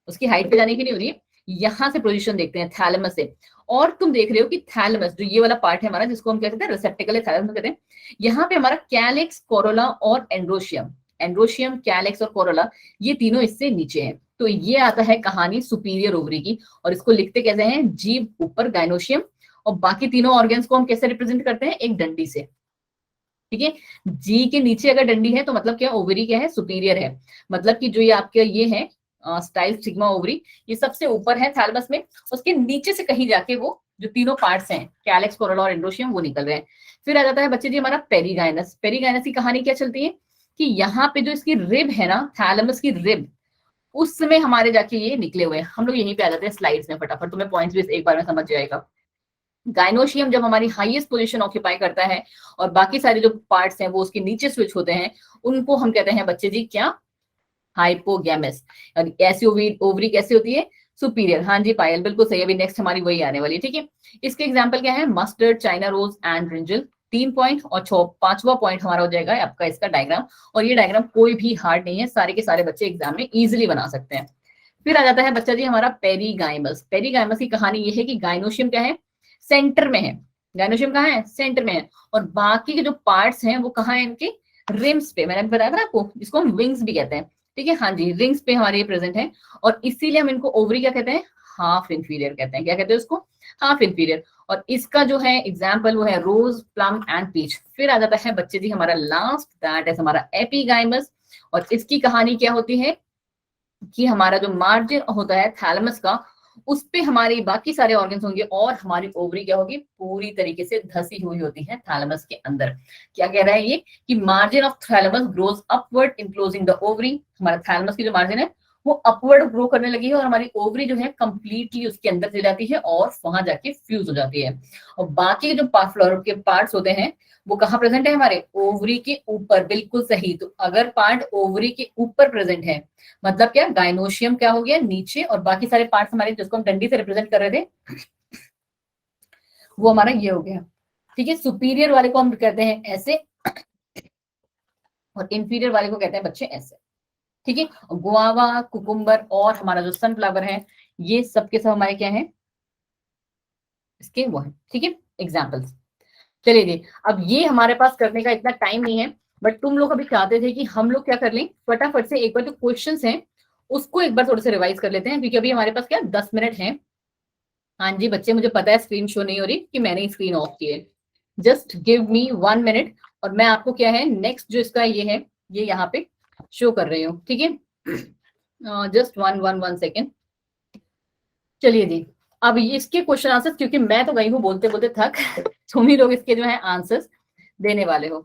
उसकी हाइट पे जाने की नहीं हो रही है, यहां से पोजीशन देखते हैं थैलेमस से। और तुम देख रहे हो कि थैलेमस जो ये वाला पार्ट है हमारा, जिसको हम कहते हैं रिसेप्टिकल थैलेमस कहते हैं, यहाँ पे हमारा कैलेक्स, कोरोला और एंड्रोशियम, एंड्रोशियम, कैलेक्स और कोरोला, ये तीनों इससे नीचे हैं। तो ये आता है कहानी सुपीरियर ओवरी की, और इसको लिखते कैसे हैं, जीव ऊपर गाइनोशियम, और बाकी तीनों ऑर्गन्स को हम कैसे रिप्रेजेंट करते हैं, एक डंडी से। ठीक है, जी के नीचे अगर डंडी है तो मतलब क्या, ओवरी क्या है, सुपीरियर है, मतलब कि जो ये आपके ये है स्टाइल सिग्मा ओवरी, ये सबसे ऊपर है थैलेमस में, उसके नीचे से कहीं जाके वो जो तीनों पार्ट्स हैं कैलेक्स, कोरोला और एंड्रोशियम, वो निकल रहे हैं। फिर आ जाता है बच्चे जी हमारा पेरीगाइनस। पेरीगाइनस की कहानी क्या चलती है कि यहाँ पे जो इसकी रिब है ना, थैलेमस की रिब, उसमें हमारे जाके ये निकले हुए हैं। हम लोग यहीं पे आ जाते हैं स्लाइड्स में, फटाफट तुम्हें पॉइंट्स भी एक बार में समझ जाएगा। गाइनोशियम जब हमारी हाईएस्ट पोजीशन ऑक्यूपाई करता है और बाकी सारे जो पार्ट्स हैं वो उसके नीचे स्विच होते हैं, उनको हम कहते हैं बच्चे जी क्या, हाइपोगैमस। ऐसी ओवरी कैसे होती है, सुपीरियर। हाँ जी पायल, बिल्कुल सही, अभी नेक्स्ट हमारी वही आने वाली है। ठीक है, इसके एग्जांपल क्या है, mustard, China rose and brinjal, 3 point, और 5वां पॉइंट हमारा हो जाएगा आपका इसका डायग्राम। और ये डायग्राम कोई भी हार्ड नहीं है, सारे के सारे बच्चे एग्जाम में इजिली बना सकते हैं। फिर आ जाता है बच्चा जी हमारा पेरीगाइमस। पेरीगाइमस की कहानी ये है कि गाइनोशियम क्या है, सेंटर में है, गाइनोशियम कहाँ है, सेंटर में है, और बाकी के जो पार्ट्स हैं वो कहाँ है, इनके रिम्स पे, मैंने बताया था आपको, जिसको हम विंग्स भी कहते हैं। ठीक है, हाँ जी, रिंग्स पे हमारे ये प्रेजेंट है, और इसीलिए हम इनको ओवरी क्या कहते हैं, हाफ इंफीरियर कहते हैं। क्या कहते हैं उसको, हाफ इंफीरियर। और इसका जो है एग्जाम्पल वो है रोज, प्लम एंड पीच। फिर आ जाता है बच्चे जी हमारा लास्ट, दैट इज हमारा एपिगाइमस, और इसकी कहानी क्या होती है कि हमारा जो मार्जिन होता है थैलेमस का, उस पे हमारे बाकी सारे ऑर्गन्स होंगे, और हमारी ओवरी क्या होगी, पूरी तरीके से धसी हुई होती है थैलेमस के अंदर। क्या कह रहा है ये कि margin of thalamus grows upward enclosing the ovary, हमारा थैलेमस की जो मार्जिन है वो अपवर्ड ग्रो करने लगी है और हमारी ओवरी जो है कंप्लीटली उसके अंदर चली जाती है और वहां जाके फ्यूज हो जाती है। और बाकी के जो फ्लोर के पार्ट्स होते हैं वो कहाँ प्रेजेंट है, हमारे ओवरी के ऊपर। बिल्कुल सही। तो अगर पार्ट ओवरी के ऊपर प्रेजेंट है मतलब क्या, गाइनोशियम क्या हो गया नीचे, और बाकी सारे पार्ट्स हमारे जिसको हम डंडी से रिप्रेजेंट कर रहे थे वो हमारा ये हो गया। ठीक है, सुपीरियर वाले को हम कहते हैं ऐसे और इंफीरियर वाले को कहते हैं बच्चे ऐसे। ठीक है, गुआवा, कुकुम्बर और हमारा जो सनफ्लावर है ये सब के सब हमारे क्या है, इसके वो है। ठीक है, एग्जाम्पल्स। चलिए जी, अब ये हमारे पास करने का इतना टाइम नहीं है, बट तुम लोग अभी चाहते थे कि हम लोग क्या कर लें, फटाफट से एक बार जो क्वेश्चंस हैं उसको एक बार थोड़े से रिवाइज कर लेते हैं, क्योंकि अभी हमारे पास क्या 10 मिनट है। हाँ जी बच्चे, मुझे पता है स्क्रीन शो नहीं हो रही कि मैंने स्क्रीन ऑफ की है। जस्ट गिव मी 1 मिनट और मैं आपको क्या है नेक्स्ट जो इसका ये है ये यहाँ पे शो कर रही हूँ। ठीक है, जस्ट वन सेकेंड। चलिए जी, अब इसके क्वेश्चन आंसर्स, क्योंकि मैं तो गई हूँ बोलते बोलते थक तुम ही लोग इसके जो है आंसर्स देने वाले हो।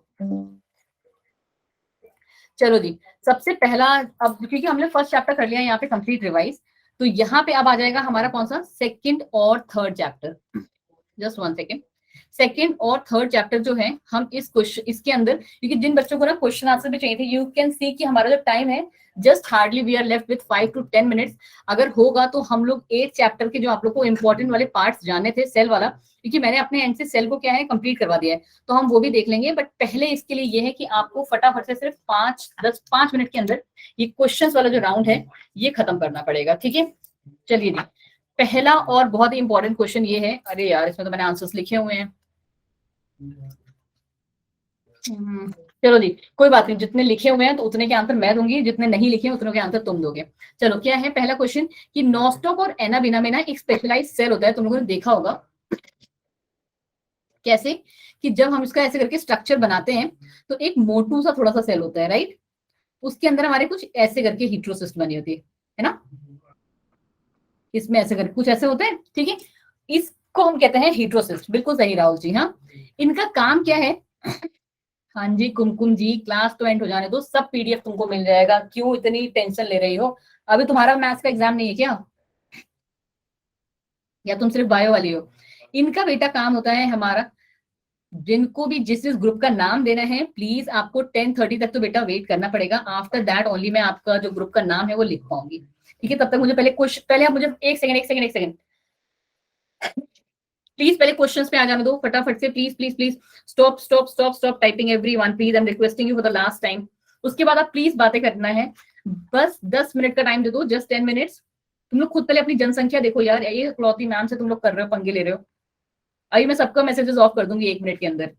चलो जी, सबसे पहला, अब क्योंकि हमने फर्स्ट चैप्टर कर लिया यहाँ पे कंप्लीट रिवाइज, तो यहाँ पे अब आ जाएगा हमारा कौन सा, सेकंड और third chapter. Just 1 second. Second और थर्ड चैप्टर जो है हम इस क्वेश्चन इसके अंदर, क्योंकि जिन बच्चों को ना क्वेश्चन आंसर भी चाहिए थे, यू कैन सी कि हमारा जो टाइम है just hardly we are left with 5 to 10 minutes. अगर होगा तो हम लोग 8 चैप्टर के जो आप लोग को इंपॉर्टेंट वाले पार्ट्स जानने थे सेल वाला, क्योंकि मैंने अपने एंड से सेल को क्या है कंप्लीट करवा दिया है, तो हम वो भी देख लेंगे। बट पहले इसके लिए ये है कि आपको फटाफट से सिर्फ 5 मिनट के अंदर ये क्वेश्चन वाला जो राउंड है ये खत्म करना पड़ेगा। ठीक है, चलिए जी, पहला और बहुत ही इंपॉर्टेंट क्वेश्चन ये है, अरे यार इसमें तो मैंने आंसर्स लिखे हुए हैं। चलो जी, कोई बात नहीं, जितने लिखे हुए हैं तो उतने के आंसर मैं दूंगी, जितने नहीं लिखे हैं उतने के आंसर तुम दोगे। चलो, क्या है पहला क्वेश्चन कि नॉस्टॉक और एनाबिना में ना एक स्पेशलाइज सेल होता है, तुम लोगों ने देखा होगा। कैसे कि जब हम इसका ऐसे करके स्ट्रक्चर बनाते हैं तो एक मोटू सा थोड़ा सा सेल होता है, राइट, उसके अंदर हमारे कुछ ऐसे करके हीट्रोसिस्ट बनी होती है ना, इसमें ऐसे करके कुछ ऐसे होते हैं। ठीक है, इसको हम कहते हैं हीट्रोसिस्ट। बिल्कुल सही राहुल जी। हाँ, इनका काम क्या है, हाँ जी कुमकुम जी, क्लास तो एंड हो जाने दो, सब पीडीएफ तुमको मिल जाएगा, क्यों इतनी टेंशन ले रही हो। अभी तुम्हारा मैथ्स का एग्जाम नहीं है क्या, या तुम सिर्फ बायो वाली हो। इनका बेटा काम होता है हमारा, जिनको भी जिस जिस ग्रुप का नाम देना है प्लीज आपको 10:30 तक तो बेटा वेट करना पड़ेगा। आफ्टर दैट ओनली मैं आपका जो ग्रुप का नाम है वो लिख पाऊंगी। ठीक है, तब तक मुझे पहले आप मुझे एक सेकंड प्लीज पहले क्वेश्चंस पे आ जाने दो फटाफट से, please please please. Stop typing everyone, please, I am requesting you for the last time. उसके बाद आप प्लीज बातें करना है, बस 10 मिनट का टाइम दे दो, जस्ट 10 मिनट्स। तुम लोग खुद पहले अपनी जनसंख्या देखो यार, ये क्लॉथी मैम से तुम लोग कर रहे हो, पंगे ले रहे हो। अभी मैं सबका मैसेजेस ऑफ कर दूंगी 1 मिनट के अंदर।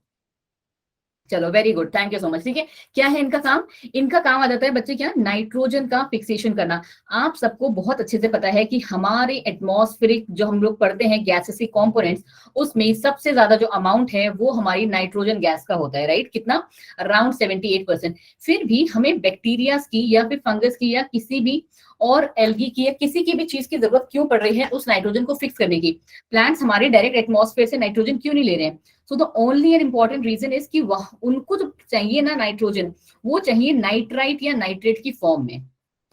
चलो, very good, thank you so much. ठीक है, क्या है इनका काम, इनका काम आ जाता है बच्चे क्या, नाइट्रोजन का फिक्सेशन करना। आप सबको बहुत अच्छे से पता है कि हमारे एटमॉस्फेरिक जो हम लोग पढ़ते हैं गैसेस कंपोनेंट्स, उसमें सबसे ज्यादा जो अमाउंट है वो हमारी नाइट्रोजन गैस का होता है, राइट, कितना, अराउंड 78%। फिर भी हमें बैक्टीरिया की या फिर फंगस की या किसी भी और एल्गी की या किसी की भी चीज की जरूरत क्यों पड़ रही है उस नाइट्रोजन को फिक्स करने की। प्लांट्स हमारे डायरेक्ट एटमॉस्फेयर से नाइट्रोजन क्यों नहीं ले रहे हैं, so the only and important reason is कि वह उनको जो चाहिए ना नाइट्रोजन, वो चाहिए नाइट्राइट या नाइट्रेट की फॉर्म में।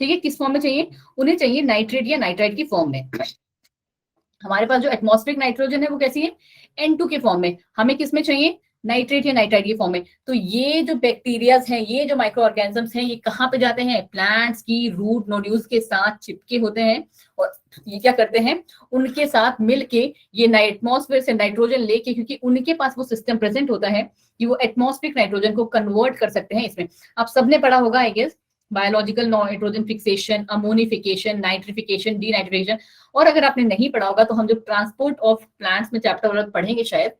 ठीक है, किस फॉर्म में चाहिए, उन्हें चाहिए नाइट्रेट या नाइट्राइट की फॉर्म में। हमारे पास जो एटमॉस्फेरिक नाइट्रोजन है वो कैसी है, N2 के फॉर्म में, हमें किस में चाहिए, नाइट्रेट या नाइट्राइट की फॉर्म में। तो ये जो बैक्टीरियाज हैं, ये जो माइक्रो ऑर्गेनिजम्स हैं, ये कहाँ पे जाते हैं, प्लांट्स की रूट नोड्यूल्स के साथ चिपके होते हैं, और ये क्या करते हैं, उनके साथ मिलके ये एटमॉस्फेयर से नाइट्रोजन लेके, क्योंकि उनके पास वो सिस्टम प्रेजेंट होता है कि वो एटमॉस्फेरिक नाइट्रोजन को कन्वर्ट कर सकते हैं इसमें। आप सबने पढ़ा होगा I guess, biological nitrogen fixation, ammonification, nitrification, denitrification. और अगर आपने नहीं पढ़ा होगा तो हम जो ट्रांसपोर्ट ऑफ प्लांट्स में चैप्टर वाला पढ़ेंगे शायद,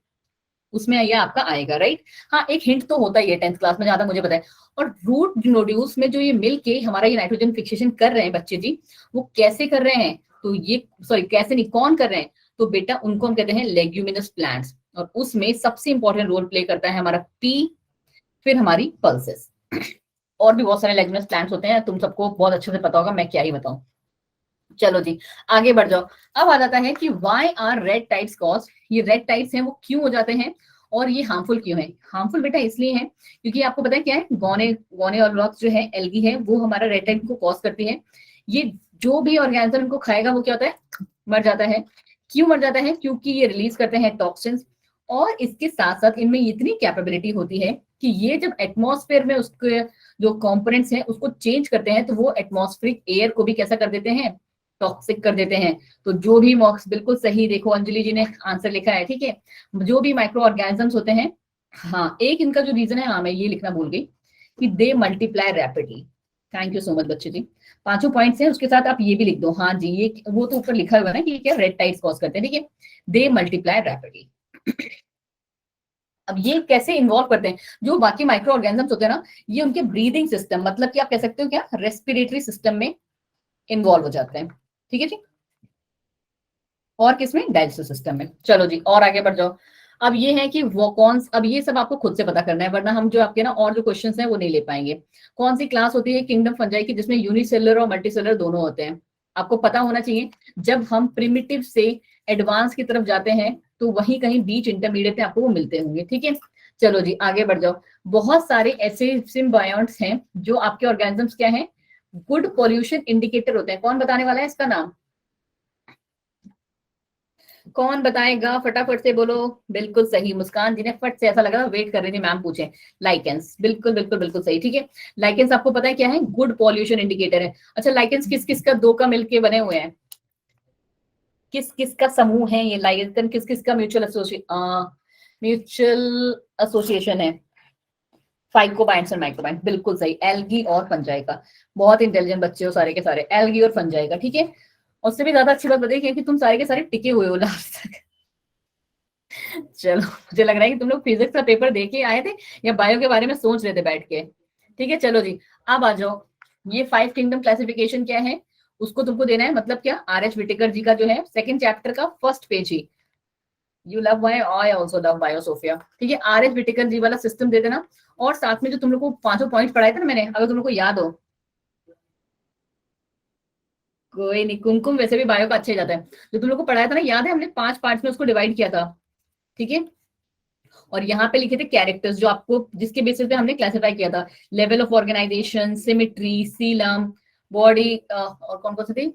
उसमें ये आपका आएगा, राइट। हाँ, एक हिंट तो होता ही है 10th क्लास में, ज्यादा मुझे पता है। और रूट नोड्यूल्स में जो ये मिलके हमारा ये नाइट्रोजन फिक्सेशन कर रहे हैं बच्चे जी, वो कैसे कर रहे हैं, तो ये सॉरी कैसे नहीं, कौन कर रहे हैं, तो बेटा उनको हम कहते हैं लेग्यूमिनस प्लांट्स। और उसमें सबसे इंपॉर्टेंट रोल प्ले करता है हमारा पी, फिर हमारी पल्सेस। और भी बहुत सारे लेग्यूमिनस प्लांट्स होते हैं, तुम सबको बहुत अच्छे से पता होगा, मैं क्या ही बताऊं। चलो जी, आगे बढ़ जाओ। अब आ जाता है कि why are red tides cause, ये रेड टाइड्स हैं वो क्यों हो जाते हैं और ये हार्मफुल क्यों है। हार्मफुल बेटा इसलिए है क्योंकि आपको पता है क्या है, गोने गोने और ब्लॉक्स जो है एल्गी है, वो हमारा रेड टाइड को कॉज करती है। ये जो भी ऑर्गेनिज्म इनको खाएगा वो क्या होता है, मर जाता है। क्यों मर जाता है? क्योंकि ये रिलीज करते हैं टॉक्सिन्स, और इसके साथ साथ इनमें इतनी कैपेबिलिटी होती है कि ये जब एटमॉस्फेयर में उसके जो कंपोनेंट्स हैं उसको चेंज करते हैं, तो वो एटमॉस्फेरिक एयर को भी कैसा कर देते हैं, टॉक्सिक कर देते हैं। तो जो भी मॉक्स, बिल्कुल सही, देखो अंजलि जी ने आंसर लिखा है, ठीक है। जो भी माइक्रो ऑर्गेनिजम्स होते हैं, हाँ एक इनका जो रीजन है, हाँ मैं ये लिखना भूल गई कि दे multiply rapidly. Thank you so much बच्चे जी। पांचों पॉइंट्स हैं, उसके साथ आप ये भी लिख दो, हाँ जी, ये वो तो ऊपर लिखा हुआ है ना कि क्या रेड टाइड्स कॉज करते हैं, ठीक है। दे मल्टीप्लाई रैपिडली। अब ये कैसे इन्वॉल्व करते हैं? जो बाकी माइक्रो ऑर्गेनिजम्स होते हैं ना, ये उनके ब्रीदिंग सिस्टम, मतलब कि आप कह सकते हो क्या, रेस्पिरेटरी सिस्टम में इन्वॉल्व हो जाते हैं, ठीक है जी। और किसमें? डाइजेस्टिव सिस्टम में। चलो जी और आगे बढ़ जाओ। अब ये है कि वो कौन, अब ये सब आपको खुद से पता करना है, वरना हम जो आपके ना और जो क्वेश्चंस हैं वो नहीं ले पाएंगे। कौन सी क्लास होती है किंगडम फंजाई की, जिसमें यूनिसेलुलर और मल्टीसेलुलर दोनों होते हैं? आपको पता होना चाहिए। जब हम प्रिमिटिव से एडवांस की तरफ जाते हैं तो वहीं कहीं बीच इंटरमीडिएट में आपको वो मिलते होंगे, ठीक है। चलो जी आगे बढ़ जाओ। बहुत सारे ऐसे सिम्बायोट्स हैं जो आपके ऑर्गेनिजम्स क्या है, गुड पॉल्यूशन इंडिकेटर होते हैं। कौन बताने वाला है इसका नाम? कौन बताएगा, फटाफट से बोलो। बिल्कुल सही, मुस्कान जी ने फट से, ऐसा लग रहा वेट कर रही थी मैम पूछे। लाइकेंस, बिल्कुल बिल्कुल बिल्कुल सही, ठीक है। लाइकेंस आपको पता है क्या है, गुड पॉल्यूशन इंडिकेटर है। अच्छा लाइकेंस किस किस का, दो का मिलके बने हुए हैं, किस किस का समूह है ये लाइकेंस, किस किस का म्यूचुअल एसोसिएशन है? फाइकोबाइट्स और माइक्रोबाइट्स, बिल्कुल सही, एल्गी और फंजाई का। बहुत इंटेलिजेंट बच्चे हो सारे के सारे, एल्गी और फंजाई का, ठीक है। उससे भी ज्यादा अच्छी बात बताइए कि तुम सारे के सारे टिके हुए हो लास्ट तक। चलो मुझे लग रहा है कि तुम लोग फिजिक्स का पेपर दे के आए थे या बायो के बारे में सोच रहे थे बैठ के, ठीक है। चलो जी अब आ जाओ। ये 5 किंगडम क्लासिफिकेशन क्या है, उसको तुमको देना है, मतलब क्या, आर एच विटेकर जी का जो है सेकंड चैप्टर का फर्स्ट पेज ही। You love bio, I also love bio Sophia, ठीक है। आर एच विटेकर जी वाला सिस्टम दे देना। और साथ में जो तुम लोग को पांचों पॉइंट पढ़ाए थे ना मैंने, अगर तुम लोग को याद हो, कोई नहीं, कुमकुम वैसे भी बायो का अच्छा ही जाता है। जो तुम लोग को पढ़ाया था ना, याद है हमने 5 पार्ट्स में उसको डिवाइड किया था, ठीक है। और यहाँ पे लिखे थे कैरेक्टर्स, जो आपको जिसके बेसिस पे हमने क्लासिफाई किया था, level of organisation, symmetry, coelom, body, और कौन कौन से थे,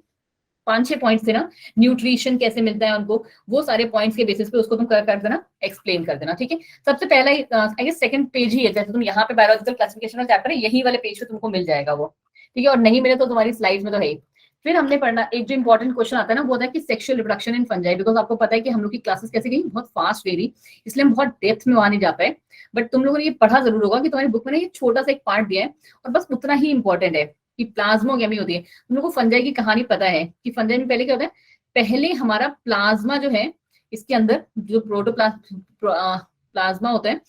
5-6 पॉइंट्स थे ना, न्यूट्रिशन कैसे मिलता है उनको, वो सारे पॉइंट्स के बेसिस पे उसको तुम कर देना, एक्सप्लेन कर देना, ठीक है। सबसे पहला आई गेस सेकंड पेज ही है, जैसे तुम यहाँ पे बायोलॉजिकल क्लासिफिकेशन का चैप्टर है, यही वाले पेज पे तुमको मिल जाएगा वो, ठीक है। और नहीं मिले तो तुम्हारी स्लाइड्स में तो है ही। फिर हमने पढ़ना एक जो इंपॉर्टेंट क्वेश्चन आता है ना, वो होता है कि sexual reproduction in fungi, because आपको पता है कि हम लोग की क्लासेस कैसे गई, बहुत फास्ट वेरी, इसलिए हम बहुत डेप्थ में वहां नहीं जा पाए। बट तुम लोगों ने ये पढ़ा जरूर होगा कि तुम्हारी बुक में ना ये छोटा सा एक पार्ट दिया है, और बस उतना ही इंपॉर्टेंट है कि प्लाज्मोगेमी होती है। तुम लोग को फंजाई की कहानी पता है कि फंजाई में पहले क्या होता है, पहले हमारा प्लाज्मा जो है, इसके अंदर जो प्लाज्मा होता है,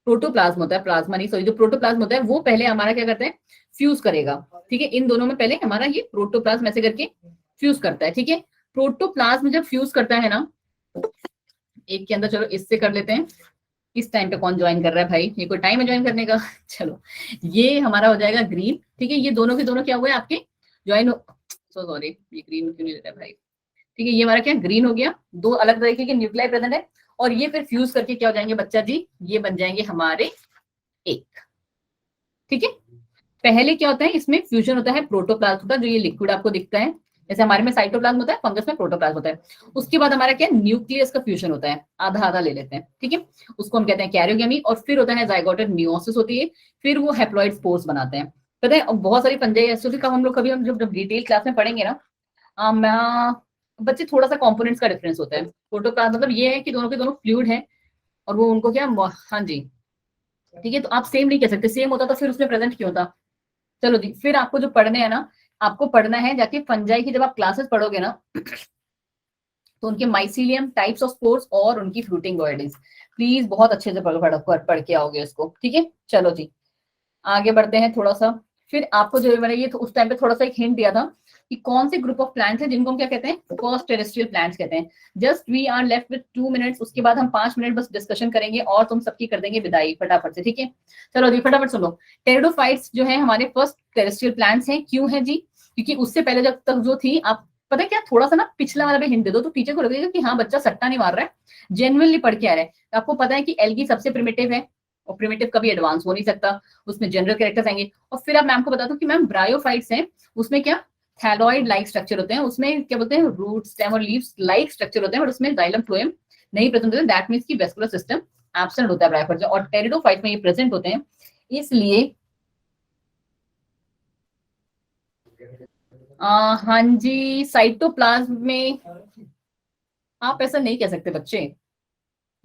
प्रोटोप्लाज्म होता है, प्लाज्मा नहीं सॉरी, जो प्रोटोप्लाज्म होता है वो पहले हमारा क्या करता है, फ्यूज करेगा, ठीक है। इन दोनों में पहले हमारा ये प्रोटोप्लाज्म ऐसे करके फ्यूज करता है, ठीक है। प्रोटोप्लाज्म जब फ्यूज करता है ना, एक के अंदर, चलो इससे कर लेते हैं। इस टाइम पे कौन ज्वाइन कर रहा है भाई, ये कोई टाइम है ज्वाइन करने का? चलो ये हमारा हो जाएगा ग्रीन, ठीक है। ये दोनों के दोनों क्या हुए आपके, ज्वाइन हो, सो सॉरी ये ग्रीन क्यों नहीं ले रहा भाई, ठीक है। ये हमारा क्या ग्रीन हो गया, दो अलग तरीके के न्यूक्लियाई प्रेजेंट है, और ये फिर फ्यूज करके क्या हो जाएंगे बच्चा जी, ये बन जाएंगे हमारे एक, ठीक है। पहले क्या होता है, इसमें फ्यूजन होता है प्रोटोप्लाज्म का, जो ये लिक्विड आपको दिखता है, जैसे हमारे में साइटोप्लाज्म होता है, फंगस में प्रोटोप्लाज्म होता है। उसके बाद हमारा क्या, न्यूक्लियस का फ्यूजन होता है, आधा आधा ले लेते हैं, ठीक है। उसको हम कहते हैं कैरियोगेमी, और फिर होता है जाइगोटिक मियोसिस होती है, फिर वो हैप्लॉइड स्पोर्स बनाते हैं। पता है बहुत सारी फंजाई ऐसी होती है, हम लोग कभी हम जब डिटेल क्लास में पढ़ेंगे ना, बच्चे थोड़ा सा कंपोनेंट्स का डिफरेंस होता है। प्रोटोप्लाज्म मतलब ये है कि दोनों के दोनों फ्लूइड है, और वो उनको क्या, हाँ जी, ठीक है। तो आप सेम नहीं कह सकते, सेम होता तो फिर उसमें प्रेजेंट क्यों होता। चलो जी फिर आपको जो पढ़ने हैं ना, आपको पढ़ना है जाके फंजाई की, जब आप क्लासेस पढ़ोगे ना, तो उनके माइसीलियम टाइप्स ऑफ स्पोर्स और उनकी फ्रूटिंग बॉडीज, प्लीज बहुत अच्छे से पढ़ के आओगे उसको, ठीक है। चलो जी आगे बढ़ते हैं थोड़ा सा। फिर आपको जो मैंने ये उस टाइम पे थोड़ा सा एक हिंट दिया था कि कौन से ग्रुप ऑफ प्लांट्स हैं जिनको हम क्या कहते हैं, फर्स्ट टेरेस्ट्रियल प्लांट्स कहते हैं। Just we are left with 2 minutes, उसके बाद हम 5 मिनट बस डिस्कशन करेंगे और तुम सबकी कर देंगे विदाई फटाफट से, ठीक है। चलो जी फटाफट सुनो। टेरिडोफाइट्स जो है हमारे फर्स्ट टेरेस्ट्रियल प्लांट्स हैं, क्यों है जी, क्योंकि उससे पहले जब तक जो थी, आप पता है क्या, थोड़ा सा ना पिछला वाला भी हिंट दे दो तो टीचर को लगेगा कि हाँ बच्चा सट्टा नहीं मार रहा है, जेन्युइनली पढ़ के आ रहा है। आपको पता है कि एल्गी सबसे प्रिमिटिव है, और प्रिमिटिव कभी एडवांस हो नहीं सकता, उसमें जनरल कैरेक्टर्स आएंगे। और फिर आप मैम को बता दो कि मैम ब्रायोफाइट्स हैं, उसमें क्या थैलॉइड लाइक स्ट्रक्चर होते हैं, उसमें क्या बोलते हैं, रूट स्टेम और लीव्स लाइक स्ट्रक्चर होते हैं, और उसमें जाइलम फ्लोएम नहीं प्रेजेंट होते, दैट मींस की वेस्कुलर सिस्टम एब्सेंट होता है ब्रायोफाइट्स में, और टेरिडोफाइट में ये प्रेजेंट होते हैं। इसलिए हाँ जी, साइटोप्लाज्म में आप ऐसा नहीं कह सकते बच्चे,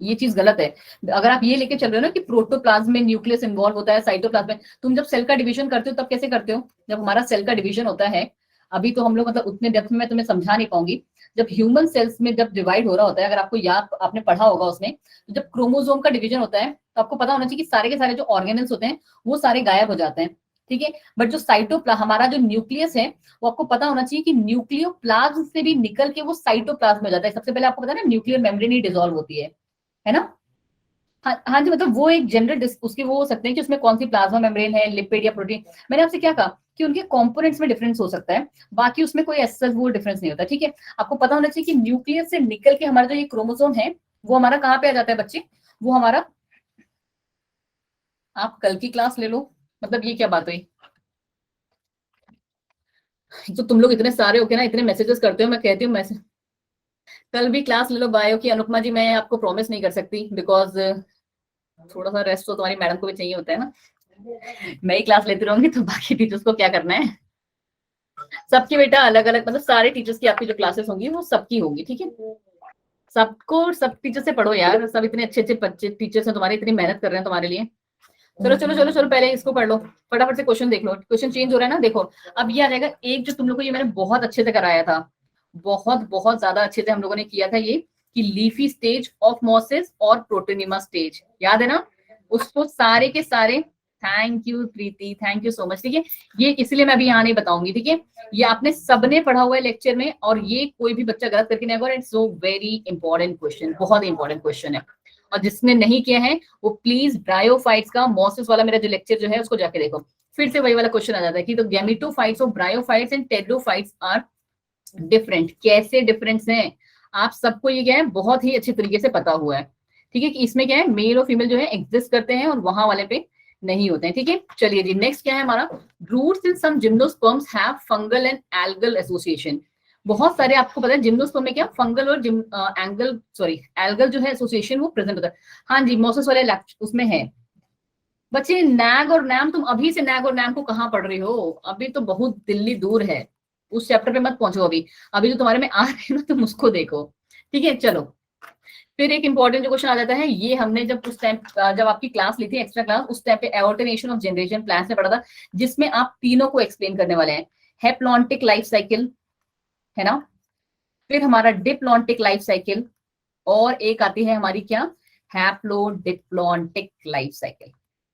ये चीज गलत है। अगर आप ये लेके चल रहे हो ना कि प्रोटोप्लाज्म में न्यूक्लियस इन्वॉल्व होता है, साइटोप्लाज्म में, तुम जब सेल का डिवीजन करते हो तब कैसे करते हो, जब हमारा सेल का डिवीजन होता है, अभी तो हम लोग मतलब उतने डेप्थ में मैं तुम्हें समझा नहीं पाऊंगी, जब ह्यूमन सेल्स में जब डिवाइड हो रहा होता है, अगर आपको याद, आपने पढ़ा होगा उसमें, तो जब क्रोमोसोम का डिवीजन होता है तो आपको पता होना चाहिए कि सारे के सारे जो ऑर्गेनल्स होते हैं वो सारे गायब हो जाते हैं, ठीक है। बट जो हमारा जो न्यूक्लियस है, वो आपको पता होना चाहिए कि न्यूक्लियोप्लाज्म से भी निकल के वो साइटोप्लाज्म में हो जाता है। सबसे पहले आपको पता है ना, न्यूक्लियर मेम्ब्रेन ही डिसॉल्व होती है ना। हाँ हाँ जी, मतलब वो एक जनरल उसकी वो हो सकते हैं कि उसमें कौन सी प्लाज्मा मेम्ब्रेन है, लिपिड या प्रोटीन। मैंने आपसे क्या कहा कि उनके कंपोनेंट्स में डिफरेंस हो सकता है, बाकी उसमें कोई ऐसा वो डिफरेंस नहीं होता, ठीक है। आपको पता होना चाहिए कि न्यूक्लियस से निकल के हमारा जो ये क्रोमोसोम है, वो हमारा कहाँ पे आ जाता है बच्चे, वो हमारा, आप कल की क्लास ले लो, मतलब ये क्या बात हुई, तो तुम लोग इतने सारे होके ना इतने मैसेजेस करते हो, मैं कहती हूँ मैसेज, कल भी क्लास ले लो बायो की। अनुपमा जी मैं आपको प्रॉमिस नहीं कर सकती, बिकॉज थोड़ा सा रेस्ट तो तुम्हारी मैडम को भी चाहिए होता है ना, मैं ही क्लास लेती रहूंगी तो बाकी टीचर्स को क्या करना है। सबकी बेटा अलग अलग, मतलब सारे टीचर्स की आपकी जो क्लासेस होंगी वो सबकी होंगी, ठीक है। सबको सब टीचर से पढ़ो यार, सब इतने अच्छे अच्छे बच्चे टीचर्स हैं तुम्हारे, इतनी मेहनत कर रहे हैं तुम्हारे लिए। चलो चलो चलो चलो, पहले इसको पढ़ लो, फटाफट से क्वेश्चन देख लो, क्वेश्चन चेंज हो रहा है ना, देखो। अब ये आ जाएगा एक, जो तुम लोग को ये मैंने बहुत अच्छे से कराया था, बहुत बहुत ज्यादा अच्छे से हम लोगों ने किया था ये, कि लीफी स्टेज ऑफ मॉसेस और प्रोटोनिमा स्टेज, याद है ना। उसको सारे के सारे, thank you Preeti, thank you so much, ठीक है। ये इसलिए मैं अभी यहाँ नहीं बताऊंगी, ठीक है। ये आपने सबने पढ़ा हुआ है लेक्चर में, और ये कोई भी बच्चा गलत करके नहीं आएगा, it's so very important question, बहुत इंपॉर्टेंट क्वेश्चन है। और जिसने नहीं किया है वो प्लीज ब्रायोफाइट्स का मॉसिस वाला मेरा जो लेक्चर जो है उसको जाके देखो, फिर से वही वाला क्वेश्चन आ जाता है कि तो गैमेटोफाइट्स और bryophytes and pteridophytes are different, कैसे डिफरेंस हैं, आप सबको ये क्या है बहुत ही अच्छे तरीके से पता हुआ है, ठीक है, कि इसमें क्या है मेल और फीमेल जो है एग्जिस्ट करते हैं और वहां वाले पे नहीं होते हैं, ठीक है। चलिए जी, नेक्स्ट क्या है हमारा, roots in some gymnosperms have fungal and algal association. बहुत सारे आपको पता है जिम्नोस्पर्म में क्या फंगल और एंगल सॉरी एल्गल जो है एसोसिएशन वो प्रेजेंट होता है। हाँ जी, मोसेस वाले उसमें है। बच्चे नैग और नैम, तुम अभी से नैग और नैम को कहाँ पढ़ रही हो, अभी तो बहुत दिल्ली दूर है, उस चैप्टर पे मत पहुंचो अभी, अभी जो तुम्हारे में आ रहे हैं ना तुम उसको देखो, ठीक है। चलो, फिर एक इंपॉर्टेंट जो क्वेश्चन आ जाता है, ये हमने जब उस टाइम जब आपकी क्लास ली थी एक्स्ट्रा क्लास, उस टाइम पे एऑर्डिनेशन ऑफ जनरेशन प्लांट्स में पढ़ा था, जिसमें आप तीनों को एक्सप्लेन करने वाले हैं। हैप्लॉन्टिक लाइफ साइकिल है ना, फिर हमारा डिप्लॉन्टिक लाइफ साइकिल, और एक आती है हमारी क्या, हैप्लोडिप्लॉन्टिक लाइफ साइकिल,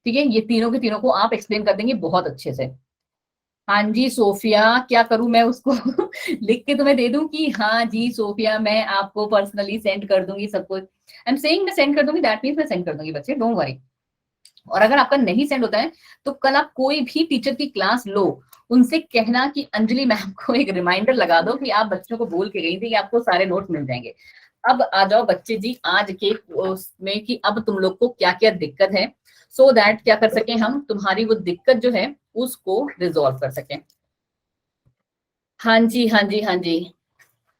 ठीक है। ये तीनों के तीनों को आप एक्सप्लेन कर देंगे बहुत अच्छे से। हाँ जी सोफिया, क्या करूं मैं उसको लिख के तुम्हें दे दूं कि हाँ जी सोफिया मैं आपको पर्सनली सेंड कर दूंगी सब कुछ, आई एम सेइंग मैं सेंड कर दूंगी, दैट मींस मैं सेंड कर दूंगी बच्चे, डोंट वरी। और अगर आपका नहीं सेंड होता है तो कल आप कोई भी टीचर की क्लास लो, उनसे कहना कि अंजलि मैम को एक रिमाइंडर लगा दो कि आप बच्चों को बोल के गई थी कि आपको सारे नोट्स मिल जाएंगे। अब आ जाओ बच्चे जी आज के उसमें कि अब तुम लोग को क्या क्या दिक्कत है, सो दैट क्या कर सके हम तुम्हारी वो दिक्कत जो है उसको रिजॉल्व कर सकें। हाँ जी हाँ जी हाँ जी,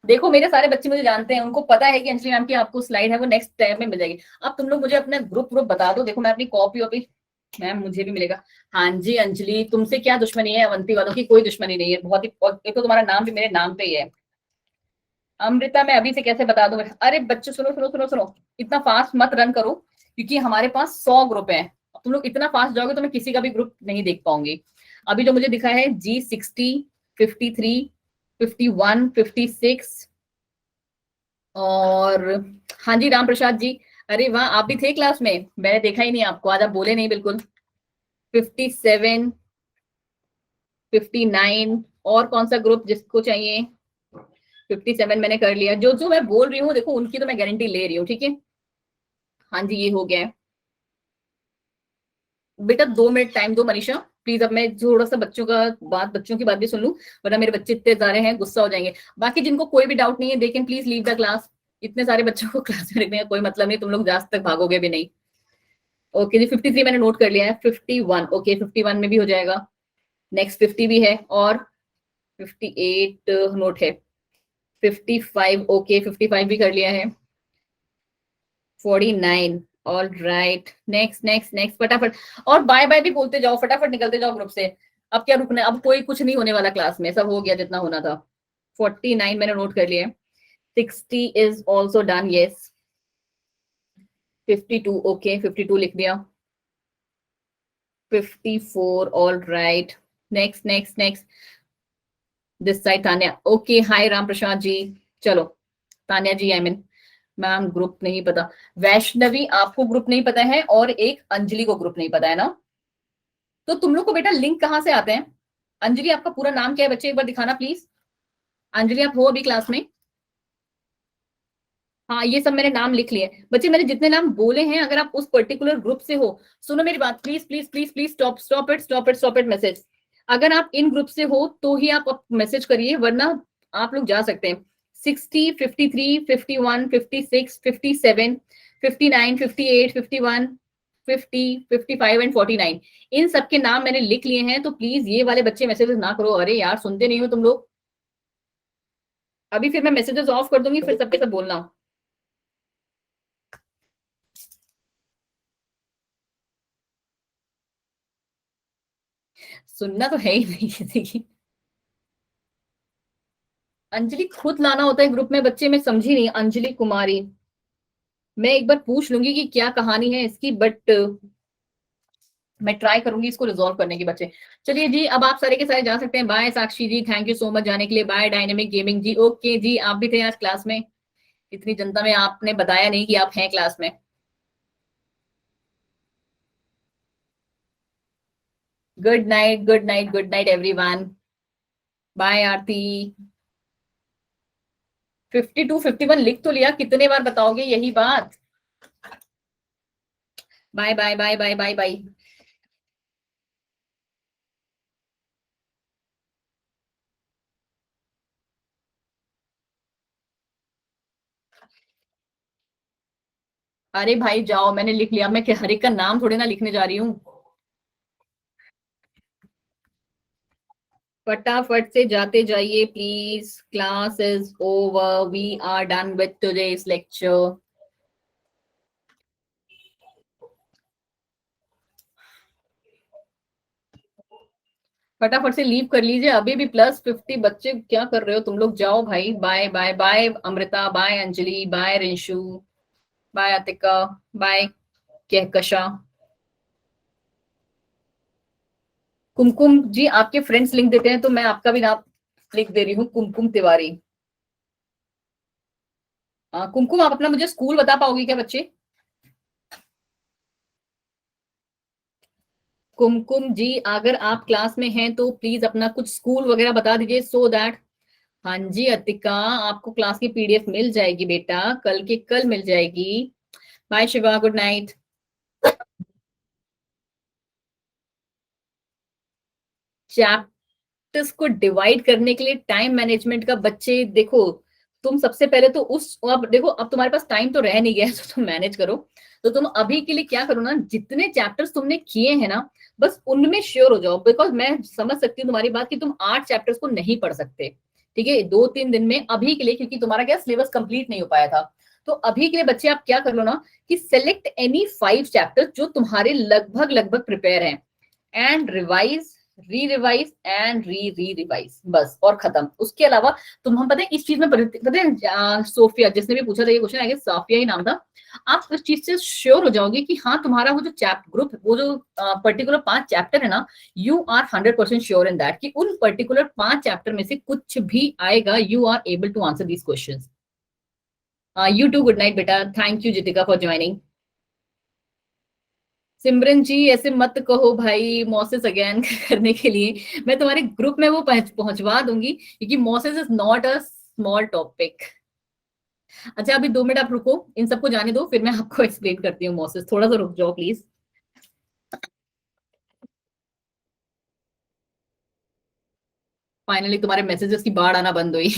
देखो मेरे सारे बच्चे मुझे जानते हैं, उनको पता है कि अंजलि मैम की आपको स्लाइड है वो नेक्स्ट टाइम में मिल जाएगी। अब तुम लोग मुझे अपना ग्रुप ग्रुप बता दो, देखो मैं अपनी कॉपी वॉपी, मैम मुझे भी मिलेगा। हाँ जी अंजलि, तुमसे क्या दुश्मनी है, अवंती वालों की कोई दुश्मनी नहीं है, बहुत ही, देखो तुम्हारा नाम भी मेरे नाम पे ही है। अमृता मैं अभी से कैसे बता दूं, अरे बच्चों सुनो सुनो सुनो सुनो, इतना फास्ट मत रन करो, क्योंकि हमारे पास 100 ग्रुप है, तुम लोग इतना फास्ट जाओगे तो मैं किसी का भी ग्रुप नहीं देख पाऊंगी। अभी जो मुझे दिखा है G60, 53, 51, 56, और हाँ जी राम प्रसाद जी, अरे वाह आप भी थे क्लास में, मैंने देखा ही नहीं आपको, आज आप बोले नहीं बिल्कुल। 57, 59, और कौन सा ग्रुप जिसको चाहिए, 57 मैंने कर लिया, जो जो मैं बोल रही हूँ देखो उनकी तो मैं गारंटी ले रही हूँ, ठीक है। हाँ जी ये हो गया है। बेटा 2 मिनट टाइम दो मनीषा प्लीज, अब मैं थोड़ा सा बच्चों की बात भी सुन लूं, वरना मेरे बच्चे इतने सारे हैं गुस्सा हो जाएंगे। बाकी जिनको कोई भी डाउट नहीं है they can please leave the class, इतने सारे बच्चों को क्लास में रखने का कोई मतलब नहीं, तुम लोग आज तक भागोगे भी नहीं। ओके जी 53 मैंने नोट कर लिया है, 51 ओके 51 में भी हो जाएगा, नेक्स्ट 50 भी है, और 58 नोट है, 55 ओके, 55 भी कर लिया है, 49 all right, next next next फटाफट, और बाय बाय भी बोलते जाओ, फटाफट निकलते जाओ ग्रुप से। अब क्या रुकना है, अब कोई कुछ नहीं होने वाला क्लास में, सब हो गया जितना होना था। 49 मैंने नोट कर लिया है, 60 is also done, yes, 52 okay, 52 लिख दिया, 54 all right, next next next, this side Tanya, okay, hi Ram Prasad ji, चलो Tanya ji, I mean ma'am group नहीं पता, वैष्णवी आपको ग्रुप नहीं पता है और एक अंजलि को ग्रुप नहीं पता है ना, तो तुम लोग को बेटा लिंक कहाँ से आते हैं? अंजलि आपका पूरा नाम क्या है बच्चे, एक बार दिखाना प्लीज। अंजलि आप हो अभी क्लास में? हाँ ये सब मैंने नाम लिख लिए बच्चे, मैंने जितने नाम बोले हैं, अगर आप उस पर्टिकुलर ग्रुप से हो, सुनो मेरी बात, please please please please stop stop it stop it stop it message. अगर आप इन ग्रुप से हो तो ही आप मैसेज करिए, वरना आप लोग जा सकते हैं। 60, 53, 51, 56, 57, 59, 58, 51, 50, 55 एंड 49, इन सबके नाम मैंने लिख लिए हैं, तो प्लीज ये वाले बच्चे मैसेजेस ना करो। अरे यार सुनते नहीं हो तुम लोग। अभी फिर मैं मैसेजेस ऑफ कर दूंगी, फिर सबके सब बोलना। सुनना तो है ही नहीं किसी की। अंजलि खुद लाना होता है ग्रुप में बच्चे, मैं समझी नहीं, अंजलि कुमारी, मैं एक बार पूछ लूंगी कि क्या कहानी है इसकी, बट मैं ट्राई करूंगी इसको रिजॉल्व करने की बच्चे। चलिए जी, अब आप सारे के सारे जा सकते हैं। Bye Sakshi ji, thank you so much जाने के लिए। Bye dynamic gaming ji, okay जी, आप भी थे आज क्लास में, इतनी जनता में आपने बताया नहीं कि आप हैं क्लास में। Good night good night good night everyone, bye Aarti. 52 51 लिख तो लिया, कितने बार बताओगे यही बात? Bye bye bye bye bye bye. अरे भाई जाओ, मैंने लिख लिया, मैं हर एक का नाम थोड़ी ना लिखने जा रही हूँ। फटाफट से जाते जाइए please, class is over, we are done with today's lecture. फटाफट से लीव कर लीजिए, अभी भी +50 बच्चे, क्या कर रहे हो तुम लोग, जाओ भाई। Bye bye bye Amrita, bye Anjali, bye Rinshu, bye Atika, bye Kahkasha. Kumkum ji आपके फ्रेंड्स लिंक देते हैं तो मैं आपका भी नाम लिख दे रही हूँ, कुमकुम तिवारी। कुमकुम आप अपना मुझे स्कूल बता पाओगे क्या बच्चे? कुमकुम जी अगर आप क्लास में हैं तो प्लीज अपना कुछ स्कूल वगैरह बता दीजिए, सो दैट। हाँ जी अतिका, आपको क्लास की पीडीएफ मिल जाएगी बेटा, कल के कल मिल जाएगी। Bye Shiva, good night. Chapters को डिवाइड करने के लिए टाइम मैनेजमेंट का बच्चे देखो, तुम सबसे पहले तो उस, अब देखो अब तुम्हारे पास टाइम तो रह नहीं गया तो तुम मैनेज करो। तो तुम अभी के लिए क्या करो ना, जितने चैप्टर्स तुमने किए हैं ना, बस उनमें श्योर हो जाओ, बिकॉज मैं समझ सकती हूँ तुम्हारी बात कि तुम 8 चैप्टर्स को नहीं पढ़ सकते, ठीक है, 2-3 दिन में अभी के लिए, क्योंकि तुम्हारा क्या सिलेबस कंप्लीट नहीं हो पाया था। तो अभी के लिए बच्चे आप क्या कर लो ना, कि सेलेक्ट एनी 5 चैप्टर्स जो तुम्हारे लगभग लगभग प्रिपेयर हैं, एंड रिवाइज, री रिवाइज एंड री री रिवाइज, बस और खत्म। उसके अलावा तुम, हम पता है इस चीज में पता है, सोफिया जिसने भी पूछा था ये क्वेश्चन, आगे साफिया ही नाम था, आप उस चीज से श्योर हो जाओगे कि हाँ तुम्हारा वो जो चैप्टर ग्रुप, वो जो पर्टिकुलर 5 चैप्टर है ना, you are 100% sure in that कि उन पर्टिकुलर 5 चैप्टर में से कुछ भी आएगा, you are able to answer these question. You too, good night बेटा, thank you Jitika for joining. Simran ji ऐसे मत कहो भाई, मोसेस अगेन करने के लिए मैं तुम्हारे ग्रुप में वो पहुंचवा दूंगी, क्योंकि Moses is not a small topic. अच्छा अभी 2 मिनट आप रुको, इन सबको जाने दो, फिर मैं आपको एक्सप्लेन करती हूँ मोसेस, थोड़ा सा रुक जाओ प्लीज। फाइनली तुम्हारे मैसेजेस की बाढ़ आना बंद हुई।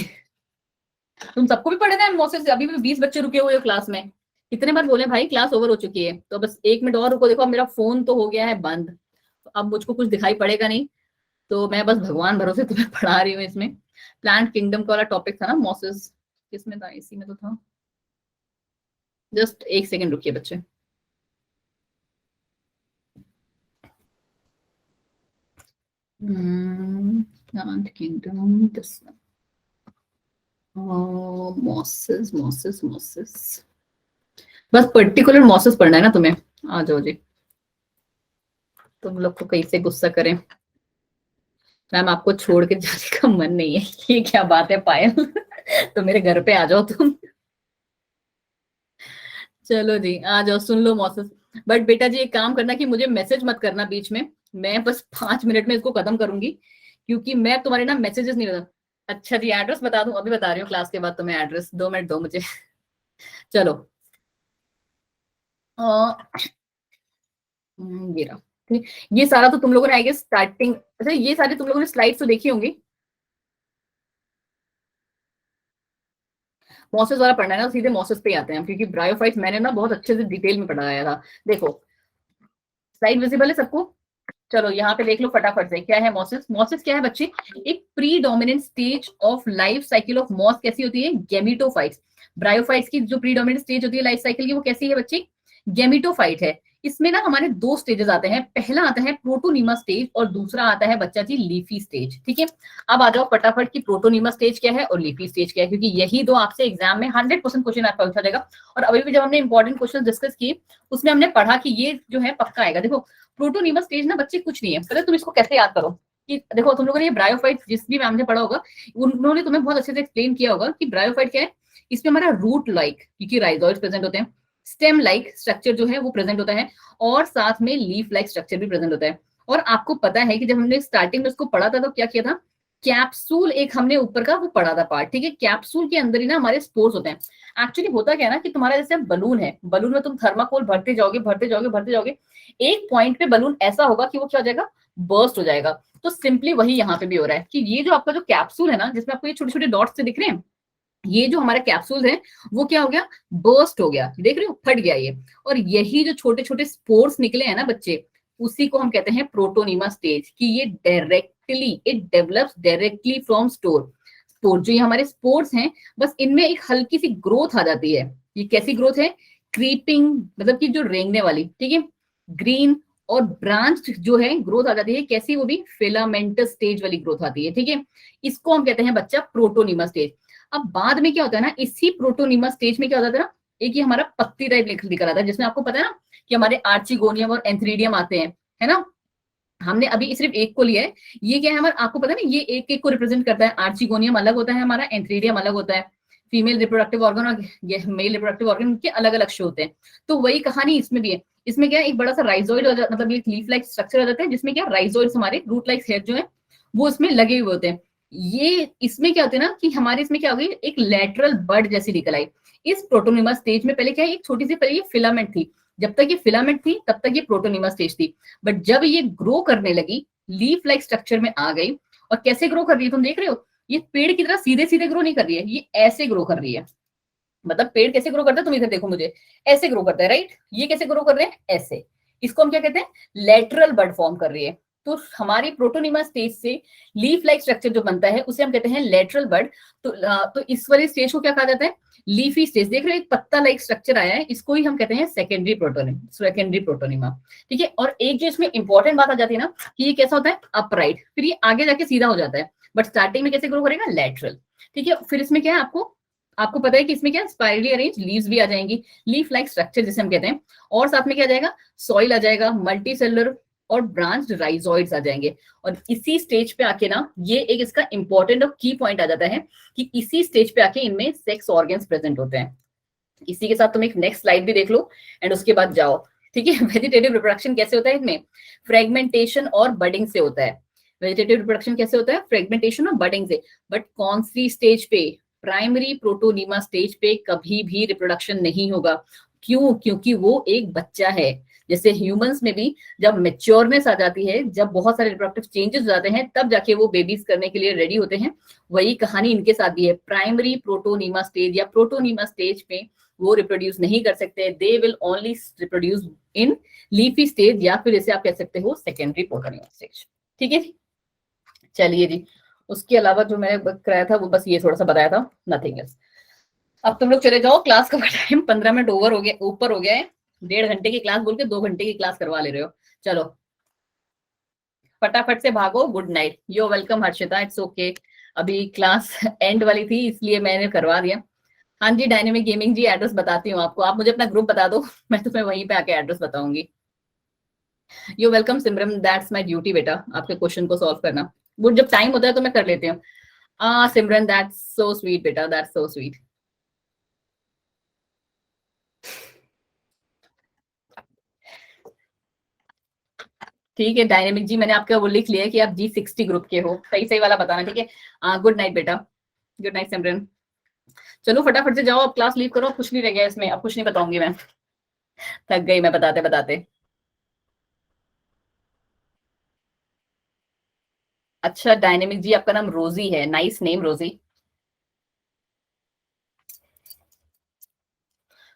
तुम सबको भी पढ़े थे मोसेस, अभी भी 20 बच्चे रुके हुए हो क्लास में। कितने बार बोले भाई क्लास ओवर हो चुकी है, तो बस 1 मिनट और रुको। देखो अब मेरा फोन तो हो गया है बंद, तो अब मुझको कुछ दिखाई पड़ेगा नहीं, तो मैं बस भगवान भरोसे तुम्हें पढ़ा रही हूँ इसमें। प्लांट किंगडम का वाला टॉपिक था ना, मॉसेस किसमें था, इसी में तो था। जस्ट एक सेकेंड रुकिए बच्चे। Plant kingdom mosses mosses mosses, बस पर्टिकुलर मॉसेस पढ़ना है ना तुम्हें। आ जाओ जी, तुम लोग को कैसे गुस्सा करें। मैम आपको छोड़ के जाने का मन नहीं है, ये क्या बात है पायल। तो मेरे घर पे आ जाओ तुम। चलो जी आ जाओ, सुन लो मौसम। बट बेटा जी एक काम करना कि मुझे मैसेज मत करना बीच में, मैं बस 5 मिनट में इसको खत्म करूंगी, क्योंकि मैं तुम्हारे ना मैसेजेस नहीं बता। अच्छा जी एड्रेस बता दूं, अभी बता रही हूँ क्लास के बाद तुम्हें एड्रेस, 2 मिनट दो मुझे। चलो ये रहा। ठीक, ये सारा तो तुम लोगों ने आई गेस स्टार्टिंग, अच्छा ये सारे तुम लोगों ने स्लाइड्स तो देखी होंगी। मॉसेस वाला पढ़ना है ना, सीधे मॉसेस पे आते हैं, क्योंकि ब्रायोफाइट्स मैंने ना बहुत अच्छे से डिटेल में पढ़ाया था। देखो स्लाइड विजिबल है सबको। चलो यहाँ पे देख लो फटाफट से, क्या है मॉसिस। मॉसिस क्या है बच्चे, एक predominant stage of life cycle of moss कैसी होती है, गेमिटोफाइट्स। ब्रायोफाइट्स की जो प्री डोमिनेंट स्टेज होती है लाइफ साइकिल की, वो कैसी है बच्चे, गेमिटोफाइट है। इसमें ना हमारे 2 स्टेजेस आते हैं, पहला आता है प्रोटोनीमा स्टेज और दूसरा आता है बच्चा जी लीफी स्टेज। ठीक है, अब आ जाओ फटाफट की प्रोटोनीमा स्टेज क्या है और लीफी स्टेज क्या है, क्योंकि यही दो आपसे एग्जाम में 100% क्वेश्चन आपका पूछा जाएगा। और अभी भी जब हमने इंपॉर्टेंट क्वेश्चन डिस्कस किए उसमें हमने पढ़ा कि ये जो है पक्का आएगा। देखो प्रोटोनीमा स्टेज ना बच्चे कुछ नहीं है, पहले तुम इसको कैसे याद करो कि देखो तुम लोगों ने ये ब्रायोफाइट जिस भी मैम ने पढ़ा होगा उन्होंने तुम्हें बहुत अच्छे से एक्सप्लेन किया होगा कि ब्रायोफाइट क्या है। इसमें हमारा रूट लाइक, क्योंकि राइजोइड्स प्रेजेंट होते हैं, स्टेम लाइक स्ट्रक्चर जो है वो प्रेजेंट होता है, और साथ में लीफ लाइक स्ट्रक्चर भी प्रेजेंट होता है। और आपको पता है कि जब हमने स्टार्टिंग में इसको पढ़ा था तो क्या किया था, कैप्सूल एक हमने ऊपर का वो पढ़ा था पार्ट। ठीक है, कैप्सूल के अंदर ही ना हमारे स्पोर्स होते हैं। एक्चुअली होता क्या है ना कि तुम्हारा जैसे बलून है, बलून में तुम थर्माकोल भरते जाओगे भरते जाओगे भरते जाओगे, एक पॉइंट पे बलून ऐसा होगा कि वो क्या हो जाएगा, बर्स्ट हो जाएगा। तो सिंपली वही यहाँ पे भी हो रहा है कि ये जो आपका जो कैप्सूल है ना, जिसमें आपको ये छोटे छोटे डॉट्स से दिख रहे हैं, ये जो हमारा कैप्सूल है वो क्या हो गया, बर्स्ट हो गया, देख रहे हो फट गया ये। और यही जो छोटे छोटे स्पोर्स निकले हैं ना बच्चे, उसी को हम कहते हैं प्रोटोनीमा स्टेज, कि ये directly it develops directly from store spore. जो ये हमारे स्पोर्स हैं, बस इनमें एक हल्की सी ग्रोथ आ जाती है। ये कैसी ग्रोथ है, क्रीपिंग, मतलब कि जो रेंगने वाली। ठीक है, ग्रीन और ब्रांच जो है ग्रोथ आ जाती है, कैसी, वो भी फिलामेंटस स्टेज वाली ग्रोथ आती है। ठीक है, इसको हम कहते हैं बच्चा प्रोटोनीमा स्टेज। अब बाद में क्या होता है ना, इसी प्रोटोनीमा स्टेज में क्या होता है ना, एक ये हमारा पत्ती टाइप निकल आता है, जिसमें आपको पता है ना कि हमारे आर्चिगोनियम और एंथ्रीडियम आते हैं, है ना। हमने अभी सिर्फ एक को लिया है, ये क्या है हमारा, आपको पता है ना, ये एक एक को रिप्रेजेंट करता है। आर्चिगोनियम अलग होता है हमारा, एंथ्रीडियम अलग होता है। फीमेल रिप्रोडक्टिव ऑर्गन और मेल रिप्रोडक्टिव ऑर्गन के अलग अलग शो होते हैं। तो वही कहानी इसमें भी है। इसमें क्या है, एक बड़ा सा राइजोइड मतलब एक लीफ लाइक स्ट्रक्चर हो जाता है, जिसमें क्या राइजोइड्स हमारे रूट लाइक हेयर जो है वो इसमें लगे हुए होते हैं। ये इसमें क्या होता है ना कि हमारे इसमें क्या हो गई, एक लेटरल बड जैसी निकल आई। इस प्रोटोनिमा स्टेज में पहले क्या है, एक छोटी सी पहले ये फिलामेंट थी, जब तक ये फिलामेंट थी तब तक ये प्रोटोनिमा स्टेज थी। बट जब ये ग्रो करने लगी, लीफ लाइक स्ट्रक्चर में आ गई, और कैसे ग्रो कर रही है तुम देख रहे हो, ये पेड़ की तरह सीधे सीधे ग्रो नहीं कर रही है, ये ऐसे ग्रो कर रही है। मतलब पेड़ कैसे ग्रो करता है, तुम इधर देखो मुझे, ऐसे ग्रो करता है, राइट। ये कैसे ग्रो कर रहे हैं, ऐसे। इसको हम क्या कहते हैं, लेटरल बड फॉर्म कर रही है। तो हमारी प्रोटोनिमा स्टेज से लीफ लाइक स्ट्रक्चर जो बनता है उसे हम कहते हैं लेटरल बड। तो इस वाली स्टेज को क्या कहा जाता है, लीफी स्टेज। देख रहे हो एक पत्ता लाइक स्ट्रक्चर आया है, इसको ही हम कहते हैं सेकेंडरी प्रोटोनिमा। ठीक है, और एक जो इसमें इंपॉर्टेंट बात आ जाती है ना कि ये कैसा होता है, अपराइट, फिर ये आगे जाके सीधा हो जाता है। बट स्टार्टिंग में कैसे ग्रो करेगा, लेटरल। ठीक है, फिर इसमें क्या है, आपको आपको पता है कि इसमें क्या स्पाइरली अरेंज लीव्स भी आ जाएंगी, लीफ लाइक स्ट्रक्चर जिसे हम कहते हैं। और साथ में क्या आ जाएगा, सॉइल आ जाएगा, मल्टी सेलुलर और ब्रांच राइजोइड्स आ जाएंगे। और इसी स्टेज पे आके ना, ये एक इसका इंपॉर्टेंट और की पॉइंट आ जाता है कि इसी स्टेज पे आके इनमें सेक्स ऑर्गन्स प्रेजेंट होते हैं। इसी के साथ तुम एक नेक्स्ट स्लाइड भी देख लो एंड उसके बाद जाओ। ठीक है, वेजिटेटिव रिप्रोडक्शन कैसे होता है इसमें, फ्रेगमेंटेशन और बडिंग से होता है। वेजिटेटिव रिप्रोडक्शन कैसे होता है, फ्रेगमेंटेशन और बडिंग से। बट कौन सी स्टेज पे, प्राइमरी प्रोटोनीमा स्टेज पे कभी भी रिप्रोडक्शन नहीं होगा। क्यों, क्योंकि वो एक बच्चा है। जैसे ह्यूमंस में भी जब मेच्योरनेस आ जाती है, जब बहुत सारे रिप्रोडक्टिव चेंजेस हो जाते हैं, तब जाके वो बेबीज करने के लिए रेडी होते हैं। वही कहानी इनके साथ भी है। प्राइमरी प्रोटोनीमा स्टेज या प्रोटोनीमा स्टेज पे वो रिप्रोड्यूस नहीं कर सकते, they will only reproduce in leafy stage, या फिर इसे आप कह सकते हो सेकेंडरी प्रोटोनीमा स्टेज। ठीक है, चलिए जी, उसके अलावा जो मैंने कराया था वो बस ये थोड़ा सा बताया था, नथिंग एल्स। अब तुम लोग चले जाओ, क्लास का टाइम 15 मिनट ओवर हो गया, ऊपर हो गया है। 1.5 घंटे की क्लास बोल के 2 घंटे की क्लास करवा ले रहे हो। चलो फटाफट से भागो। Good night. You welcome Harshita, it's okay. अभी क्लास एंड वाली थी इसलिए मैंने करवा दिया। हाँ जी डायनेमिक गेमिंग जी, एड्रेस बताती हूँ आपको, आप मुझे अपना ग्रुप बता दो मैं तुम्हें वहीं पे आके एड्रेस बताऊंगी। You welcome Simran, that's my duty बेटा, आपके क्वेश्चन को सॉल्व करना। वो जब टाइम होता है तो मैं कर लेती हूँ। सिमरन दैट्स सो स्वीट बेटा, दैट्स सो स्वीट। ठीक है डायनेमिक जी, मैंने आपका वो लिख लिया है कि आप G60 ग्रुप के हो, सही सही वाला बताना, ठीक है। गुड नाइट बेटा। गुड नाइट सिमरन। चलो फटाफट से जाओ, अब क्लास लीव करो, अब कुछ नहीं रह गया इसमें, अब कुछ नहीं बताऊंगी मैं, थक गई मैं बताते बताते। अच्छा डायनेमिक जी, आपका नाम रोजी है, नाइस नेम रोजी।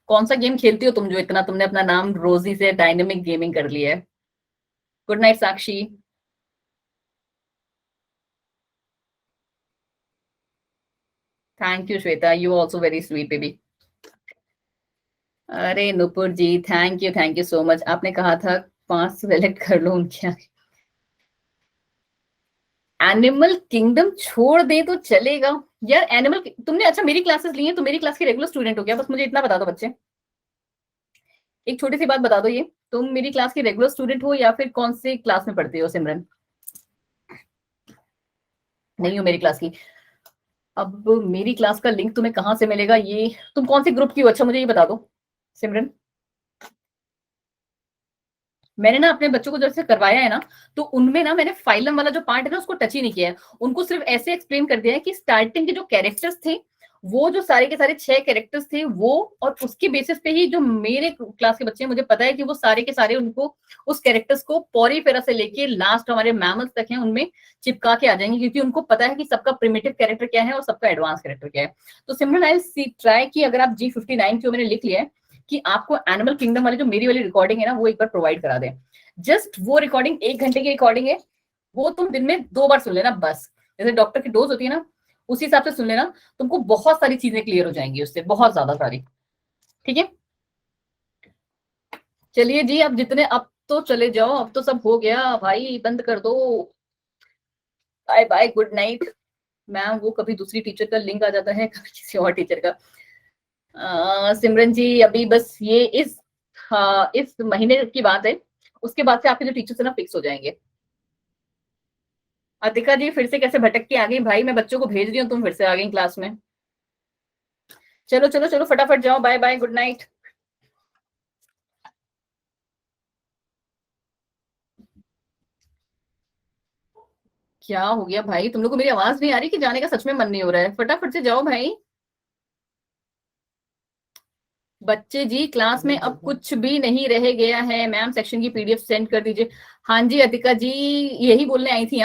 कौन सा गेम खेलती हो तुम जो इतना तुमने अपना नाम रोजी से डायनेमिक गेमिंग कर लिया है? Good night Sakshi. Thank you Shweta, you also very sweet baby. अरे नुपुर जी, थैंक यू सो मच। आपने कहा था 5 सेलेक्ट कर लो उनके आगे। एनिमल किंगडम छोड़ दे तो चलेगा यार। एनिमल तुमने अच्छा मेरी क्लासेस ली हैं, तो मेरी क्लास के रेगुलर स्टूडेंट हो गया, बस मुझे इतना बता दो बच्चे। एक छोटी सी बात बता दो, ये तुम मेरी क्लास के रेगुलर स्टूडेंट हो या फिर कौन से क्लास में पढ़ते हो सिमरन? नहीं हो मेरी क्लास की। अब मेरी क्लास का लिंक तुम्हें कहाँ से मिलेगा, ये तुम कौन से ग्रुप की हो, अच्छा मुझे ये बता दो सिमरन। मैंने ना अपने बच्चों को जब से करवाया है ना, तो उनमें ना मैंने फाइलम वाला जो पार्ट है ना उसको टच ही नहीं किया है। उनको सिर्फ ऐसे एक्सप्लेन कर दिया है कि स्टार्टिंग के जो कैरेक्टर्स थे, वो जो सारे के सारे 6 कैरेक्टर्स थे वो, और उसके बेसिस पे ही जो मेरे क्लास के बच्चे हैं, मुझे पता है कि वो सारे के सारे उनको उस कैरेक्टर्स को पौरी फेरा से लेके लास्ट हमारे मैमल्स तक हैं उनमें चिपका के आ जाएंगे, क्योंकि उनको पता है कि सबका प्रिमिटिव कैरेक्टर क्या है और सबका एडवांस कैरेक्टर क्या है। तो सिमरन आई सी ट्राई की, अगर आप G59 जो मैंने लिख लिया है कि आपको एनिमल किंगडम वाली जो मेरी वाली रिकॉर्डिंग है ना वो एक बार प्रोवाइड करा दें। जस्ट वो रिकॉर्डिंग 1 घंटे की रिकॉर्डिंग है, वो तुम दिन में 2 बार सुन लेना बस। जैसे डॉक्टर की डोज होती है ना, उसी हिसाब से सुन लेना, तुमको बहुत सारी चीजें क्लियर हो जाएंगी उससे, बहुत ज्यादा सारी। ठीक है चलिए जी, अब जितने, अब तो चले जाओ, अब तो सब हो गया भाई, बंद कर दो। Bye bye, good night. Ma'am वो कभी दूसरी टीचर का लिंक आ जाता है, कभी किसी और टीचर का। सिमरन जी अभी बस ये इस महीने की बात है, उसके बाद से आपके जो टीचर्स है ना फिक्स हो जाएंगे। अतिका जी फिर से कैसे भटक के आ गई भाई, मैं बच्चों को भेज रही हूँ, तुम फिर से आ गई क्लास में। चलो चलो चलो फटाफट जाओ, बाय बाय, गुड नाइट। क्या हो गया भाई, तुम लोग को मेरी आवाज नहीं आ रही कि जाने का सच में मन नहीं हो रहा है? फटाफट से जाओ भाई। बच्चे जी क्लास में अब कुछ भी नहीं रह गया है, मैम सेक्शन की PDF सेंड कर दीजिए। हाँ जी अतिका जी, यही बोलने आई थी।